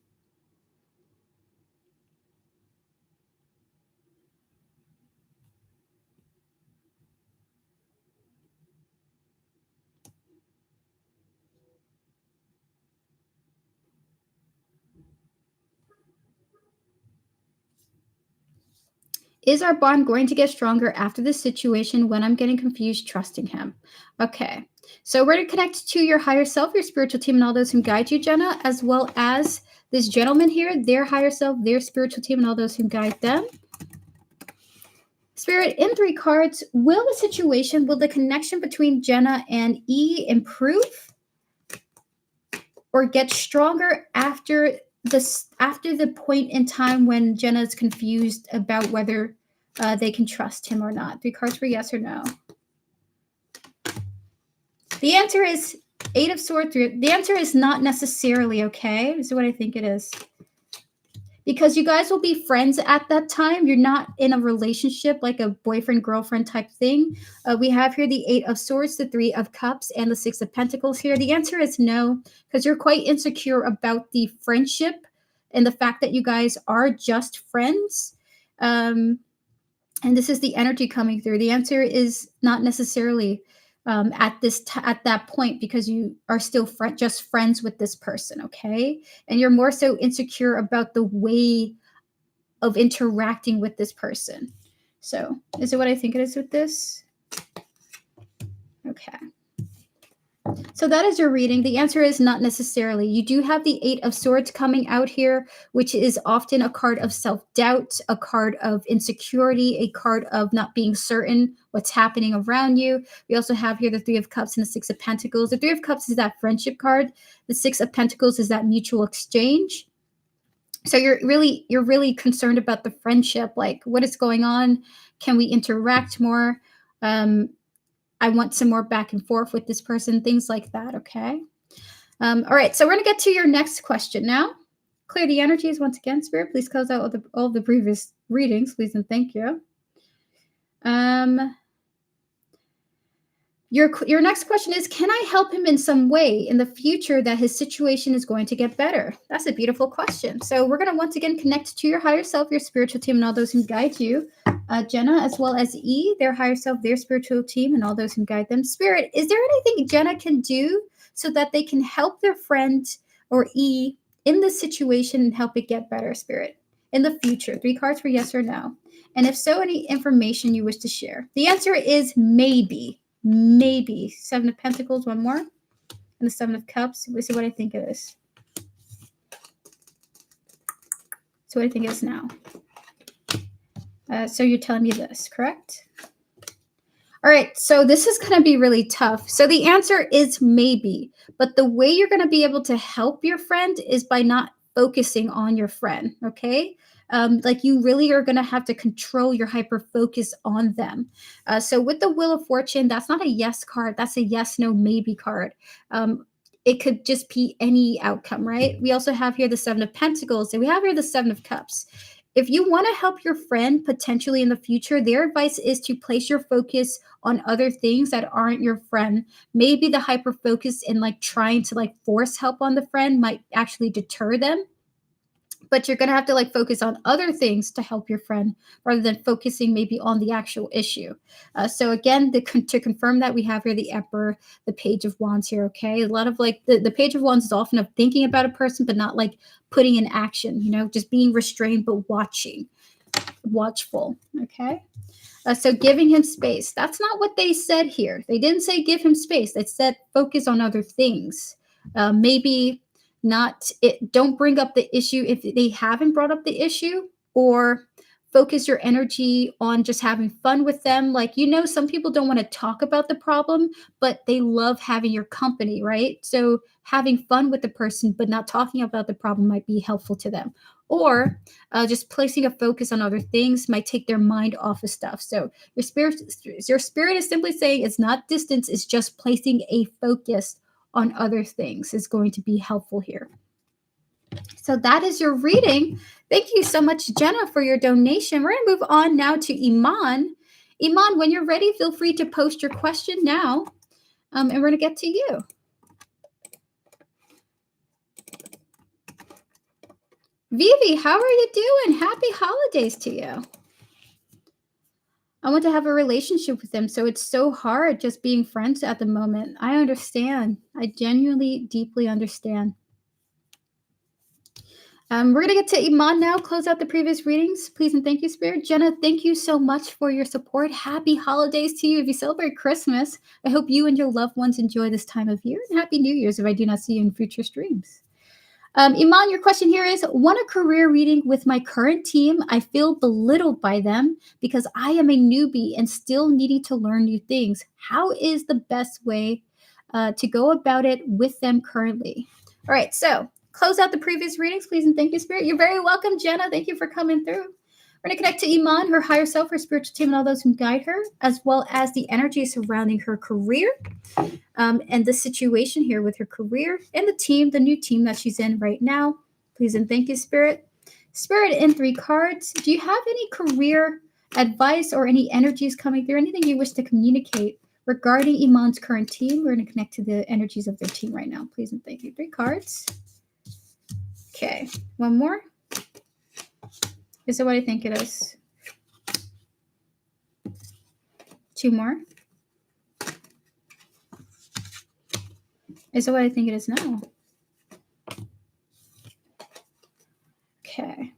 Is our bond going to get stronger after this situation when I'm getting confused, trusting him? Okay. So we're going to connect to your higher self, your spiritual team, and all those who guide you, Jenna, as well as this gentleman here, their higher self, their spiritual team, and all those who guide them. Spirit, in 3 cards, will the connection between Jenna and E improve or get stronger after the point in time when Jenna is confused about whether they can trust him or not? 3 cards for yes or no. The answer is 8 of Swords. The answer is not necessarily, okay? This is what I think it is. Because you guys will be friends at that time. You're not in a relationship like a boyfriend-girlfriend type thing. We have here the 8 of Swords, the 3 of Cups, and the 6 of Pentacles here. The answer is no, because you're quite insecure about the friendship and the fact that you guys are just friends. And this is the energy coming through. The answer is not necessarily at that point, because you are still just friends with this person, okay? And you're more so insecure about the way of interacting with this person. So is it what I think it is with this? Okay. So that is your reading. The answer is not necessarily. You do have the 8 of Swords coming out here, which is often a card of self-doubt, a card of insecurity, a card of not being certain what's happening around you. We also have here the 3 of Cups and the 6 of Pentacles. The 3 of Cups is that friendship card. The 6 of Pentacles is that mutual exchange. So you're really concerned about the friendship, like what is going on? Can we interact more? I want some more back and forth with this person, things like that, okay? All right, so we're going to get to your next question now. Clear the energies once again, Spirit. Please close out all of the previous readings, please and thank you. Your next question is, can I help him in some way in the future that his situation is going to get better? That's a beautiful question. So we're going to once again connect to your higher self, your spiritual team, and all those who guide you. Jenna, as well as E, their higher self, their spiritual team, and all those who guide them. Spirit, is there anything Jenna can do so that they can help their friend or E in this situation and help it get better, Spirit, in the future? 3 cards for yes or no. And if so, any information you wish to share. The answer is maybe. Maybe. 7 of Pentacles, one more. And the 7 of Cups. This is what I think it is. So what I think it is now. So you're telling me this, correct? All right, so this is going to be really tough. So the answer is maybe, but the way you're going to be able to help your friend is by not focusing on your friend, okay? Like you really are going to have to control your hyper focus on them. So with the Wheel of Fortune, that's not a yes card. That's a yes, no, maybe card. Um, it could just be any outcome, right? We also have here the Seven of Pentacles, and we have here the Seven of Cups. If you want to help your friend potentially in the future, their advice is to place your focus on other things that aren't your friend. Maybe the hyper focus in like trying to like force help on the friend might actually deter them, but you're going to have to like focus on other things to help your friend rather than focusing maybe on the actual issue. So again, to confirm that, we have here the Emperor, the Page of Wands here. Okay, a lot of like the Page of Wands is often of thinking about a person but not like putting in action, you know, just being restrained but watchful. Okay. So giving him space. That's not what they said here. They didn't say give him space. They said focus on other things. Maybe not it. Don't bring up the issue if they haven't brought up the issue, or focus your energy on just having fun with them. Like, you know, some people don't want to talk about the problem, but they love having your company, right? So having fun with the person, but not talking about the problem might be helpful to them. Or just placing a focus on other things might take their mind off of stuff. So your spirit is simply saying it's not distance, it's just placing a focus on other things is going to be helpful here. So that is your reading. Thank you so much, Jenna, for your donation. We're going to move on now to Iman. Iman, when you're ready, feel free to post your question now, and we're going to get to you. Vivi, how are you doing? Happy holidays to you. I want to have a relationship with them, so it's so hard just being friends at the moment. I understand. I genuinely, deeply understand. We're going to get to Iman now, close out the previous readings. Please and thank you, Spirit. Jenna, thank you so much for your support. Happy holidays to you. If you celebrate Christmas, I hope you and your loved ones enjoy this time of year. And Happy New Year's if I do not see you in future streams. Iman, your question here is, want a career reading with my current team. I feel belittled by them because I am a newbie and still needing to learn new things. How is the best way to go about it with them currently? All right, so close out the previous readings, please, and thank you, Spirit. You're very welcome, Jenna. Thank you for coming through. We're going to connect to Iman, her higher self, her spiritual team, and all those who guide her, as well as the energy surrounding her career. And the situation here with her career and the team, the new team that she's in right now. Please and thank you, Spirit. Spirit in 3 cards. Do you have any career advice or any energies coming through? Anything you wish to communicate regarding Iman's current team? We're going to connect to the energies of their team right now. Please and thank you. 3 cards. Okay. One more. Is it what I think it is? 2 more. Is it what I think it is now? Okay.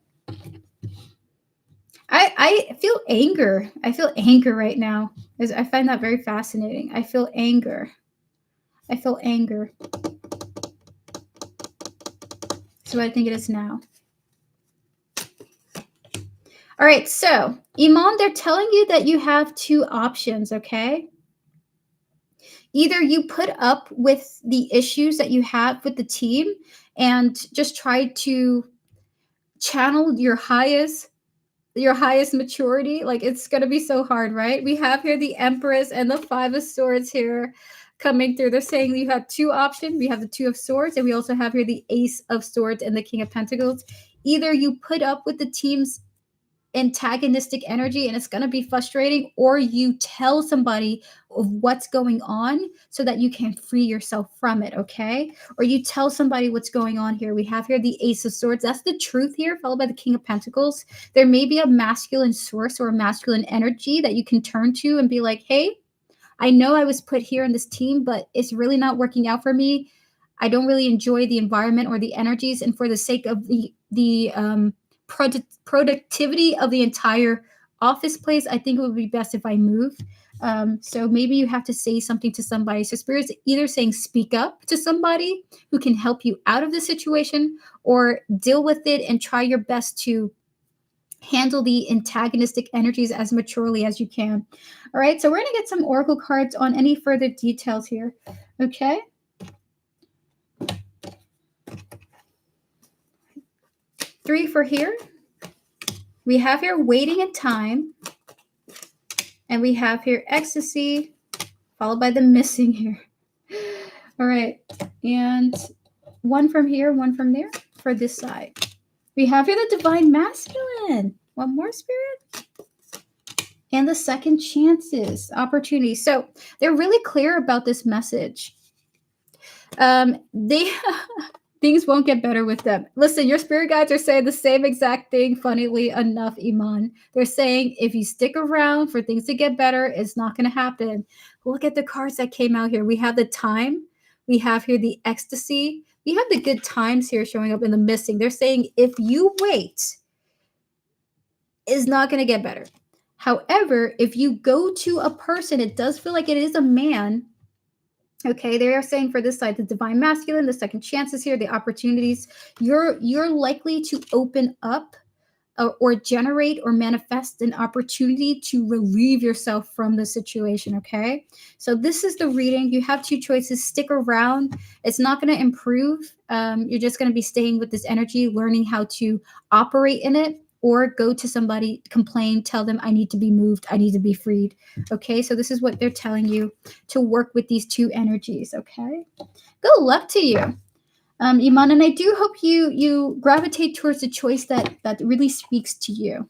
I feel anger. I feel anger right now. I find that very fascinating. I feel anger. I feel anger. So I think it is now. All right, so Iman, they're telling you that you have 2 options, okay? Either you put up with the issues that you have with the team and just try to channel your highest maturity. Like, it's going to be so hard, right? We have here the Empress and the 5 of Swords here coming through. They're saying you have 2 options. We have the 2 of Swords, and we also have here the Ace of Swords and the King of Pentacles. Either you put up with the team's antagonistic energy and it's going to be frustrating, or you tell somebody of what's going on so that you can free yourself from it, okay? Or you tell somebody what's going on here. We have here the Ace of Swords. That's the truth here, followed by the King of Pentacles. There may be a masculine source or a masculine energy that you can turn to and be like, hey, I know I was put here in this team, but it's really not working out for me. I don't really enjoy the environment or the energies, and for the sake of the productivity of the entire office place, I think it would be best if I move. So maybe you have to say something to somebody. So Spirit's either saying speak up to somebody who can help you out of the situation, or deal with it and try your best to handle the antagonistic energies as maturely as you can. All right, so we're going to get some oracle cards on any further details here. Okay. 3 for here. We have here waiting in time. And we have here ecstasy, followed by the missing here. All right. And 1 from here, 1 from there for this side. We have here the divine masculine. One more, spirit. And the second chances, opportunities. So they're really clear about this message. They things won't get better with them. Listen, your spirit guides are saying the same exact thing, funnily enough, Iman. They're saying if you stick around for things to get better, it's not going to happen. Look at the cards that came out here. We have the time. We have here the ecstasy. We have the good times here showing up in the missing. They're saying if you wait, it's not going to get better. However, if you go to a person, it does feel like it is a man. Okay, they are saying for this side, the divine masculine, the second chances here, the opportunities. You're likely to open up or generate or manifest an opportunity to relieve yourself from the situation. Okay, so this is the reading. You have 2 choices. Stick around. It's not going to improve. You're just going to be staying with this energy, learning how to operate in it. Or go to somebody, complain, tell them I need to be moved, I need to be freed. Okay, so this is what they're telling you, to work with these 2 energies. Okay, good luck to you, Iman, and I do hope you gravitate towards a choice that really speaks to you.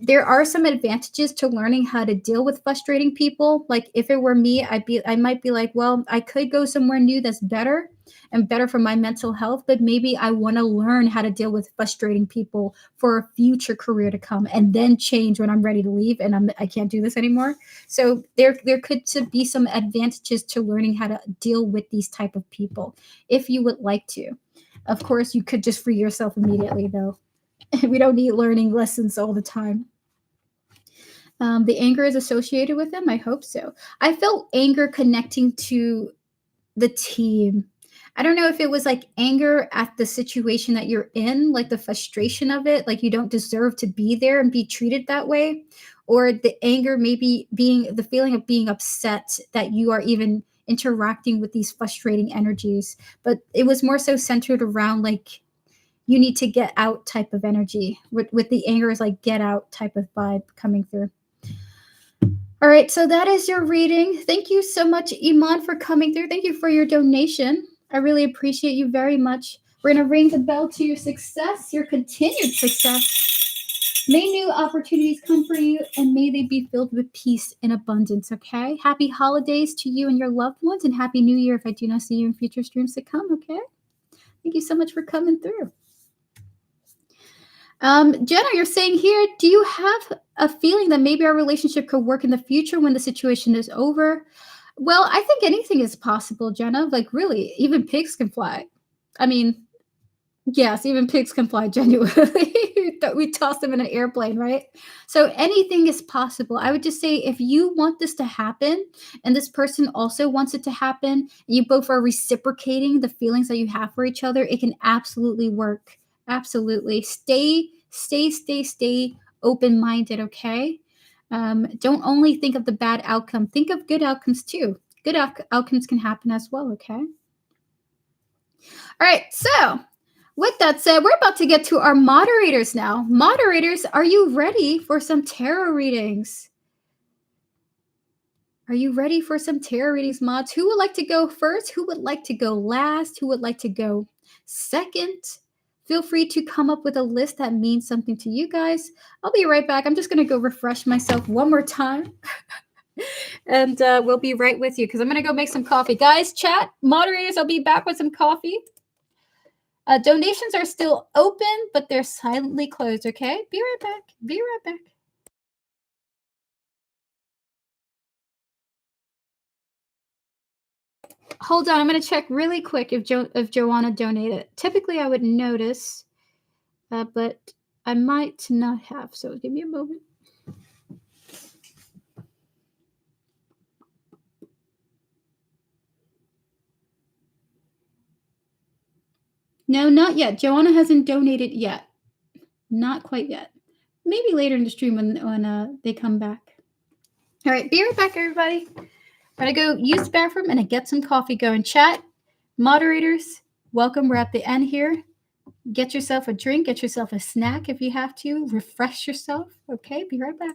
There are some advantages to learning how to deal with frustrating people. Like if it were me, I might be like, well, I could go somewhere new that's better and better for my mental health, but maybe I want to learn how to deal with frustrating people for a future career to come, and then change when I'm ready to leave and I can't do this anymore. So there could be some advantages to learning how to deal with these type of people if you would like to. Of course, you could just free yourself immediately, though. We don't need learning lessons all the time. The anger is associated with them. I hope so. I felt anger connecting to the team. I don't know if it was like anger at the situation that you're in, like the frustration of it, like you don't deserve to be there and be treated that way, or the anger maybe being the feeling of being upset that you are even interacting with these frustrating energies. But it was more so centered around like you need to get out type of energy. With the anger is like get out type of vibe coming through. All right, so that is your reading. Thank you so much, Iman, for coming through. Thank you for your donation. I really appreciate you very much. We're going to ring the bell to your success, your continued success. May new opportunities come for you, and may they be filled with peace and abundance, okay? Happy holidays to you and your loved ones, and Happy New Year if I do not see you in future streams to come, okay? Thank you so much for coming through. Jenna, you're saying here, do you have a feeling that maybe our relationship could work in the future when the situation is over? Well, I think anything is possible, Jenna. Like, really, even pigs can fly. I mean, yes, even pigs can fly, genuinely. We toss them in an airplane, right? So anything is possible. I would just say if you want this to happen and this person also wants it to happen, and you both are reciprocating the feelings that you have for each other, it can absolutely work. Absolutely. Stay open-minded, okay? Don't only think of the bad outcome. Think of good outcomes too. Good outcomes can happen as well, okay? All right, so with that said, we're about to get to our moderators now. Moderators, are you ready for some tarot readings? Are you ready for some tarot readings, mods? Who would like to go first? Who would like to go last? Who would like to go second? Feel free to come up with a list that means something to you guys. I'll be right back. I'm just going to go refresh myself one more time. And we'll be right with you because I'm going to go make some coffee. Guys, chat, moderators, I'll be back with some coffee. Donations are still open, but they're silently closed, okay? Be right back. Be right back. Hold on, I'm going to check really quick if Joanna donated. Typically, I would notice, but I might not have, so give me a moment. No, not yet. Joanna hasn't donated yet. Not quite yet. maybe later in the stream when they come back. All right, be right back, everybody. I'm gonna go use the bathroom and get some coffee going. Chat, moderators, welcome. We're at the end here. Get yourself a drink, get yourself a snack if you have to. Refresh yourself. Okay, be right back.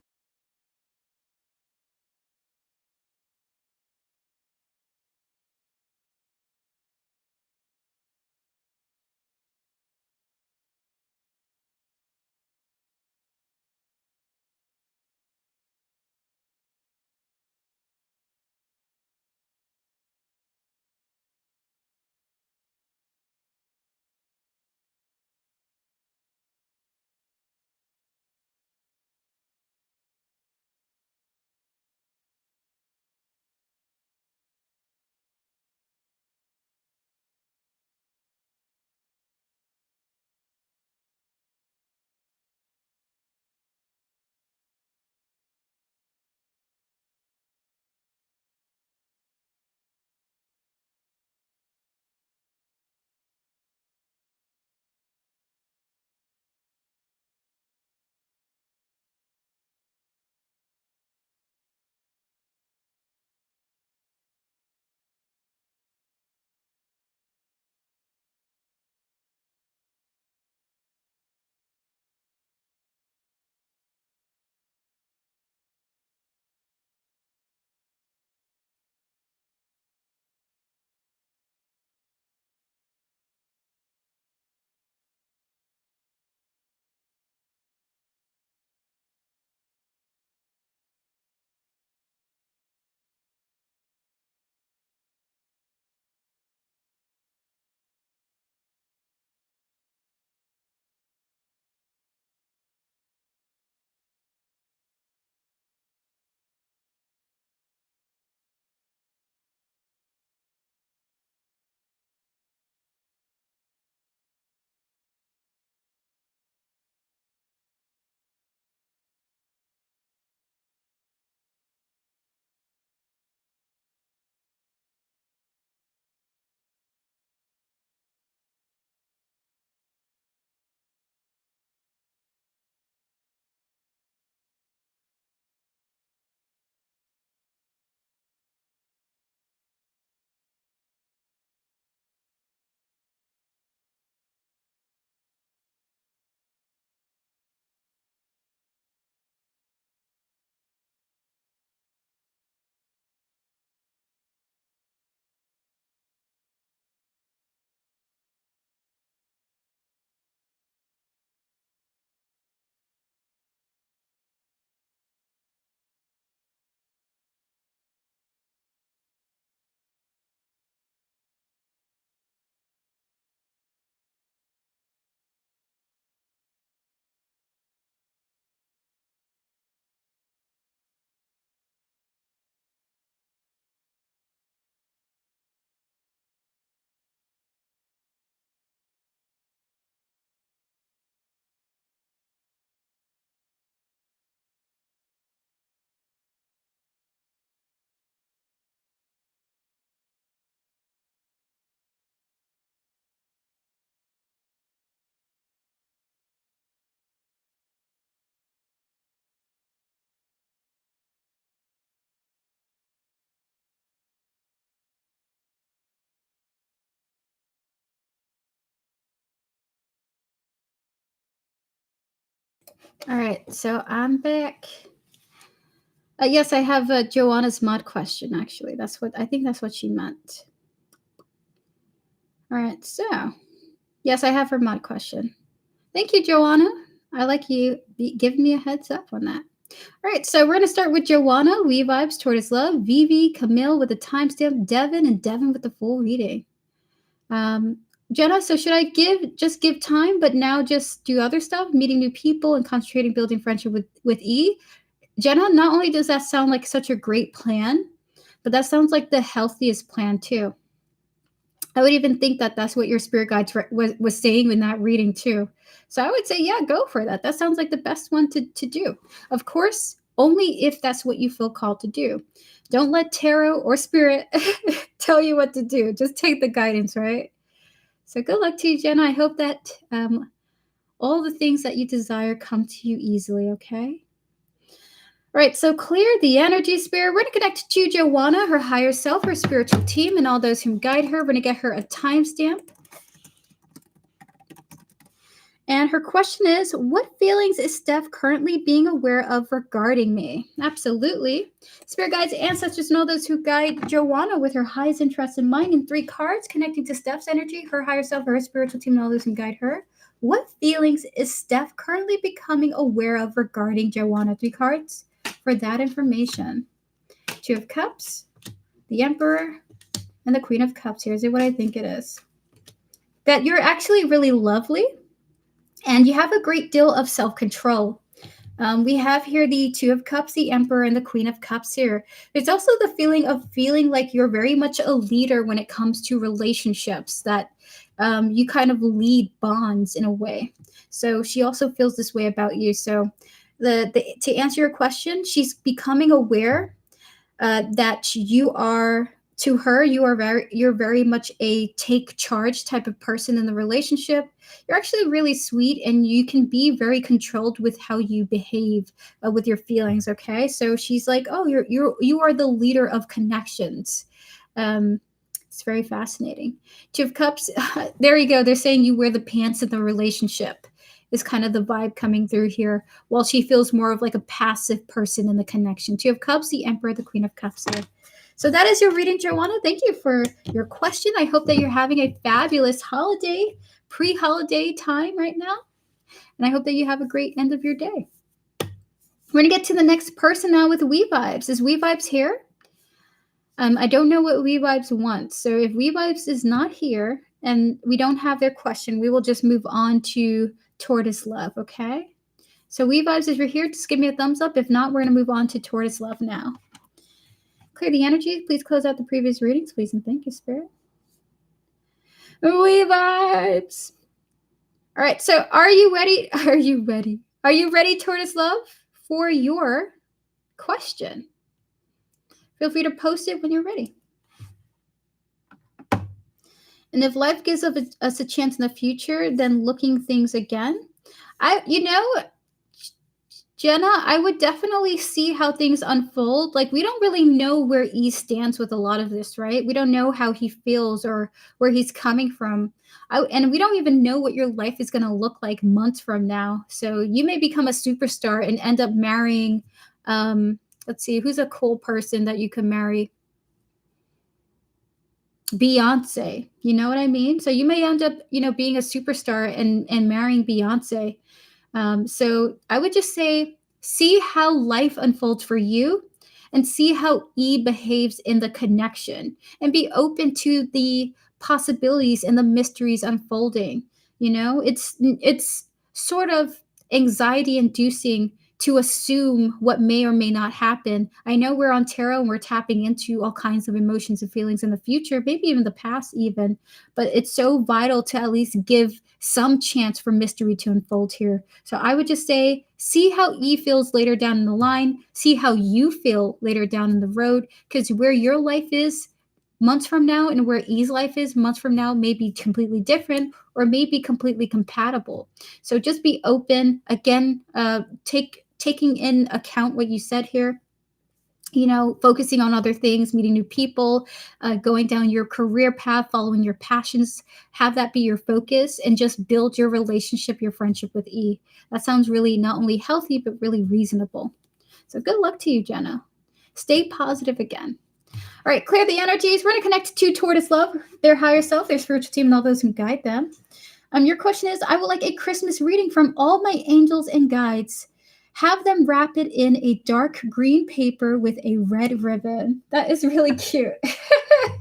All right, so I'm back. Yes, I have Joanna's mod question. Actually, that's what I think. That's what she meant. All right, so yes, I have her mod question. Thank you, Joanna. I like you giving me a heads up on that. All right, so we're gonna start with Joanna, We Vibes, Tortoise Love, Vivi, Camille with the timestamp, Devin, and Devin with the full reading. Jenna, so should I just give time, but now just do other stuff, meeting new people and concentrating building friendship with E? Jenna, not only does that sound like such a great plan, but that sounds like the healthiest plan too. I would even think that that's what your spirit guide was saying in that reading too. So I would say, yeah, go for that. That sounds like the best one to do. Of course, only if that's what you feel called to do. Don't let tarot or spirit tell you what to do. Just take the guidance, right? So good luck to you, Jenna. I hope that all the things that you desire come to you easily, okay? All right, so clear the energy, Spirit. We're going to connect to Joanna, her higher self, her spiritual team, and all those who guide her. We're going to get her a timestamp. And her question is, what feelings is Steph currently being aware of regarding me? Absolutely. Spirit guides, ancestors, and all those who guide Joanna with her highest interest in mind in 3 cards connecting to Steph's energy, her higher self, her spiritual team, and all those who guide her. What feelings is Steph currently becoming aware of regarding Joanna? 3 cards for that information. 2 of Cups, the Emperor, and the Queen of Cups. Here's what I think it is. That you're actually really lovely. And you have a great deal of self-control. We have here the 2 of Cups, the Emperor, and the Queen of Cups here. There's also the feeling of feeling like you're very much a leader when it comes to relationships, that you kind of lead bonds in a way. So she also feels this way about you. So to answer your question, she's becoming aware that you are, to her, you're very much a take charge type of person in the relationship. You're actually really sweet, and you can be very controlled with how you behave with your feelings. Okay, so she's like, oh, you are the leader of connections. It's very fascinating. 2 of Cups. There you go. They're saying you wear the pants in the relationship. Is kind of the vibe coming through here, while she feels more of like a passive person in the connection. 2 of Cups, the Emperor, the Queen of Cups here. So that is your reading, Joanna. Thank you for your question. I hope that you're having a fabulous holiday, pre-holiday time right now. And I hope that you have a great end of your day. We're going to get to the next person now with We Vibes. Is We Vibes here? I don't know what We Vibes wants. So if We Vibes is not here and we don't have their question, we will just move on to Tortoise Love, okay? So We Vibes, if you're here, just give me a thumbs up. If not, we're going to move on to Tortoise Love now. Clear the energy. Please close out the previous readings, please, and thank you, Spirit. We Vibes. All right, so are you ready? Are you ready? Are you ready, Tortoise Love, for your question? Feel free to post it when you're ready. And if life gives us a chance in the future, then looking things again. Jenna, I would definitely see how things unfold. Like, we don't really know where E stands with a lot of this, right? We don't know how he feels or where he's coming from. And we don't even know what your life is going to look like months from now. So you may become a superstar and end up marrying, let's see, who's a cool person that you can marry? Beyonce, you know what I mean? So you may end up, being a superstar and marrying Beyonce. So I would just say, see how life unfolds for you and see how E behaves in the connection, and be open to the possibilities and the mysteries unfolding. It's sort of anxiety inducing to assume what may or may not happen. I know we're on tarot and we're tapping into all kinds of emotions and feelings in the future, maybe even the past even, but it's so vital to at least give some chance for mystery to unfold here. So I would just say, see how E feels later down in the line, see how you feel later down in the road, because where your life is months from now and where E's life is months from now may be completely different or may be completely compatible. So just be open. Again, taking in account what you said here, focusing on other things, meeting new people, going down your career path, following your passions, have that be your focus, and just build your relationship, your friendship with E. That sounds really not only healthy, but really reasonable. So good luck to you, Jenna. Stay positive again. All right, clear the energies. We're going to connect to Tortoise Love, their higher self, their spiritual team, and all those who guide them. Your question is, I would like a Christmas reading from all my angels and guides. Have them wrap it in a dark green paper with a red ribbon. That is really cute.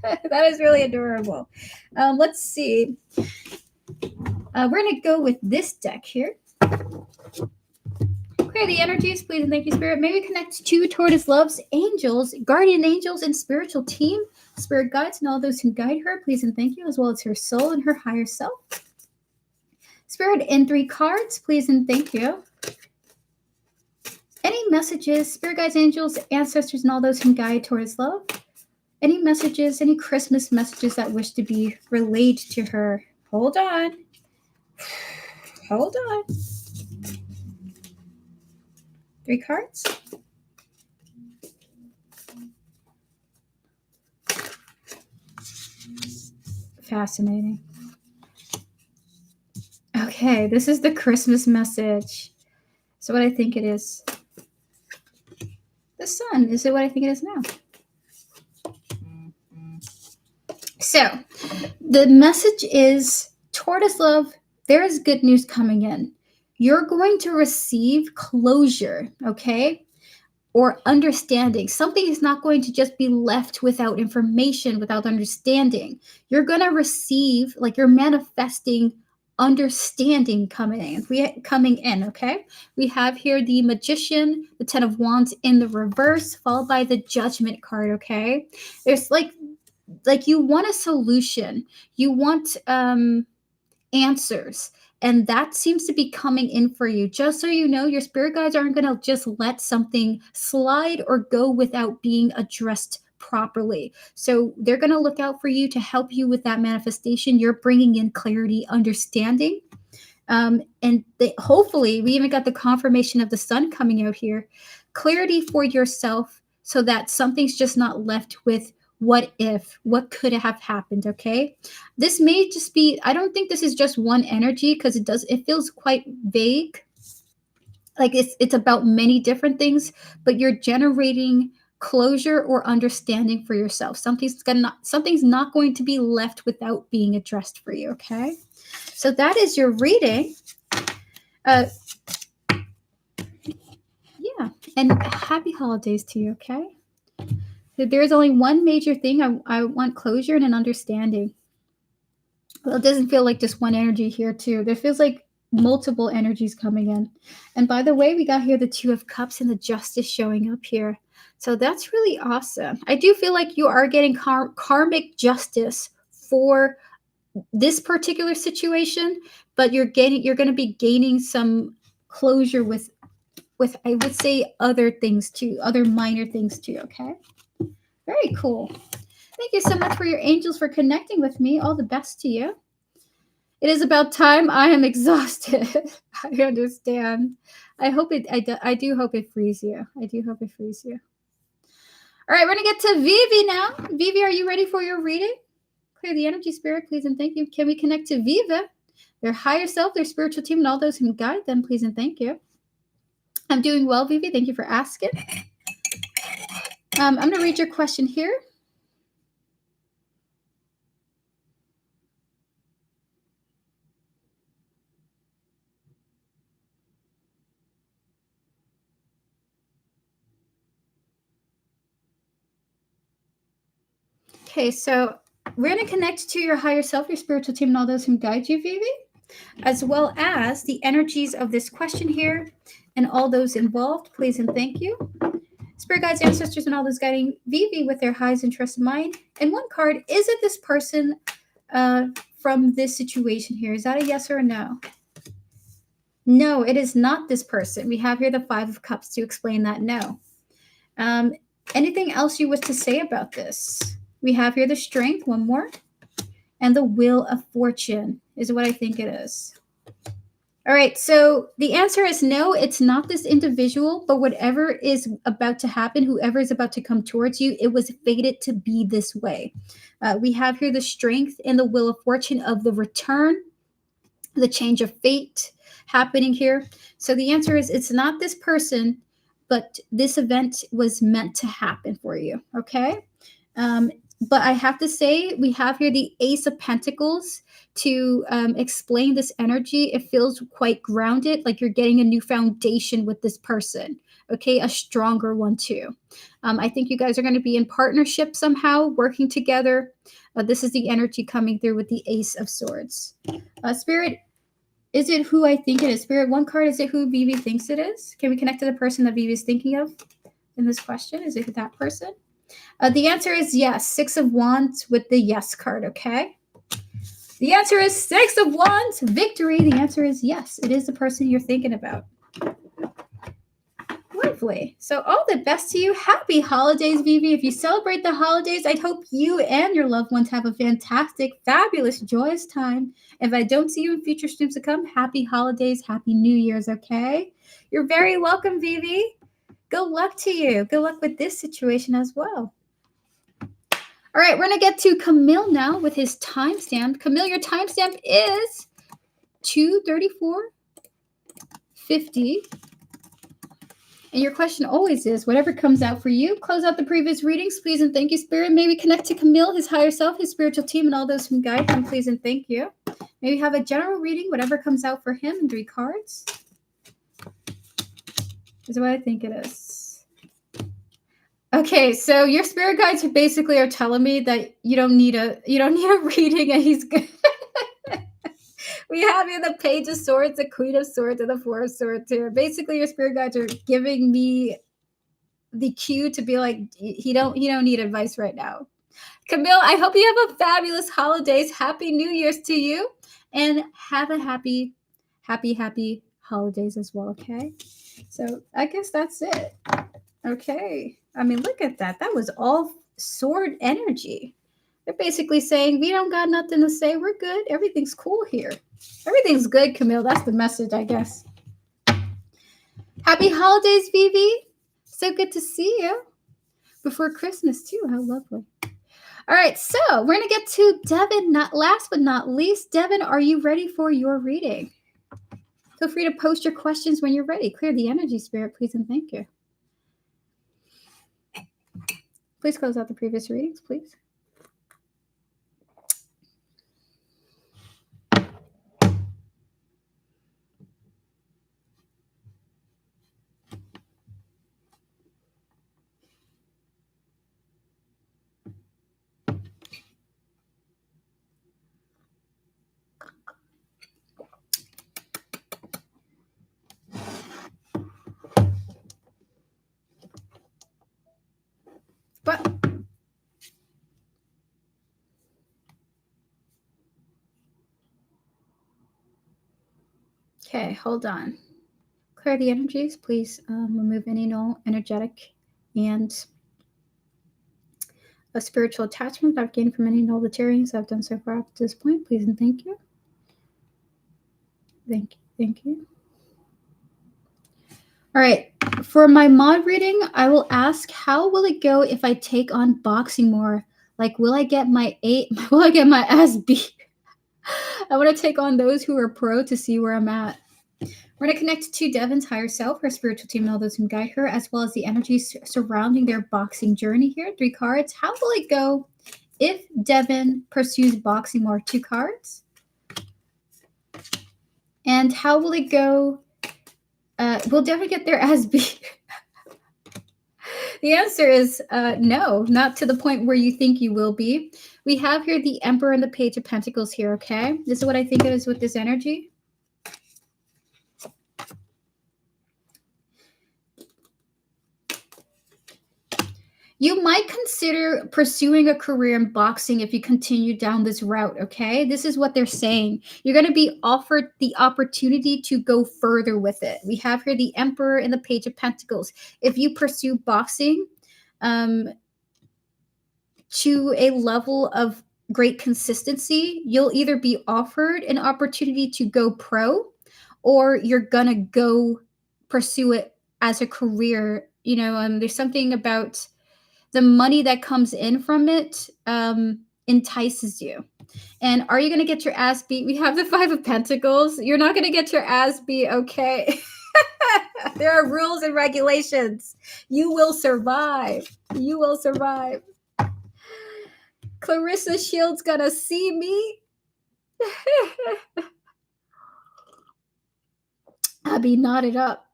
That is really adorable. Let's see. We're going to go with this deck here. Clear the energies, please, and thank you, Spirit. May we connect to Tortoise Love's angels, guardian angels, and spiritual team, spirit guides, and all those who guide her, please, and thank you, as well as her soul and her higher self. Spirit, in 3 cards, please, and thank you. Any messages, spirit guides, angels, ancestors, and all those who guide Tortoise Love? Any messages, any Christmas messages that wish to be relayed to her? Hold on. Hold on. 3 cards. Fascinating. Okay, this is the Christmas message. So what I think it is. The sun. Is it what I think it is now? So the message is, Tortoise love, there is good news coming in. You're going to receive closure, okay? Or understanding. Something is not going to just be left without information, without understanding. You're going to receive, like you're manifesting understanding coming in, okay? We have here the Magician, the 10 of Wands in the reverse, followed by the Judgment card, okay? There's like you want a solution. You want answers. And that seems to be coming in for you. Just so you know, your spirit guides aren't going to just let something slide or go without being addressed properly. So they're going to look out for you to help you with that manifestation. You're bringing in clarity, understanding. And hopefully, we even got the confirmation of the sun coming out here. Clarity for yourself so that something's just not left with what if, what could have happened, okay? This may just be, I don't think this is just one energy because it feels quite vague. Like it's about many different things, but you're generating closure or understanding for yourself. Something's not going to be left without being addressed for you, okay? So that is your reading. Yeah, and happy holidays to you, okay? There's only one major thing. I want closure and an understanding. Well, it doesn't feel like just one energy here, too. There feels like multiple energies coming in. And by the way, we got here the 2 of Cups and the Justice showing up here. So that's really awesome. I do feel like you are getting karmic justice for this particular situation, but you're going to be gaining some closure with I would say other things too, other minor things too, okay? Very cool. Thank you so much for your angels for connecting with me. All the best to you. It is about time. I am exhausted. I understand. I do hope it frees you. I do hope it frees you. All right, we're going to get to Vivi now. Vivi, are you ready for your reading? Clear the energy, spirit, please and thank you. Can we connect to Viva, their higher self, their spiritual team, and all those who guide them, please and thank you. I'm doing well, Vivi. Thank you for asking. I'm going to read your question here. Okay, so we're going to connect to your higher self, your spiritual team, and all those who guide you, Vivi, as well as the energies of this question here and all those involved. Please and thank you. Spirit guides, ancestors, and all those guiding Vivi with their highest interest in mind. And one card, is it this person from this situation here? Is that a yes or a no? No, it is not this person. We have here the 5 of Cups to explain that no. Anything else you wish to say about this? We have here the Strength, one more, and the Wheel of Fortune is what I think it is. All right, so the answer is no, it's not this individual, but whatever is about to happen, whoever is about to come towards you, it was fated to be this way. We have here the Strength and the Wheel of Fortune of the return, the change of fate happening here. So the answer is it's not this person, but this event was meant to happen for you, okay? But I have to say, we have here the Ace of Pentacles to explain this energy. It feels quite grounded, like you're getting a new foundation with this person, okay? A stronger one too. I think you guys are going to be in partnership somehow, working together. This is the energy coming through with the Ace of Swords. Spirit, is it who I think it is? Spirit, one card, is it who Vivi thinks it is? Can we connect to the person that Vivi is thinking of in this question? Is it that person? The answer is yes. 6 of Wands with the yes card, okay? The answer is 6 of Wands, victory. The answer is yes. It is the person you're thinking about. What? beautifully. So all the best to you. Happy holidays, Vivi. If you celebrate the holidays, I hope you and your loved ones have a fantastic, fabulous, joyous time. If I don't see you in future streams to come, happy holidays, happy New Year's, okay? You're very welcome, Vivi. Good luck to you. Good luck with this situation as well. All right, we're going to get to Camille now with his timestamp. Camille, your timestamp is 2:34:50. And your question always is, whatever comes out for you, close out the previous readings, please and thank you, Spirit. Maybe connect to Camille, his higher self, his spiritual team, and all those who guide him, please and thank you. Maybe have a general reading, whatever comes out for him in 3 cards. Is what I think it is. Okay, so your spirit guides basically are telling me that you don't need a reading, and he's good. We have here the Page of Swords, the Queen of Swords, and the Four of Swords here. Basically, your spirit guides are giving me the cue to be like, he don't need advice right now. Camille, I hope you have a fabulous holidays. Happy New Year's to you, and have a happy holidays as well. Okay, so I guess that's it. Okay, I mean, look at that. That was all sword energy. They're basically saying, we don't got nothing to say. We're good. Everything's cool here. Everything's good, Camille. That's the message, I guess. Happy holidays, Vivi. So good to see you. Before Christmas, too. How lovely. All right, so we're going to get to Devin. Last but not least, Devin, are you ready for your reading? Feel free to post your questions when you're ready. Clear the energy, Spirit, please, and thank you. Please close out the previous readings, please. But okay, hold on. Clear the energies, please. Remove any null, energetic, and a spiritual attachment that I've gained from any null materials I've done so far up to this point, please and thank you. Thank you. All right, for my mod reading, I will ask, how will it go if I take on boxing more? Like, will I get my ass beat? I want to take on those who are pro to see where I'm at. We're going to connect to Devin's higher self, her spiritual team, and all those who guide her, as well as the energies surrounding their boxing journey here. 3 cards. How will it go if Devin pursues boxing more? 2 cards. And how will it go? Will Devin get their ass beat? The answer is no, not to the point where you think you will be. We have here the Emperor and the Page of Pentacles here, okay? This is what I think it is with this energy. You might consider pursuing a career in boxing if you continue down this route, okay? This is what they're saying. You're going to be offered the opportunity to go further with it. We have here the Emperor and the Page of Pentacles. If you pursue boxing to a level of great consistency, you'll either be offered an opportunity to go pro, or you're going to go pursue it as a career. You know, there's something about the money that comes in from it entices you. And are you going to get your ass beat? We have the 5 of Pentacles. You're not going to get your ass beat, okay? There are rules and regulations. You will survive. You will survive. Clarissa Shields going to see me. Abby nodded up.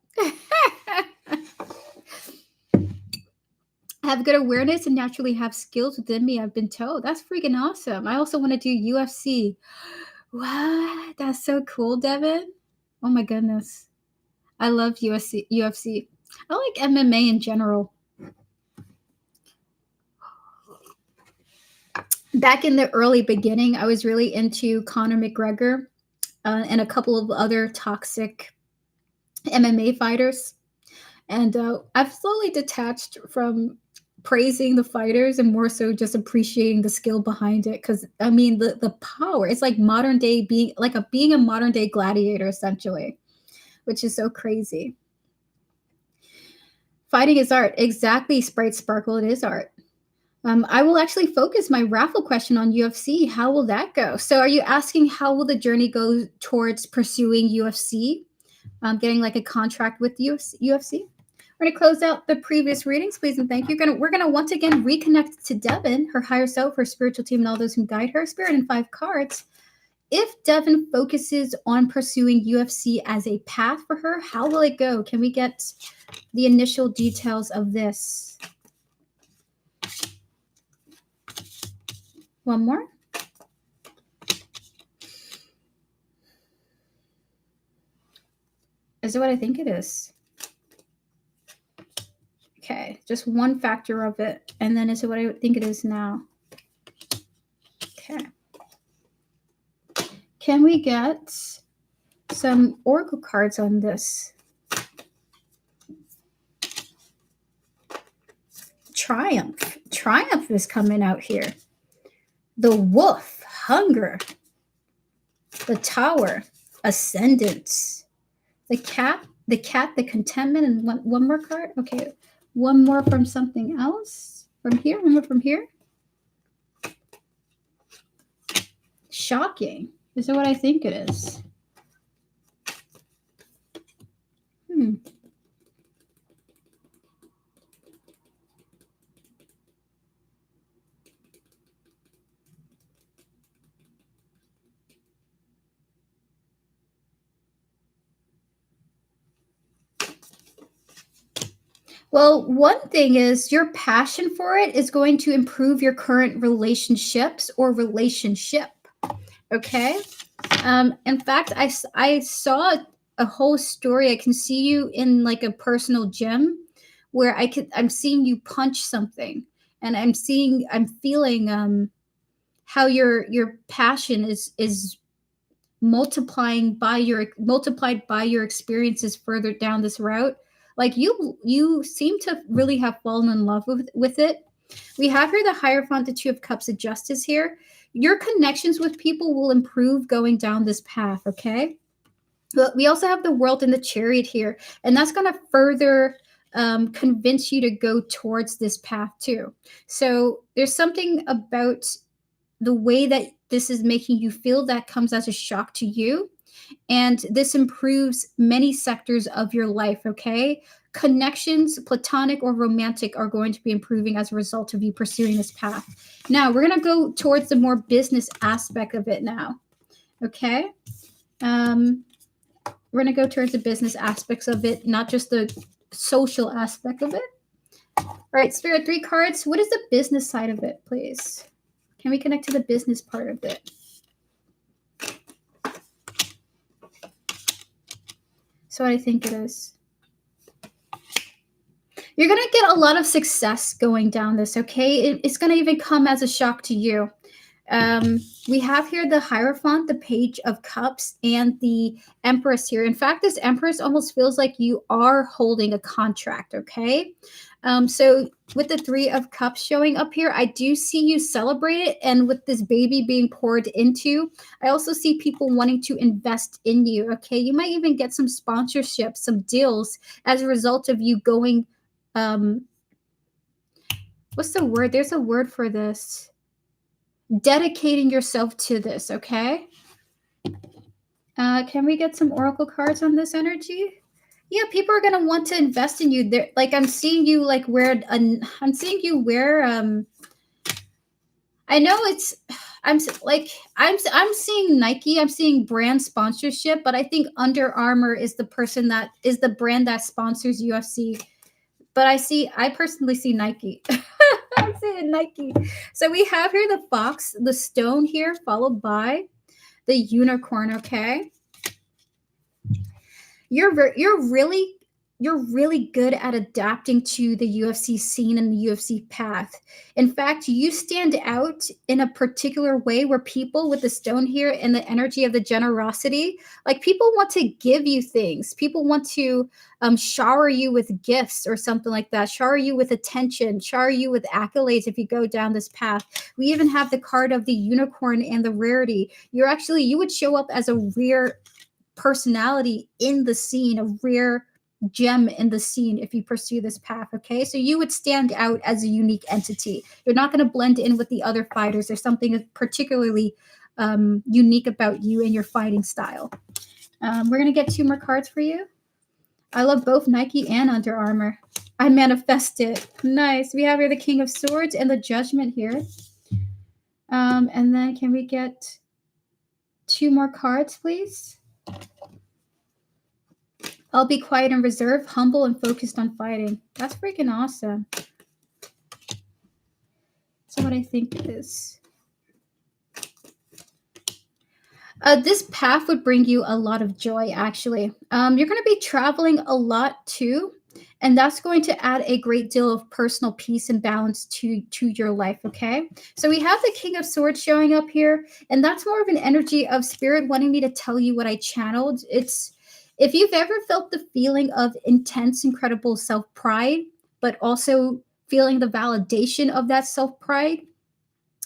Have good awareness and naturally have skills within me, I've been told. That's freaking awesome. I also want to do UFC. What? That's so cool, Devin. Oh my goodness. I love UFC. I like MMA in general. Back in the early beginning, I was really into Conor McGregor and a couple of other toxic MMA fighters. And I've slowly detached from praising the fighters and more so just appreciating the skill behind it. Because I mean, the power. It's like modern day being a modern day gladiator essentially, which is so crazy. Fighting is art. Exactly, Sprite Sparkle. It is art. I will actually focus my raffle question on UFC. How will that go? So, are you asking how will the journey go towards pursuing UFC? Getting like a contract with UFC? We're going to close out the previous readings, please and thank you. We're going to once again reconnect to Devin, her higher self, her spiritual team, and all those who guide her. Spirit and 5 cards. If Devin focuses on pursuing UFC as a path for her, how will it go? Can we get the initial details of this? One more. Is it what I think it is? Okay, just one factor of it. And then is it what I think it is now? Okay. Can we get some oracle cards on this? Triumph. Triumph is coming out here. The wolf. Hunger. The tower. Ascendance. The cat. The contentment. And one more card. Okay. One more from something else. From here. One more from here. Shocking. Is it what I think it is? Well, one thing is your passion for it is going to improve your current relationships or relationship. Okay. In fact, I saw a whole story. I can see you in like a personal gym where I'm seeing you punch something, and I'm feeling how your passion is multiplied by your experiences further down this route. Like you seem to really have fallen in love with it. We have here the Hierophant, the Two of Cups of Justice here. Your connections with people will improve going down this path, okay? But we also have the World and the Chariot here, and that's going to further convince you to go towards this path too. So there's something about the way that this is making you feel that comes as a shock to you. And this improves many sectors of your life, okay? Connections, platonic or romantic, are going to be improving as a result of you pursuing this path. Now, we're going to go towards the more business aspect of it now, okay? We're going to go towards the business aspects of it, not just the social aspect of it. All right, Spirit, 3 cards. What is the business side of it, please? Can we connect to the business part of it? So what I think it is. You're going to get a lot of success going down this, okay? It's going to even come as a shock to you. We have here the Hierophant, the Page of Cups, and the Empress here. In fact, this Empress almost feels like you are holding a contract, okay? So with the 3 of Cups showing up here, I do see you celebrate it. And with this baby being poured into, I also see people wanting to invest in you, okay? You might even get some sponsorships, some deals as a result of you going, what's the word? There's a word for this. Dedicating yourself to this, okay? Can we get some oracle cards on this energy? Yeah, people are gonna want to invest in you. There, like I'm seeing you like wear. I'm seeing you wear. I know it's. I'm seeing Nike. I'm seeing brand sponsorship, but I think Under Armour is the brand that sponsors UFC. But I personally see Nike. I'm seeing Nike. So we have here the fox, the stone here, followed by the unicorn, okay? You're really you're really good at adapting to the UFC scene and the UFC path. In fact, you stand out in a particular way where people with the stone here and the energy of the generosity, like people want to give you things. People want to shower you with gifts or something like that, shower you with attention, shower you with accolades if you go down this path. We even have the card of the unicorn and the rarity. You would show up as a rare personality in the scene, a rare gem in the scene if you pursue this path. Okay, so you would stand out as a unique entity. You're not going to blend in with the other fighters. There's something particularly unique about you and your fighting style. We're going to get 2 more cards for you. I love both Nike and Under Armour. I manifest it. Nice. We have here the King of Swords and the Judgment here. And then can we get 2 more cards, please? I'll be quiet and reserved, humble and focused on fighting. That's freaking awesome. So what I think is, this path would bring you a lot of joy, actually. You're going to be traveling a lot too, and that's going to add a great deal of personal peace and balance to your life, okay? So we have the King of Swords showing up here, and that's more of an energy of spirit wanting me to tell you what I channeled. It's, if you've ever felt the feeling of intense, incredible self-pride, but also feeling the validation of that self-pride,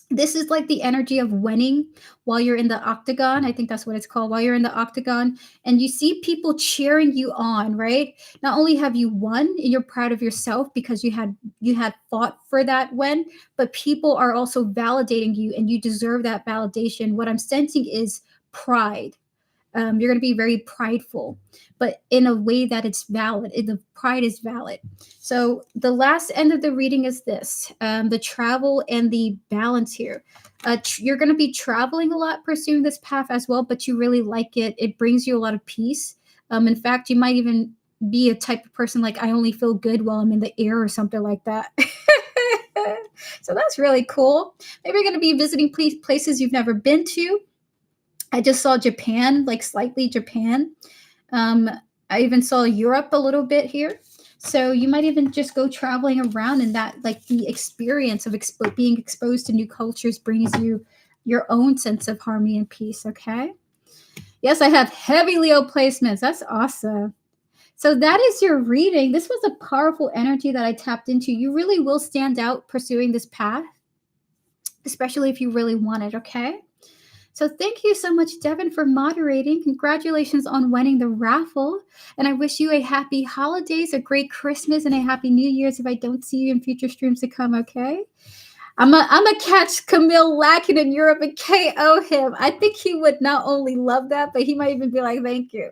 this is like the energy of winning while you're in the octagon. I think that's what it's called, while you're in the octagon, and you see people cheering you on, right? Not only have you won and you're proud of yourself because you had fought for that win, but people are also validating you and you deserve that validation. What I'm sensing is pride. You're going to be very prideful, but in a way that it's valid. The pride is valid. So the last end of the reading is this, the travel and the balance here. You're going to be traveling a lot pursuing this path as well, but you really like it. It brings you a lot of peace. In fact, you might even be a type of person like, I only feel good while I'm in the air or something like that. So that's really cool. Maybe you're going to be visiting places you've never been to. I just saw Japan, like slightly Japan. I even saw Europe a little bit here. So you might even just go traveling around, and that, like, the experience of being exposed to new cultures brings you your own sense of harmony and peace, okay? Yes, I have heavy Leo placements. That's awesome. So that is your reading. This was a powerful energy that I tapped into. You really will stand out pursuing this path, especially if you really want it, okay? So thank you so much, Devin, for moderating. Congratulations on winning the raffle. And I wish you a happy holidays, a great Christmas, and a happy New Year's if I don't see you in future streams to come, okay? I'm a catch Camille lacking in Europe and KO him. I think he would not only love that, but he might even be like, thank you.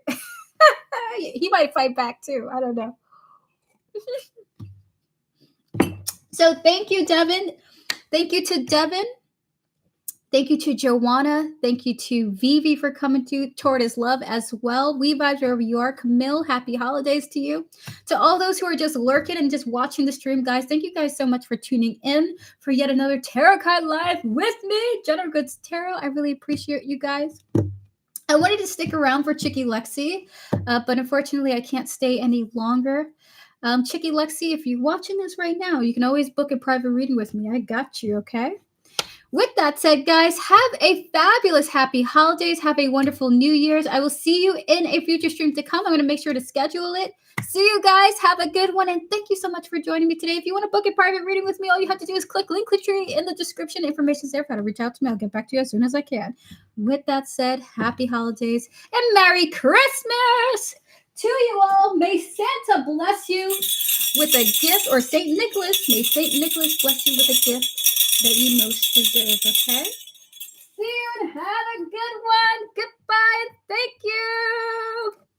He might fight back too. I don't know. So thank you, Devin. Thank you to Devin. Thank you to Joanna. Thank you to Vivi for coming toward his love as well. We vibes wherever you are. Camille, happy holidays to you. To all those who are just lurking and just watching the stream, guys, thank you guys so much for tuning in for yet another Tarot Card Live with me, Jenna Goods Tarot. I really appreciate you guys. I wanted to stick around for Chicky Lexi, but unfortunately I can't stay any longer. Chicky Lexi, if you're watching this right now, you can always book a private reading with me. I got you, okay? With that said, guys, have a fabulous happy holidays. Have a wonderful New Year's. I will see you in a future stream to come. I'm going to make sure to schedule it. See you guys. Have a good one. And thank you so much for joining me today. If you want to book a private reading with me, all you have to do is click Linktree in the description. Information's there for how to reach out to me. I'll get back to you as soon as I can. With that said, happy holidays and Merry Christmas to you all. May Santa bless you with a gift, or St. Nicholas. May St. Nicholas bless you with a gift that you most deserve, okay? See you and have a good one. Goodbye and thank you.